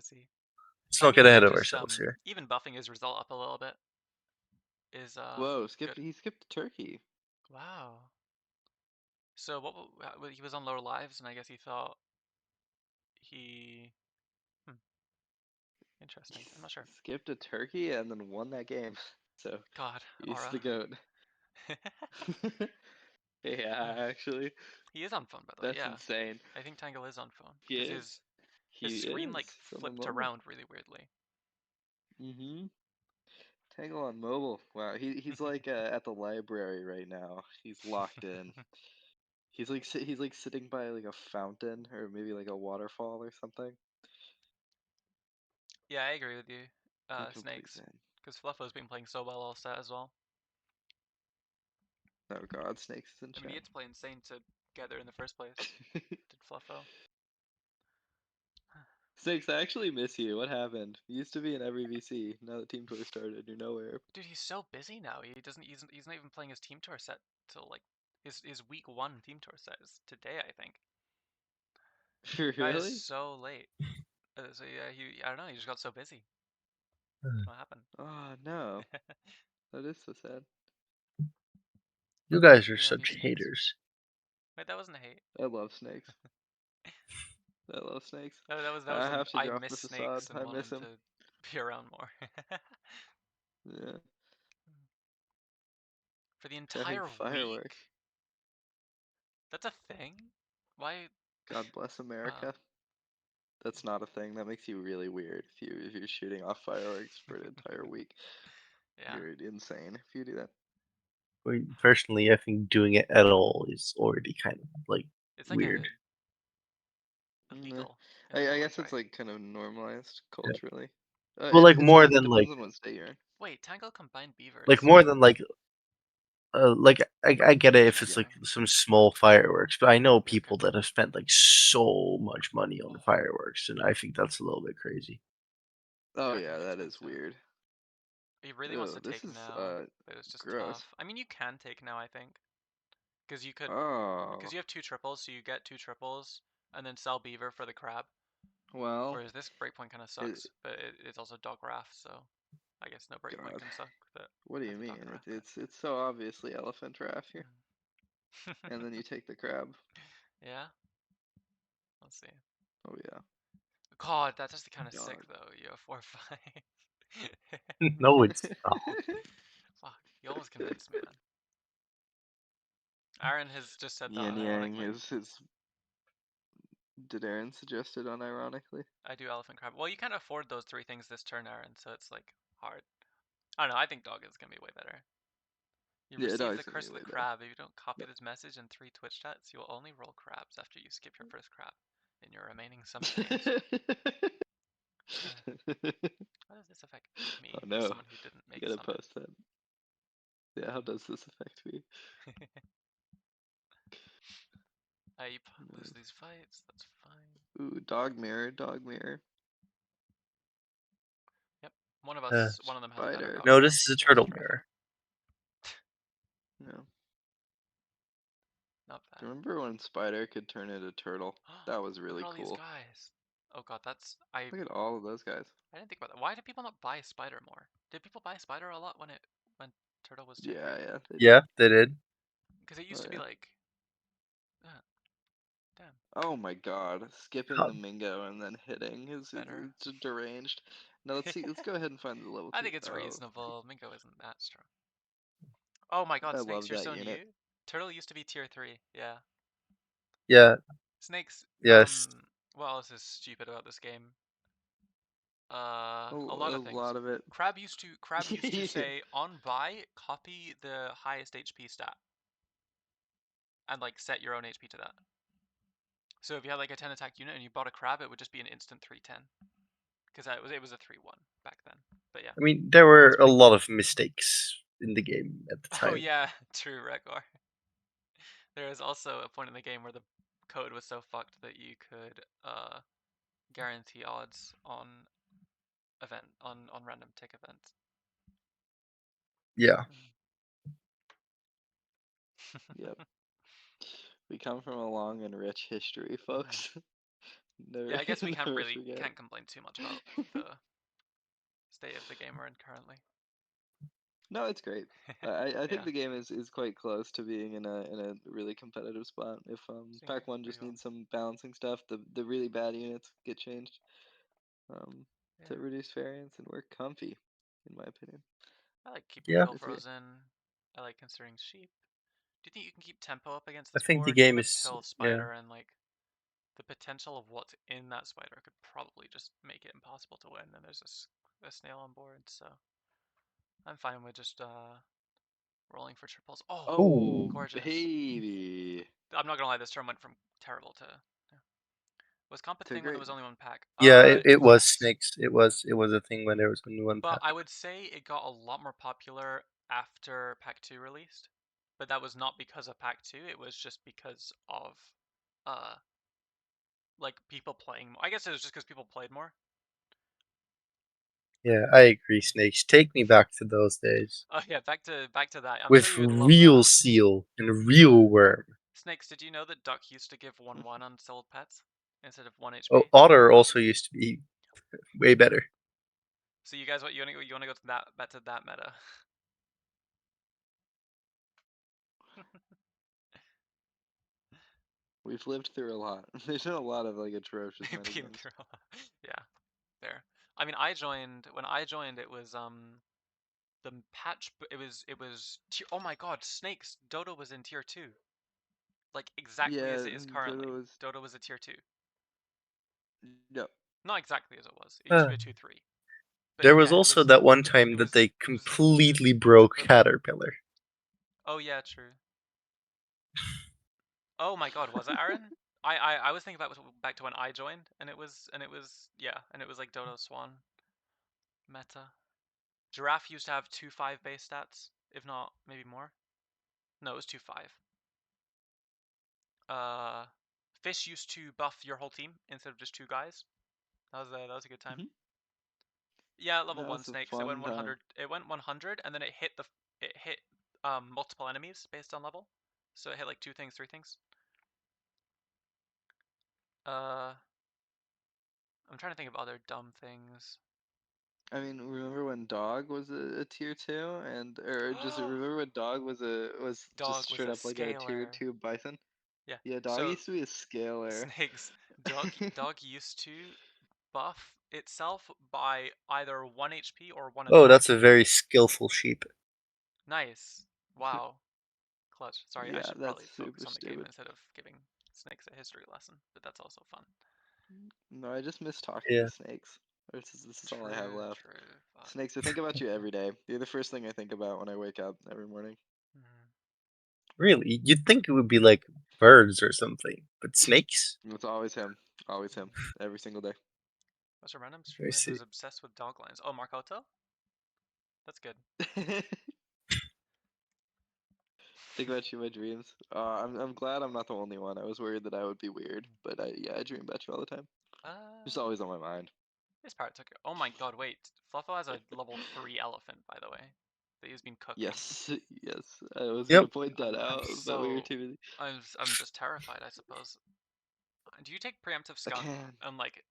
see. Let's not get ahead of ourselves here. Even buffing his result up a little bit is Whoa, good. he skipped turkey. Wow. So he was on lower lives, and I guess he thought he. Interesting. I'm not sure. Skipped a turkey and then won that game. So God, he's Aura. the goat. Yeah, actually. He is on phone, by the way. That's Yeah. insane. I think Tangle is on phone. He Because is. his screen like It's on the flipped mobile. around really weirdly. Tangle on mobile. Wow, he's like at the library right now. He's locked in. He's like sitting by like a fountain or maybe like a waterfall or something. Yeah, I agree with you, In complete Snakes. zen. Because Fluffo's been playing so well all set as well. Oh god, Snakes is in I mean, he had to play insane to get there in the first place. chat. Did Fluffo? Snakes, I actually miss you. What happened? You used to be in every VC. Now that Team Tour started, you're nowhere. Dude, he's so busy now. He's not even playing his team tour set till like his week 1 team tour set is today, I think. Guy is Really? so late. So yeah, I don't know. He just got so busy. What happened? Oh no, that is so sad. You guys are We love you, such Snakes. haters. Wait, that wasn't a hate. I love Snakes. I love Snakes. No, that was I have to I drop miss the facade. Snakes and I want miss him him. to be around more. Yeah. For the Having entire fireworks. week? That's a thing? Why? God bless America. Wow. That's not a thing. That makes you really weird if you're shooting off fireworks for an entire week. Yeah. You're insane if you do that. I mean, personally, I think doing it at all is already kind of like It's like weird. illegal. I guess it's like kind of normalized culturally. Well, like more It than depends like on what state you're in. Wait, Tangle combined beavers. more than I get it if it's Yeah. like some small fireworks, but I know Okay. people that have spent like so much money on fireworks, and I think that's a little bit crazy. Oh That can yeah, be that is expensive. weird. He really wants to This take is now, but it's just gross. tough. I mean, you can take now, I think, because you could, Oh because you have 2 triples, so you get 2 triples, and then sell beaver for the crab. well. Whereas this breakpoint kind of sucks, but it's also dog raft, so I guess no breakpoint God. can suck with it. What do you That's a dog mean? raft, It's so obviously elephant raft here, and then you take the crab. Yeah. Let's see. Oh yeah. God, that's just kind of God. sick though. You have 4/5. No, it's not. Fuck, you almost convinced me, man. Aaron has just said that Yin Yang unironically. is. Did Aaron suggest it unironically? I do elephant crab. Well, you can't afford those 3 things this turn, Aaron, so it's like hard. I don't know. I think dog is gonna be way better. You Yeah, receive the dog's gonna curse be of the way better. crab. If you don't copy this message in 3 Twitch chats, you will only roll crabs after you skip your first crab in your remaining summon games. How does this affect me, Oh no, as someone who didn't you make gotta summon? post that. Yeah, how does this affect me? I lose these fights, that's fine. Ooh, dog mirror, dog mirror. Yep, one of them has a better Spider. dog No, mirror. this is a turtle mirror. No. Not bad. Do you remember when Spider could turn into turtle? That was really Look at all cool. these guys. Oh god, Look at all of those guys. I didn't think about that. Why did people not buy Spider more? Did people buy Spider a lot when Turtle was tier 3? Yeah, They did. Because it used to be like, damn. Oh my god, skipping the Mingo and then hitting is Better. it's deranged. Now let's see. Let's go ahead and find the level 2. I think it's reasonable. Mingo isn't that strong. Oh my god, I Snakes, love you're that so unit. new. Turtle used to be tier 3. Yeah. Yeah. Snakes. Yes. What else is stupid about this game? A A lot of things. lot of it. Crab used to say on buy, copy the highest HP stat, and like set your own HP to that. So if you had like a 10 attack unit and you bought a crab, it would just be an instant 3/10. Because it was a 3/1 back then. But yeah. I mean, there were That's a pretty lot of mistakes in the game at the Oh time. yeah, true, Rekor. There was also a point in the game where the code was so fucked that you could guarantee odds on random tick events. Yeah. Yep. We come from a long and rich history, folks. Never, Yeah, I guess we never can't forget. complain too much about the state of the game we're in currently. No, it's great. I think Yeah. the game is quite close to being in a really competitive spot. If Pack One just needs some balancing stuff, the really bad units get changed to reduce variance and work comfy, in my opinion. I like keeping Yeah. Will frozen. I like considering sheep. Do you think you can keep tempo up against I this think the board? You game have a is pill spider and like the potential of what's in that spider could probably just make it impossible to win. And there's a snail on board, so I'm fine with just rolling for triples. Oh, gorgeous. baby. I'm not gonna lie, this turn went from terrible to. Was comp a thing when there great. was only one pack? Yeah, it was yes. snakes. It was a thing when there was only one But pack. I would say it got a lot more popular after Pack 2 released. But that was not because of Pack 2, it was just because of like people playing more. I guess it was just because people played more. Yeah, I agree, snakes. Take me back to those days. Oh yeah, back to that. I'm With sure you would love real that. seal and real worm. Snakes, did you know that Duck used to give 1/1 on sold pets instead of 1 Oh, HP? otter also used to be way better. So you guys, what you wanna go to that meta? We've lived through a lot. There's been a lot of like atrocious Been metagames. through a lot. Yeah, there. I mean, when I joined, it was the patch. It was. Oh my God, snakes! Dodo was in tier 2, like exactly as Yeah, it is currently. Dodo was Dodo was a tier 2. no. Not exactly as it was. It used to be a 2/3. But There was yeah, also that one time that they completely broke Caterpillar. Oh yeah, true. Oh my God, was it Aaron? I was thinking back to when I joined, and it was like Dodo Swan meta. Giraffe used to have 2/5 base stats, if not maybe more. No, it was 2/5. Fish used to buff your whole team instead of just 2 guys. That was a good time. Yeah, level That 1 was a snakes. It went fun time. 100. It went 100, and then it hit multiple enemies based on level. So it hit like 2 things, 3 things. I'm trying to think of other dumb things. I mean, remember when Dog was a tier 2, or just remember when Dog was Dog just was straight a up like a tier scaler. 2 Bison? Yeah. Yeah, Dog So used to be a scaler. snakes. Dog used to buff itself by either 1 HP or 1 Oh, attack. that's a very skillful sheep. Nice. Wow. Clutch. Sorry, I Yeah, should that's probably focus super on the game stupid. instead of giving snakes a history lesson, but that's also fun. No, I just miss talking Yeah. to snakes. This is all I have True, left. true. Fuck. Snakes, I think about you every day. You're the first thing I think about when I wake up every morning. Really? You'd think it would be like birds or something, but snakes? It's always him. Always him. Every single day. What's a random I streamer see. who's obsessed with dog lines? Oh, Markoto? That's good. Think about you in my dreams. I'm glad I'm not the only one. I was worried that I would be weird, but I dream about you all the time. It's always on my mind. This part took it. Oh my God, wait. Fluffo has a level 3 elephant, by the way, that he's been cooking. Yes, yes. I was Yep. gonna point that out, but we were too busy. I'm just terrified, I suppose. Do you take preemptive skunk Again. and like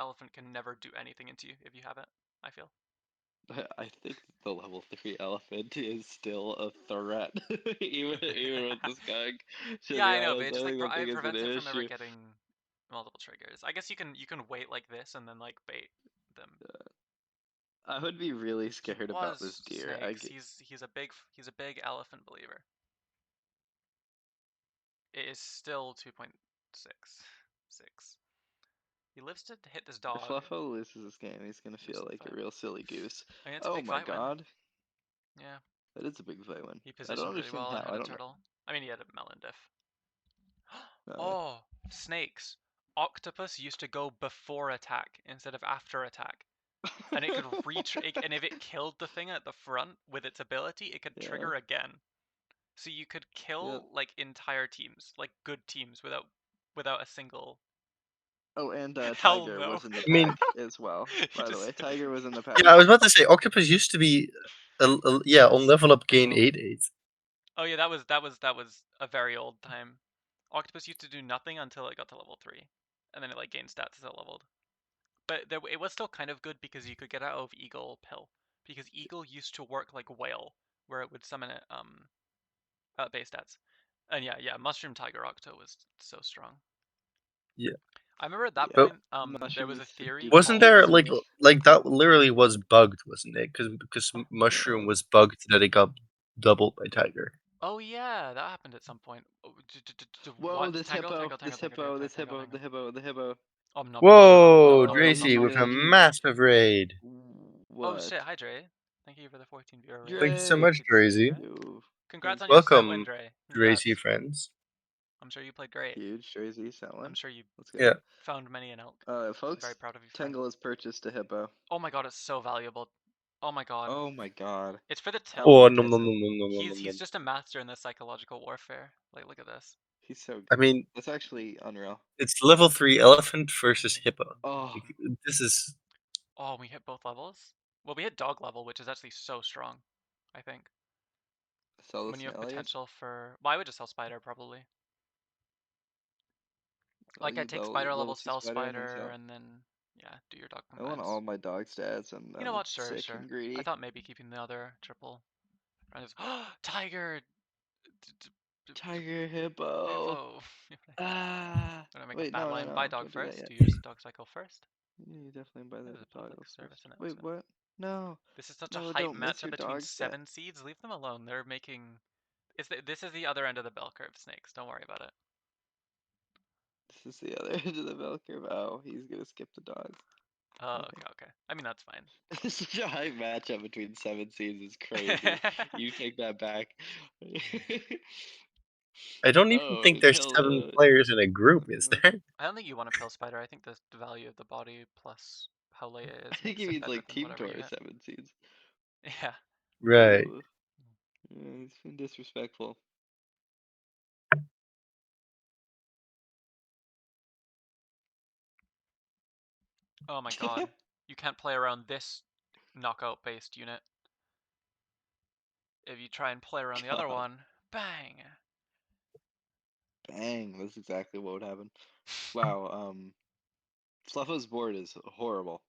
elephant can never do anything into you if you have it? I feel. I think the level 3 elephant is still a threat, even with the skunk. To Yeah, be I know, but honest, it I just like think that thing it is an prevents it from ever issue. getting multiple triggers. I guess you can wait like this and then like bait them. I would be really He scared about this was deer. snakes. He's a big elephant believer. It is still 2.66. He lives to hit this If dog. Fluffo loses this game, he's gonna feel like a real silly goose. I mean, it's a Oh big my fight win. god, Yeah. that is a big fight win. He I don't positioned really understand well and how. had I a don't know. turtle. I mean, he had a melon diff. Oh, snakes. Octopus used to go before attack instead of after attack. And it could and if it killed the thing at the front with its ability, it could trigger again. So you could kill like entire teams, like good teams, without a single. Oh, and Hell Tiger no. was in the I mean- pack as well. By the Just- way, Tiger was in the pack. Yeah, I was about to say Octopus used to be, on level up gain Oh. 8/8. Oh yeah, that was a very old time. Octopus used to do nothing until it got to level 3, and then it like gained stats as it leveled. But it was still kind of good because you could get out of Eagle Pill, because Eagle used to work like Whale, where it would summon it at base stats. And yeah, Mushroom Tiger Octo was so strong. Yeah. I remember at that Yeah. point, there was a theory. Wasn't there like that literally was bugged, wasn't it? Because Oh. Mushroom was bugged that it got doubled by Tiger. Oh yeah, that happened at some point. Whoa, What? this Tangle, hippo, Tangle, this Tangle, hippo, Tangle, this Tangle, hippo, Tangle. the hippo. Om nom nom Whoa, nom nom nom nom Dracy nom with a nom. Huge. massive raid. What? Oh shit, hi Dre. Thank you for the 14 viewer raid. Thank you so Dre. much, Good to see Dracy. you, Dre. Ew. Congrats on Thank your you. set win, Welcome, Dre. Dracy Congrats. friends. I'm sure you played great. Huge Tracy Selwyn. I'm sure you Let's go. Yeah. found many an elk. Folks, Very proud of you, friend. Tangle has purchased a hippo. Oh my god, it's so valuable. Oh my god. Oh my god. It's for the How till. Oh, big no, is no, it? no, no, no, no, no, He's no. just a master in the psychological warfare. Like, look at this. He's so good. I mean, That's actually unreal. it's level 3 elephant versus hippo. Oh, Like, this is. Oh, we hit both levels? Well, we hit dog level, which is actually so strong, I think. sell When this you have in Elliot? potential for... Well, I would just sell Spider, probably. Like, I'd take Spider level, sell Spider, and then, yeah, do your dog I combines. want all my dog stats. You know what? Sure. And greedy. I thought maybe keeping the other triple. Tiger! Tiger hippo. Ah. I'm gonna make Wait, a bad no, line. no, Buy no, dog don't do that first. yet. Do your dog cycle first. Yeah, you definitely buy That the is a public dog service first. Wait, announcement. what? No. This is such No, a hype don't miss matchup your between dog stat. 7 seeds. Leave them alone. They're making. This is the other end of the bell curve, Snakes. Don't worry about it. This is the other end of the bell curve. Oh, he's gonna skip the dogs. Oh, okay. I mean, that's fine. Such a hype matchup between 7 seeds is crazy. You take that back. I don't even think there's 7 players in a group, is there? I don't think you want to pill Spider. I think the value of the body plus how late it is. I think he makes it means better like than Team whatever Tour you hit. 7 seeds. Yeah. Right. Ooh. Yeah, he's been disrespectful. Oh my god. You can't play around this knockout-based unit. If you try and play around the other one, bang! Bang, that's exactly what would happen. Wow, Fluffo's board is horrible.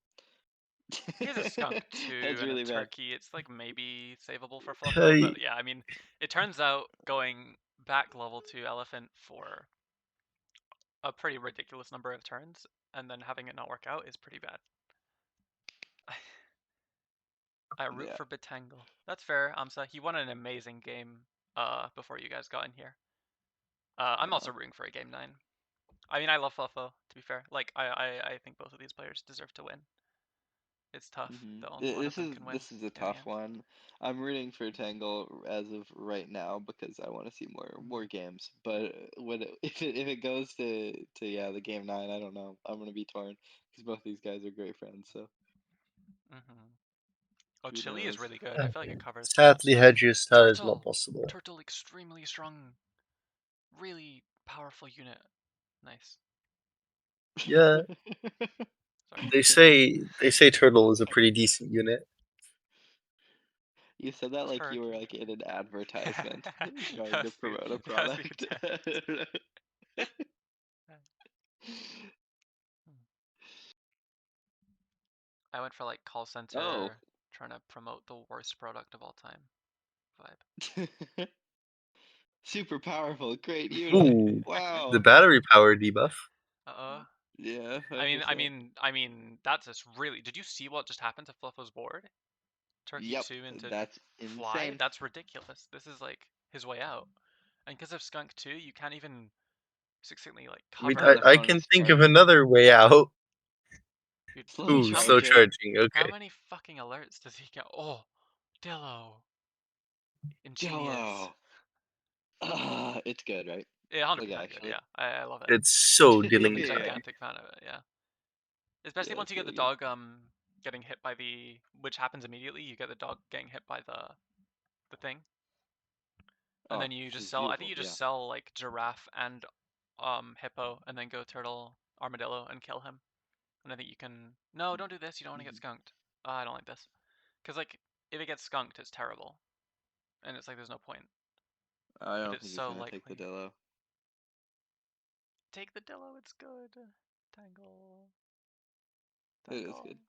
He has a skunk too That's and really a bad. turkey. It's like maybe savable for Fluffo, Hey. but yeah, I mean, it turns out going back level to Elephant for a pretty ridiculous number of turns and then having it not work out is pretty bad. I root for Tangl. That's fair, Amsa. He won an amazing game before you guys got in here. I'm also rooting for a game 9. I mean, I love Fluffo, to be fair. Like, I think both of these players deserve to win. It's tough that only one of them can win. This is a tough one. I'm rooting for Tangle as of right now because I want to see more games. But if it goes to the game 9, I don't know. I'm gonna be torn because both these guys are great friends. So. Oh, Who Chili knows? is really good. I feel like it covers. Sadly, Hedges, that is not possible. Turtle, extremely strong, really powerful unit. Nice. Yeah. Sorry. They say Turtle is a pretty decent unit. You said that like you were like in an advertisement trying to promote a product. I went for like call center, trying to promote the worst product of all time vibe. Super powerful, great unit. Ooh, wow. The battery power debuff. Yeah. I mean, that's just really. Did you see what just happened to Fluffo's board? Turkey 2 into that's fly. insane. That's ridiculous. This is like his way out, and because of Skunk 2, you can't even succinctly like cover. I can think of another way out. Ooh, slow charging. Okay. How many fucking alerts does he get? Oh, Dillo. Ingenious. It's good, right? Yeah, 100% Like, good. actually. Yeah, I love it. It's so I'm a dealing with Yeah. gigantic fan of it. Yeah, especially Yeah, once it's you get the really good. dog getting hit by which happens immediately. You get the dog getting hit by the thing, and Oh, then you this just is sell. I think beautiful. you just Yeah. sell like giraffe and hippo, and then go turtle armadillo and kill him. And I think you can. No, don't do this. You don't want to get skunked. I don't like this, because like if it gets skunked, it's terrible, and it's like there's no point. I But don't it's think he's so gonna take the likely. Dillo. Take the Dillo. It's good. Tangle. It is Tangle. good.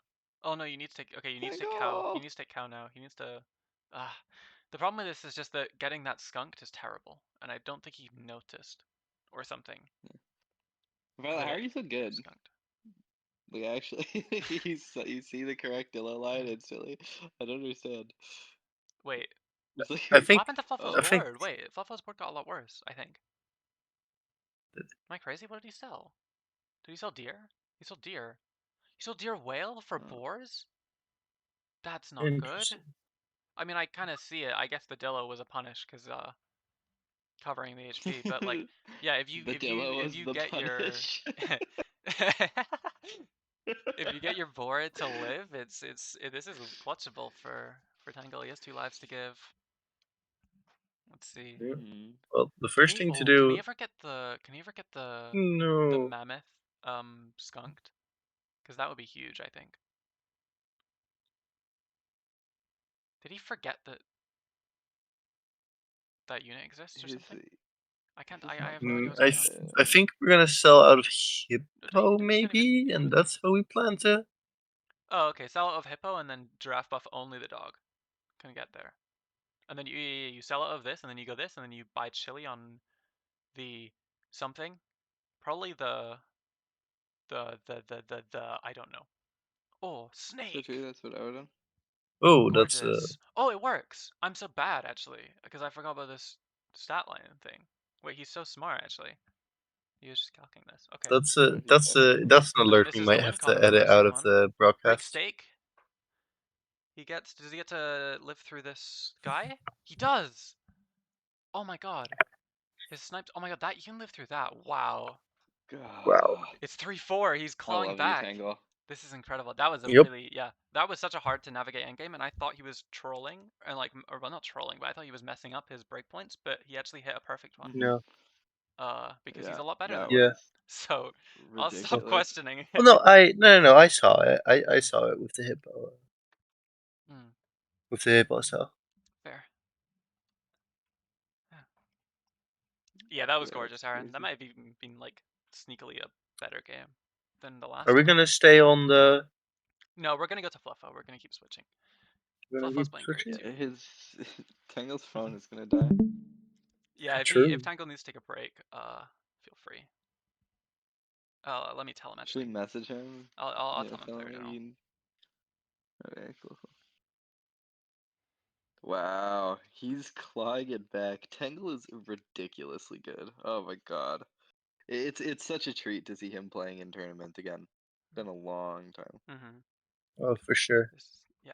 Oh no, you need to take. Okay, you need to take cow. Tangle! He needs to take cow now. He needs to. Ah, the problem with this is just that getting that skunked is terrible, and I don't think he noticed, or something. Violet, how are you so good? Skunked. Like, actually, you see the correct Dillo line instantly. I don't understand. Wait, It's like, I what think happened to Fluffo's I think board? Wait, Fluffo's board got a lot worse. I think. Am I crazy? What did he sell? Did he sell deer? He sold deer. He sold deer whale for boars? That's not good. interesting. I mean, I kind of see it. I guess the Dillo was a punish because covering the HP, but like, yeah, if you the Dillo was the get punish. if you get your board to live, this is clutchable for Tangl. He has 2 lives to give. Let's see. Yeah. Mhm. Well, the first thing to Can do. he ever get the No. mammoth skunked? Because that would be huge, I think. Did he forget that unit exists or something? I can't. I have no idea what's going on. I think we're gonna sell out of hippo He's gonna maybe, and that's how we plan to. Oh, okay. Sell out of hippo and then giraffe buff only the dog. Can get there. And then you sell out of this, and then you go this, and then you buy chili on the something. Probably the I don't know. Oh, snake. So that's what I would have. Oh, that's Gorgeous. Oh, it works. I'm so bad actually, because I forgot about this stat line thing. Wait, he's so smart actually. He was just calculating this. Okay. that's an And then alert this we is the might win have con to of the edit first out of one. the Big broadcast. steak. Does he get to live through this guy? He does. Oh my god. His snipes. Oh my god, that you can live through that. Wow. Wow. It's 3-4. He's I clawing love back. you, Tangl. This is incredible. That was a Yep. really, yeah. That was such a hard to navigate endgame, and I thought he was trolling, and like, or well, not trolling, but I thought he was messing up his breakpoints, but he actually hit a perfect one. No. Because he's Yeah, a lot better that than me. Yeah. was So I'll stop ridiculous. questioning it. Well, no. I saw it. I saw it with the hippo. With the hippo cell. Fair. Yeah, that was Yeah, gorgeous, that's Aaron. That crazy. might have even been like sneakily a better game than the last Are we one. gonna stay on the? No, we're gonna go to Fluffo. We're gonna keep switching. We're gonna Fluffo's keep playing great switching? too. Yeah, his Tangl's phone is gonna die. Yeah, True. if Tangl needs to take a break, feel free. Let me tell him actually. Actually, message him. I'll Yeah, tell him tell later. him General. you. Okay, cool. Wow, he's clawing it back. Tangle is ridiculously good. Oh my god, it's such a treat to see him playing in tournament again. It's been a long time. Oh, for sure. Yeah.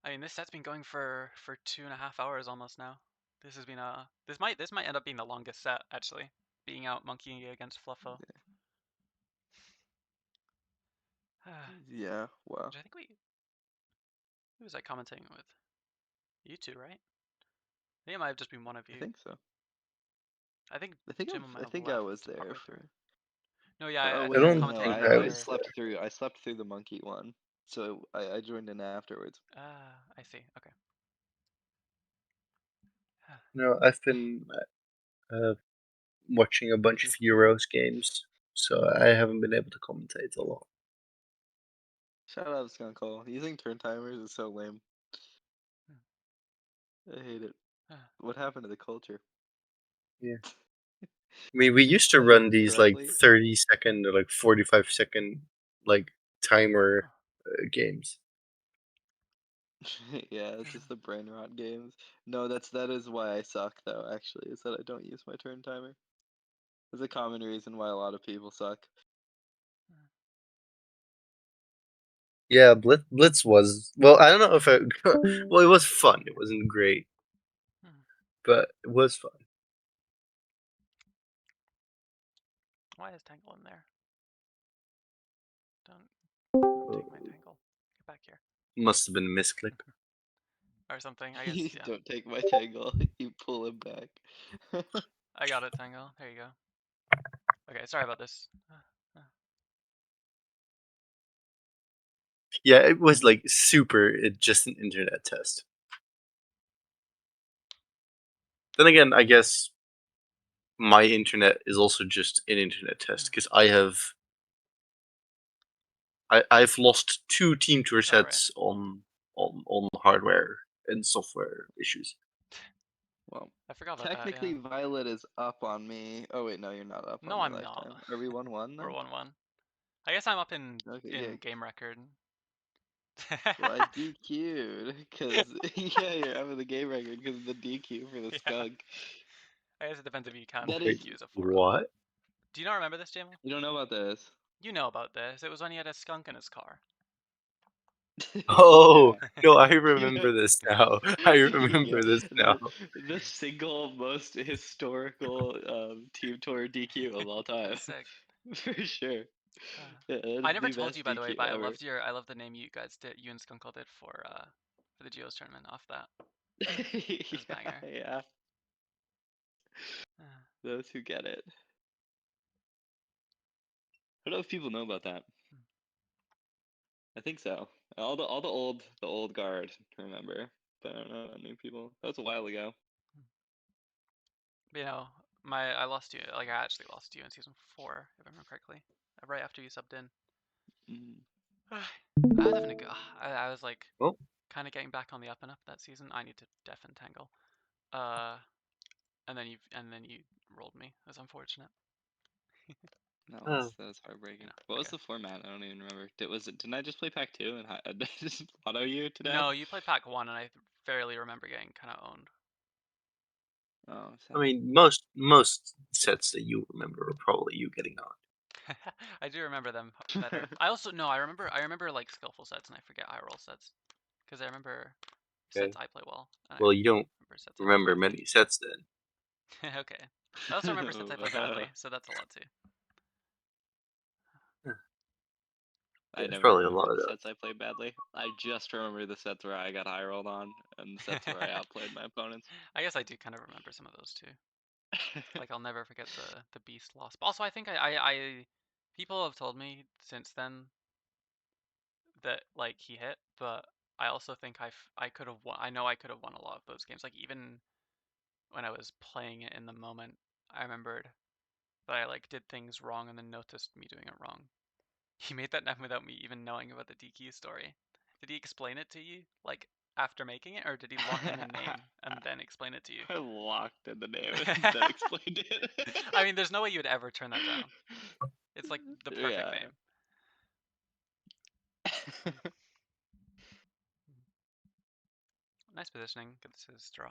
I mean, this set's been going for 2.5 hours almost now. This has been this might end up being the longest set actually, being out monkeying against Fluffo. Yeah, wow. Which I think who was I commentating with? You two, right? I think it might have just been one of you. I think so. I think Jmul might I have think left I was there partway for. through. No, yeah, Oh I wait, think I was don't commentating think with I you. I was slept there. through. I slept through the monkey one, so I joined in afterwards. I see. Okay. No, I've been watching a bunch of Euros games, so I haven't been able to commentate a lot. Shout out to Skunkle. Using turn timers is so lame. I hate it. What happened to the culture? Yeah. I mean, we used to Playing run these like correctly? 30-second or like 45-second like timer games. Yeah, it's just the brain rot games. No, that is why I suck though, actually, is that I don't use my turn timer. It's a common reason why a lot of people suck. Yeah, Blitz was well. I don't know if well, it was fun. It wasn't great, but it was fun. Why is Tangl in there? Don't take my Tangl. Get back here. Must have been a misclick. Or something, I guess, yeah. Don't take my Tangle. You pull him back. I got it, Tangl. There you go. Okay, sorry about this. Yeah, it was like just an internet test. Then again, I guess my internet is also just an internet test because I've lost 2 team tour Oh, right. sets on hardware and software issues. Well, I forgot about technically, that, yeah. Violet is up on me. Oh wait, no, you're not up No, on me I'm lifetime. not. Are we 1-1 We're then? 1-1. I guess I'm up in Okay, yeah. game record. Well, I DQ'd because yeah, you're up in the game record because of the DQ for the Yeah. skunk. I guess it depends if you count That the is- DQ as a 4-0. What? Do you not remember this, Jmul? You don't know about this. You know about this. It was when he had a skunk in his car. Oh Yeah. no, I Yeah. remember this now. I remember Yeah, this now. the single most historical team tour DQ of all time, Sick. for sure. Yeah, that I is never the told best you, by the way, DQ but I ever. love the name you guys did. You and Skunkle did for the Geos tournament off that. That's Yeah, banger. yeah. Those who get it. I don't know if people know about that. I think so. All the old guard remember, but I don't know about new people. That was a while ago. You know, I lost you. Like I actually lost you in season 4, if I remember correctly, right after you subbed in. Mm. I was having a go. I was like, Well, kind of getting back on the up and up that season. I need to deafen Tangle. And then you rolled me. That's unfortunate. That was heartbreaking. No, What was okay. the format? I don't even remember. Didn't I just play pack 2 and just auto you to death? No, you played pack 1, and I fairly remember getting kind of owned. Oh, I sad. mean, most sets that you remember are probably you getting on. I do remember them better. I also no, I remember like skillful sets, and I forget high roll sets, because I remember sets Okay. I play well. And Well, I you don't remember sets I play remember many sets then. badly. Okay. I also remember sets I play badly, so that's a lot too. I Yeah, it's never probably a remember lot of the those. sets I played badly. I just remember the sets where I got high rolled on and the sets where I outplayed my opponents. I guess I do kind of remember some of those too. Like I'll never forget the beast loss. But also I think I people have told me since then that like he hit, but I also think I could have won. I know I could have won a lot of those games. Like even when I was playing it in the moment, I remembered that I like did things wrong and then noticed me doing it wrong. He made that name without me even knowing about the DQ story. Did he explain it to you like after making it, or did he lock in a name and then explain it to you? I locked in the name and then explained it. I mean, there's no way you would ever turn that down. It's like the perfect Yeah. name. Nice positioning. Gets his draw.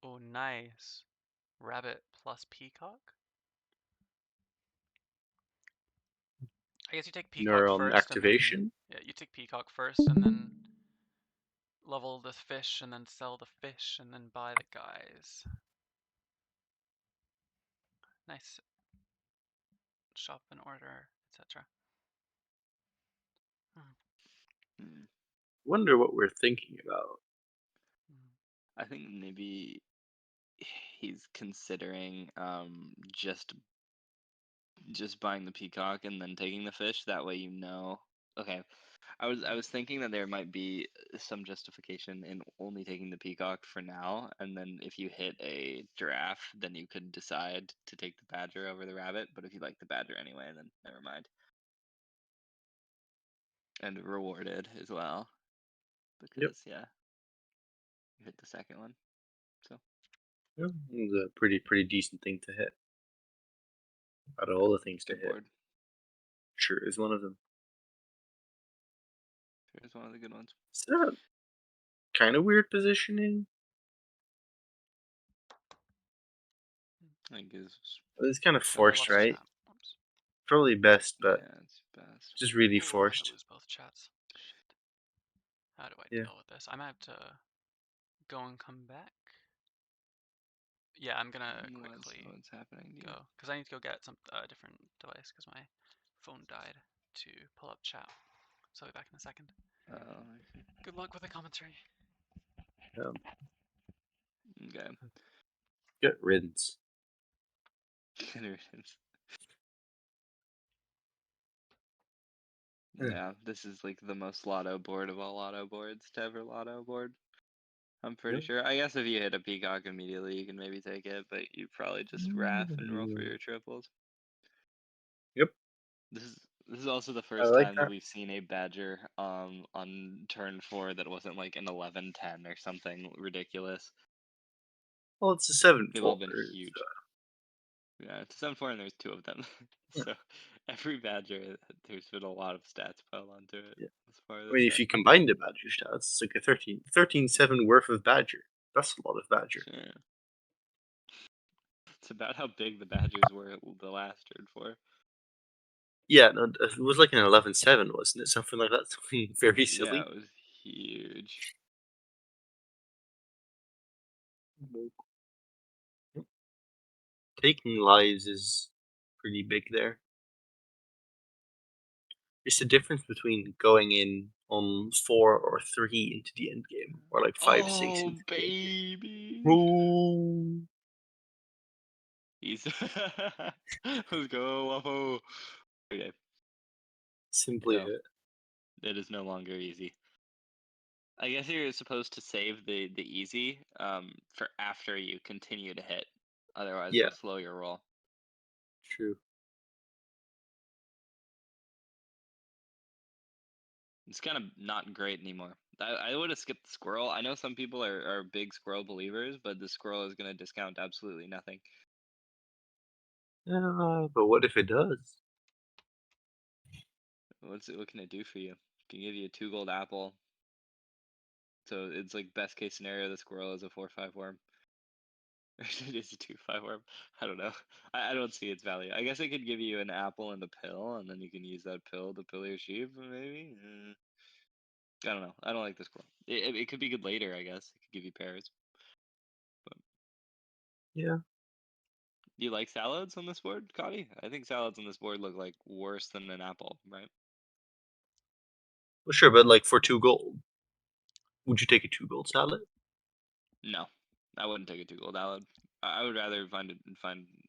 Oh, nice. Rabbit plus peacock? I guess you take peacock Neuron first and then... activation. Yeah, you take peacock first and then level the fish and then sell the fish and then buy the guys. Nice. Shop and order, etc. Wonder what we're thinking about. I think maybe he's considering just buying the peacock and then taking the fish. That way, you know. Okay, I was thinking that there might be some justification in only taking the peacock for now, and then if you hit a giraffe, then you could decide to take the badger over the rabbit. But if you like the badger anyway, then never mind. And rewarded as well, because yeah, you hit the second one. So Yeah, it's a pretty decent thing to hit. Out of all the things to good hit, board. sure is one of them. Here's one of the good ones. Is that kind of weird positioning? I think is It's kind of Oh, I forced, lost right? chat. Oops. Probably best, but yeah, it's best. just really Ooh, I'm forced. gonna lose both chats. Shit. How do I Yeah. deal with this? I might have to go and come back. Yeah, I'm gonna What's quickly happening to you? go because I need to go get some different device because my phone died to pull up chat. So I'll be back in a second. Oh, Good luck with the commentary. okay. Get riddance. Yeah, this is like the most lotto board of all lotto boards to ever lotto board. I'm pretty sure. I guess if you hit a peacock immediately, you can maybe take it, but you probably just raff and roll for your triples. Yep. This is also the I first like time that we've seen a badger on turn 4 that wasn't like an 11-10 or something ridiculous. Well, it's a 7-4. They've all been huge. Yeah, it's a 7-4 and there's 2 of them. So every badger, there's been a lot of stats piled onto it. Yeah. As far as I mean, if you combine the badger stats, it's like a 13-7 worth of badger. That's a lot of badger. Sure. It's about how big the badgers were the last turn 4. Yeah, no, it was like an 11-7, wasn't it? Something like that. Something very silly. Yeah, it was huge. Taking lives is pretty big there. It's the difference between going in on 4 or 3 into the end game, or like 5, 6 Oh, into the end game. baby! Ooh. He's let's go, Fluffo. Okay, Simply no, it. it is no longer easy. I guess you're supposed to save the easy for after you continue to hit. Otherwise, Yeah. it'll slow your roll. True. It's kind of not great anymore. I would have skipped the squirrel. I know some people are big squirrel believers, but the squirrel is going to discount absolutely nothing. But what if it does? What can it do for you? It can give you a 2 gold apple. So it's like best case scenario, the squirrel is a 4/5 worm. It is a 2/5 worm. I don't know. I don't see its value. I guess it could give you an apple and a pill, and then you can use that pill to pill your sheep, maybe. I don't know. I don't like the squirrel. It could be good later, I guess. It could give you pears. But Yeah. do you like salads on this board, Cotty? I think salads on this board look like worse than an apple, right? Well, sure, but like for 2 gold, would you take a 2 gold salad? No, I wouldn't take a 2 gold salad. I would rather find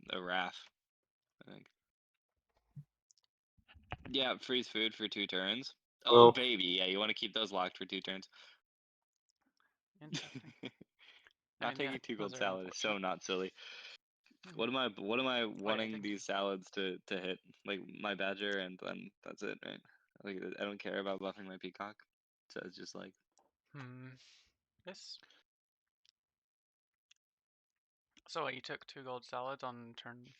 a raff, I think. Yeah, freeze food for 2 turns. Oh, Well, baby. Yeah, you want to keep those locked for 2 turns. Interesting. I Not mean, yeah, taking 2 those gold are salad is so unfortunate. not silly. Mhm. What am I Wait, I wanting think. these salads to hit? Like my badger, and then that's it, right? Like I don't care about buffing my peacock. So it's just like This. So you took 2 gold salads on turn.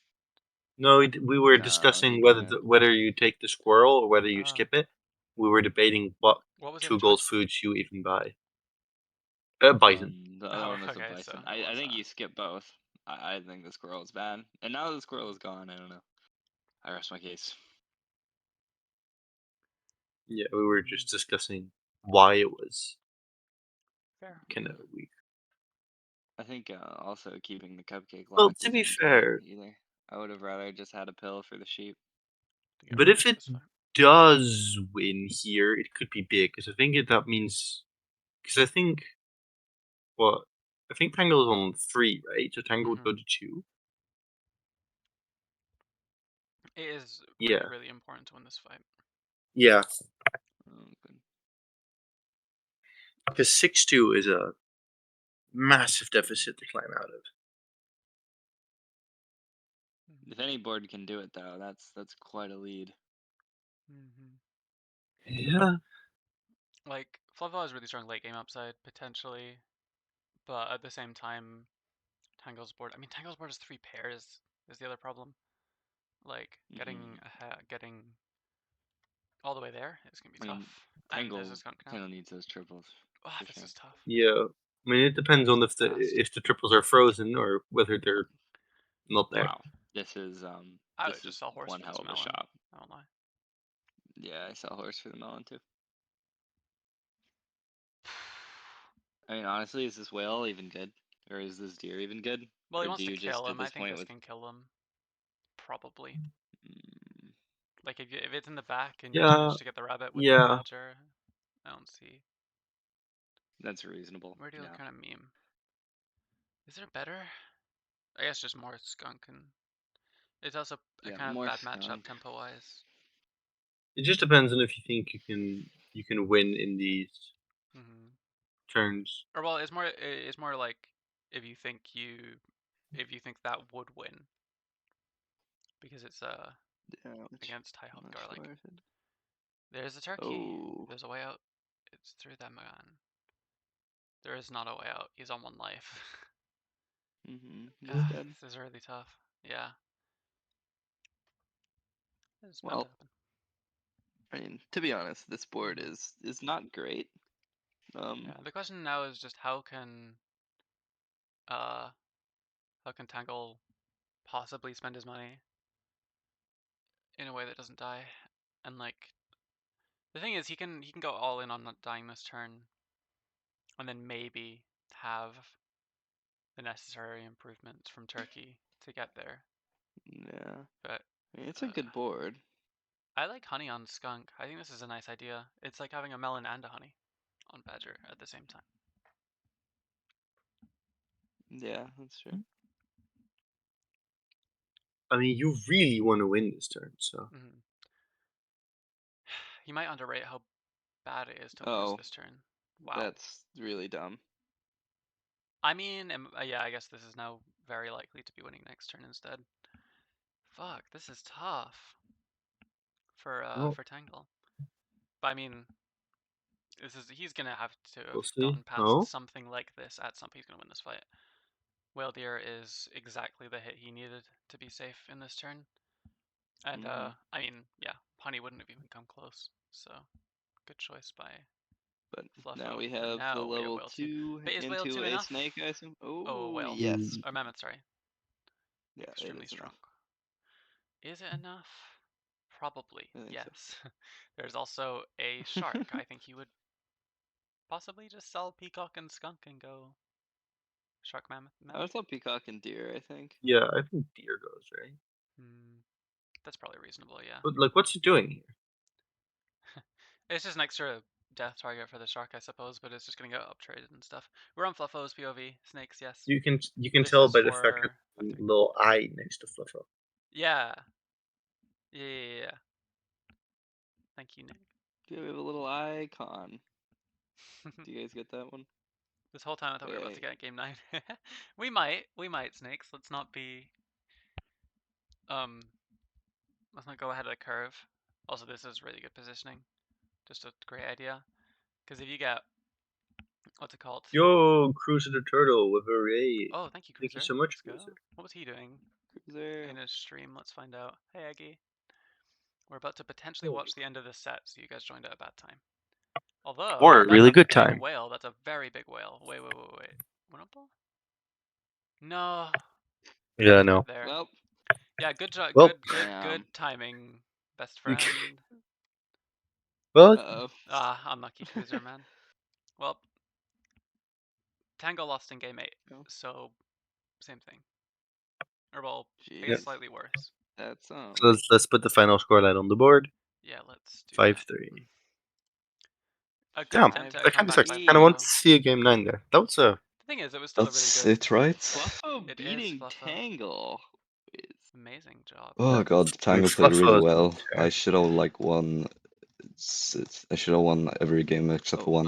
no, we were no, discussing you whether can't. whether you take the squirrel or whether you skip it. We were debating what What was the 2 other gold choice? foods you even buy. Bison. The other Oh, one was the okay, so bison. it I was think you skip both. I think the squirrel is bad, and now that the squirrel is gone, I don't know. I rest my case. Yeah, we were just discussing why it was fair. kind of weak. I think also keeping the cupcake Well, locked to be isn't fair, great either. I would have rather just had a pill for the sheep. To get but rid if of it this fight. does win here, it could be big because I think that means because I think Tangle is on 3, right? So Tangle would go to 2. It is Yeah. really important to win this fight. Yeah, Oh, good. because 6-2 is a massive deficit to climb out of. If any board can do it though, that's quite a lead. Yeah. Like Fluffo has really strong late game upside potentially, but at the same time, Tangle's board. I mean, Tangle's board is 3 pairs. Is the other problem? Like getting all the way there is gonna be I mean, tough. And there's a skunk now. Tangle needs those triples. Ah, For this sure. is tough. Yeah. I mean, it depends on It's if the triples are frozen or whether they're not there. Wow, this is I would this just is sell horse one for hell this of a melon. shot. I don't lie. Yeah, I sell horse for the melon too. I mean, honestly, is this whale even good? Or is this deer even good? Well, he Or wants do to you just kill at him. I this think point this with can kill him. Probably. Mm, Like if it's in the back and you Yeah, manage to get the rabbit with the yeah. badger, I don't see. that's reasonable. Where do you Yeah. kind of meme? Is there better? I guess just more skunk, and it's also a Yeah, kind of more bad matchup skunk. tempo wise. It just depends on if you think you can win in these turns. Or well, it's more like if you think that would win, because it's against high health garlic. There's a turkey. Oh. There's a way out. It's through that man. There is not a way out. He's on 1 life. He's dead. This is really tough. Yeah. It's bound Well, to happen. I mean, to be honest, this board is not great. Yeah. The question now is just how can Tangl possibly spend his money in a way that doesn't die, and like the thing is he can go all in on not dying this turn, and then maybe have the necessary improvements from Turkey to get there. Yeah. But I mean, it's a good board. I like honey on skunk. I think this is a nice idea. It's like having a melon and a honey on badger at the same time. Yeah, that's true. I mean, you really want to win this turn, so. You might underrate how bad it is to lose this turn. Wow. That's really dumb. I mean, yeah, I guess this is now very likely to be winning next turn instead. Fuck, this is tough for Tangl. But I mean, he's gonna have to have gotten past something like this at some point. He's gonna win this fight. Whale Deer is exactly the hit he needed to be safe in this turn. And I mean, yeah, honey wouldn't have even come close. So good choice by Fluffo. Now we have the level 2 But is into whale a enough? snake, I assume. Oh, whale. Yes. Or mammoth, sorry. Yeah, Extremely strong. enough. Is it enough? Probably, yes. So. There's also a shark. I think he would possibly just sell peacock and skunk and go shark mammoth. I would sell peacock and deer, I think. Yeah, I think deer goes, right? That's probably reasonable, yeah. But like, what's it doing here? It's just an extra death target for the shark, I suppose, but it's just gonna get up traded and stuff. We're on Fluffo's POV. Snakes, yes. You can tell by the fact that there's a little eye next to Fluffo. Yeah. Yeah. Thank you, Nick. Yeah, we have a little icon. Do you guys get that one? This whole time I thought we were about to get game 9. We might, Snakes. Let's not be let's not go ahead of the curve. Also, this is really good positioning. Just a great idea. Because if you get what's it called? Yo, Cruiser the Turtle with a ray. Oh, thank you, Cruiser. Thank you so much, Let's Cruiser. go. What was he doing? Cruiser. In his stream, let's find out. Hey, Eggy. We're about to potentially watch the end of this set, so you guys joined at a bad time. Although, or a really good time. Whale. That's a very big whale. Wait. Winnable? No. Yeah, no. There. Well, yeah, good job. Well, good timing, best friend. Well, unlucky Cruiser, man. Well, Tangl lost in game 8, so same thing. Or well, I guess slightly worse. That's So let's put the final scoreline on the board. Yeah, let's do 5-3. Damn, I kind of want to see a game 9 there. That was a. The thing is, it was still That's a really good. it, right? Fluffo beating Tangl. Amazing job. Oh god, Tangl played really well. I should have won. I should have won every game except for one.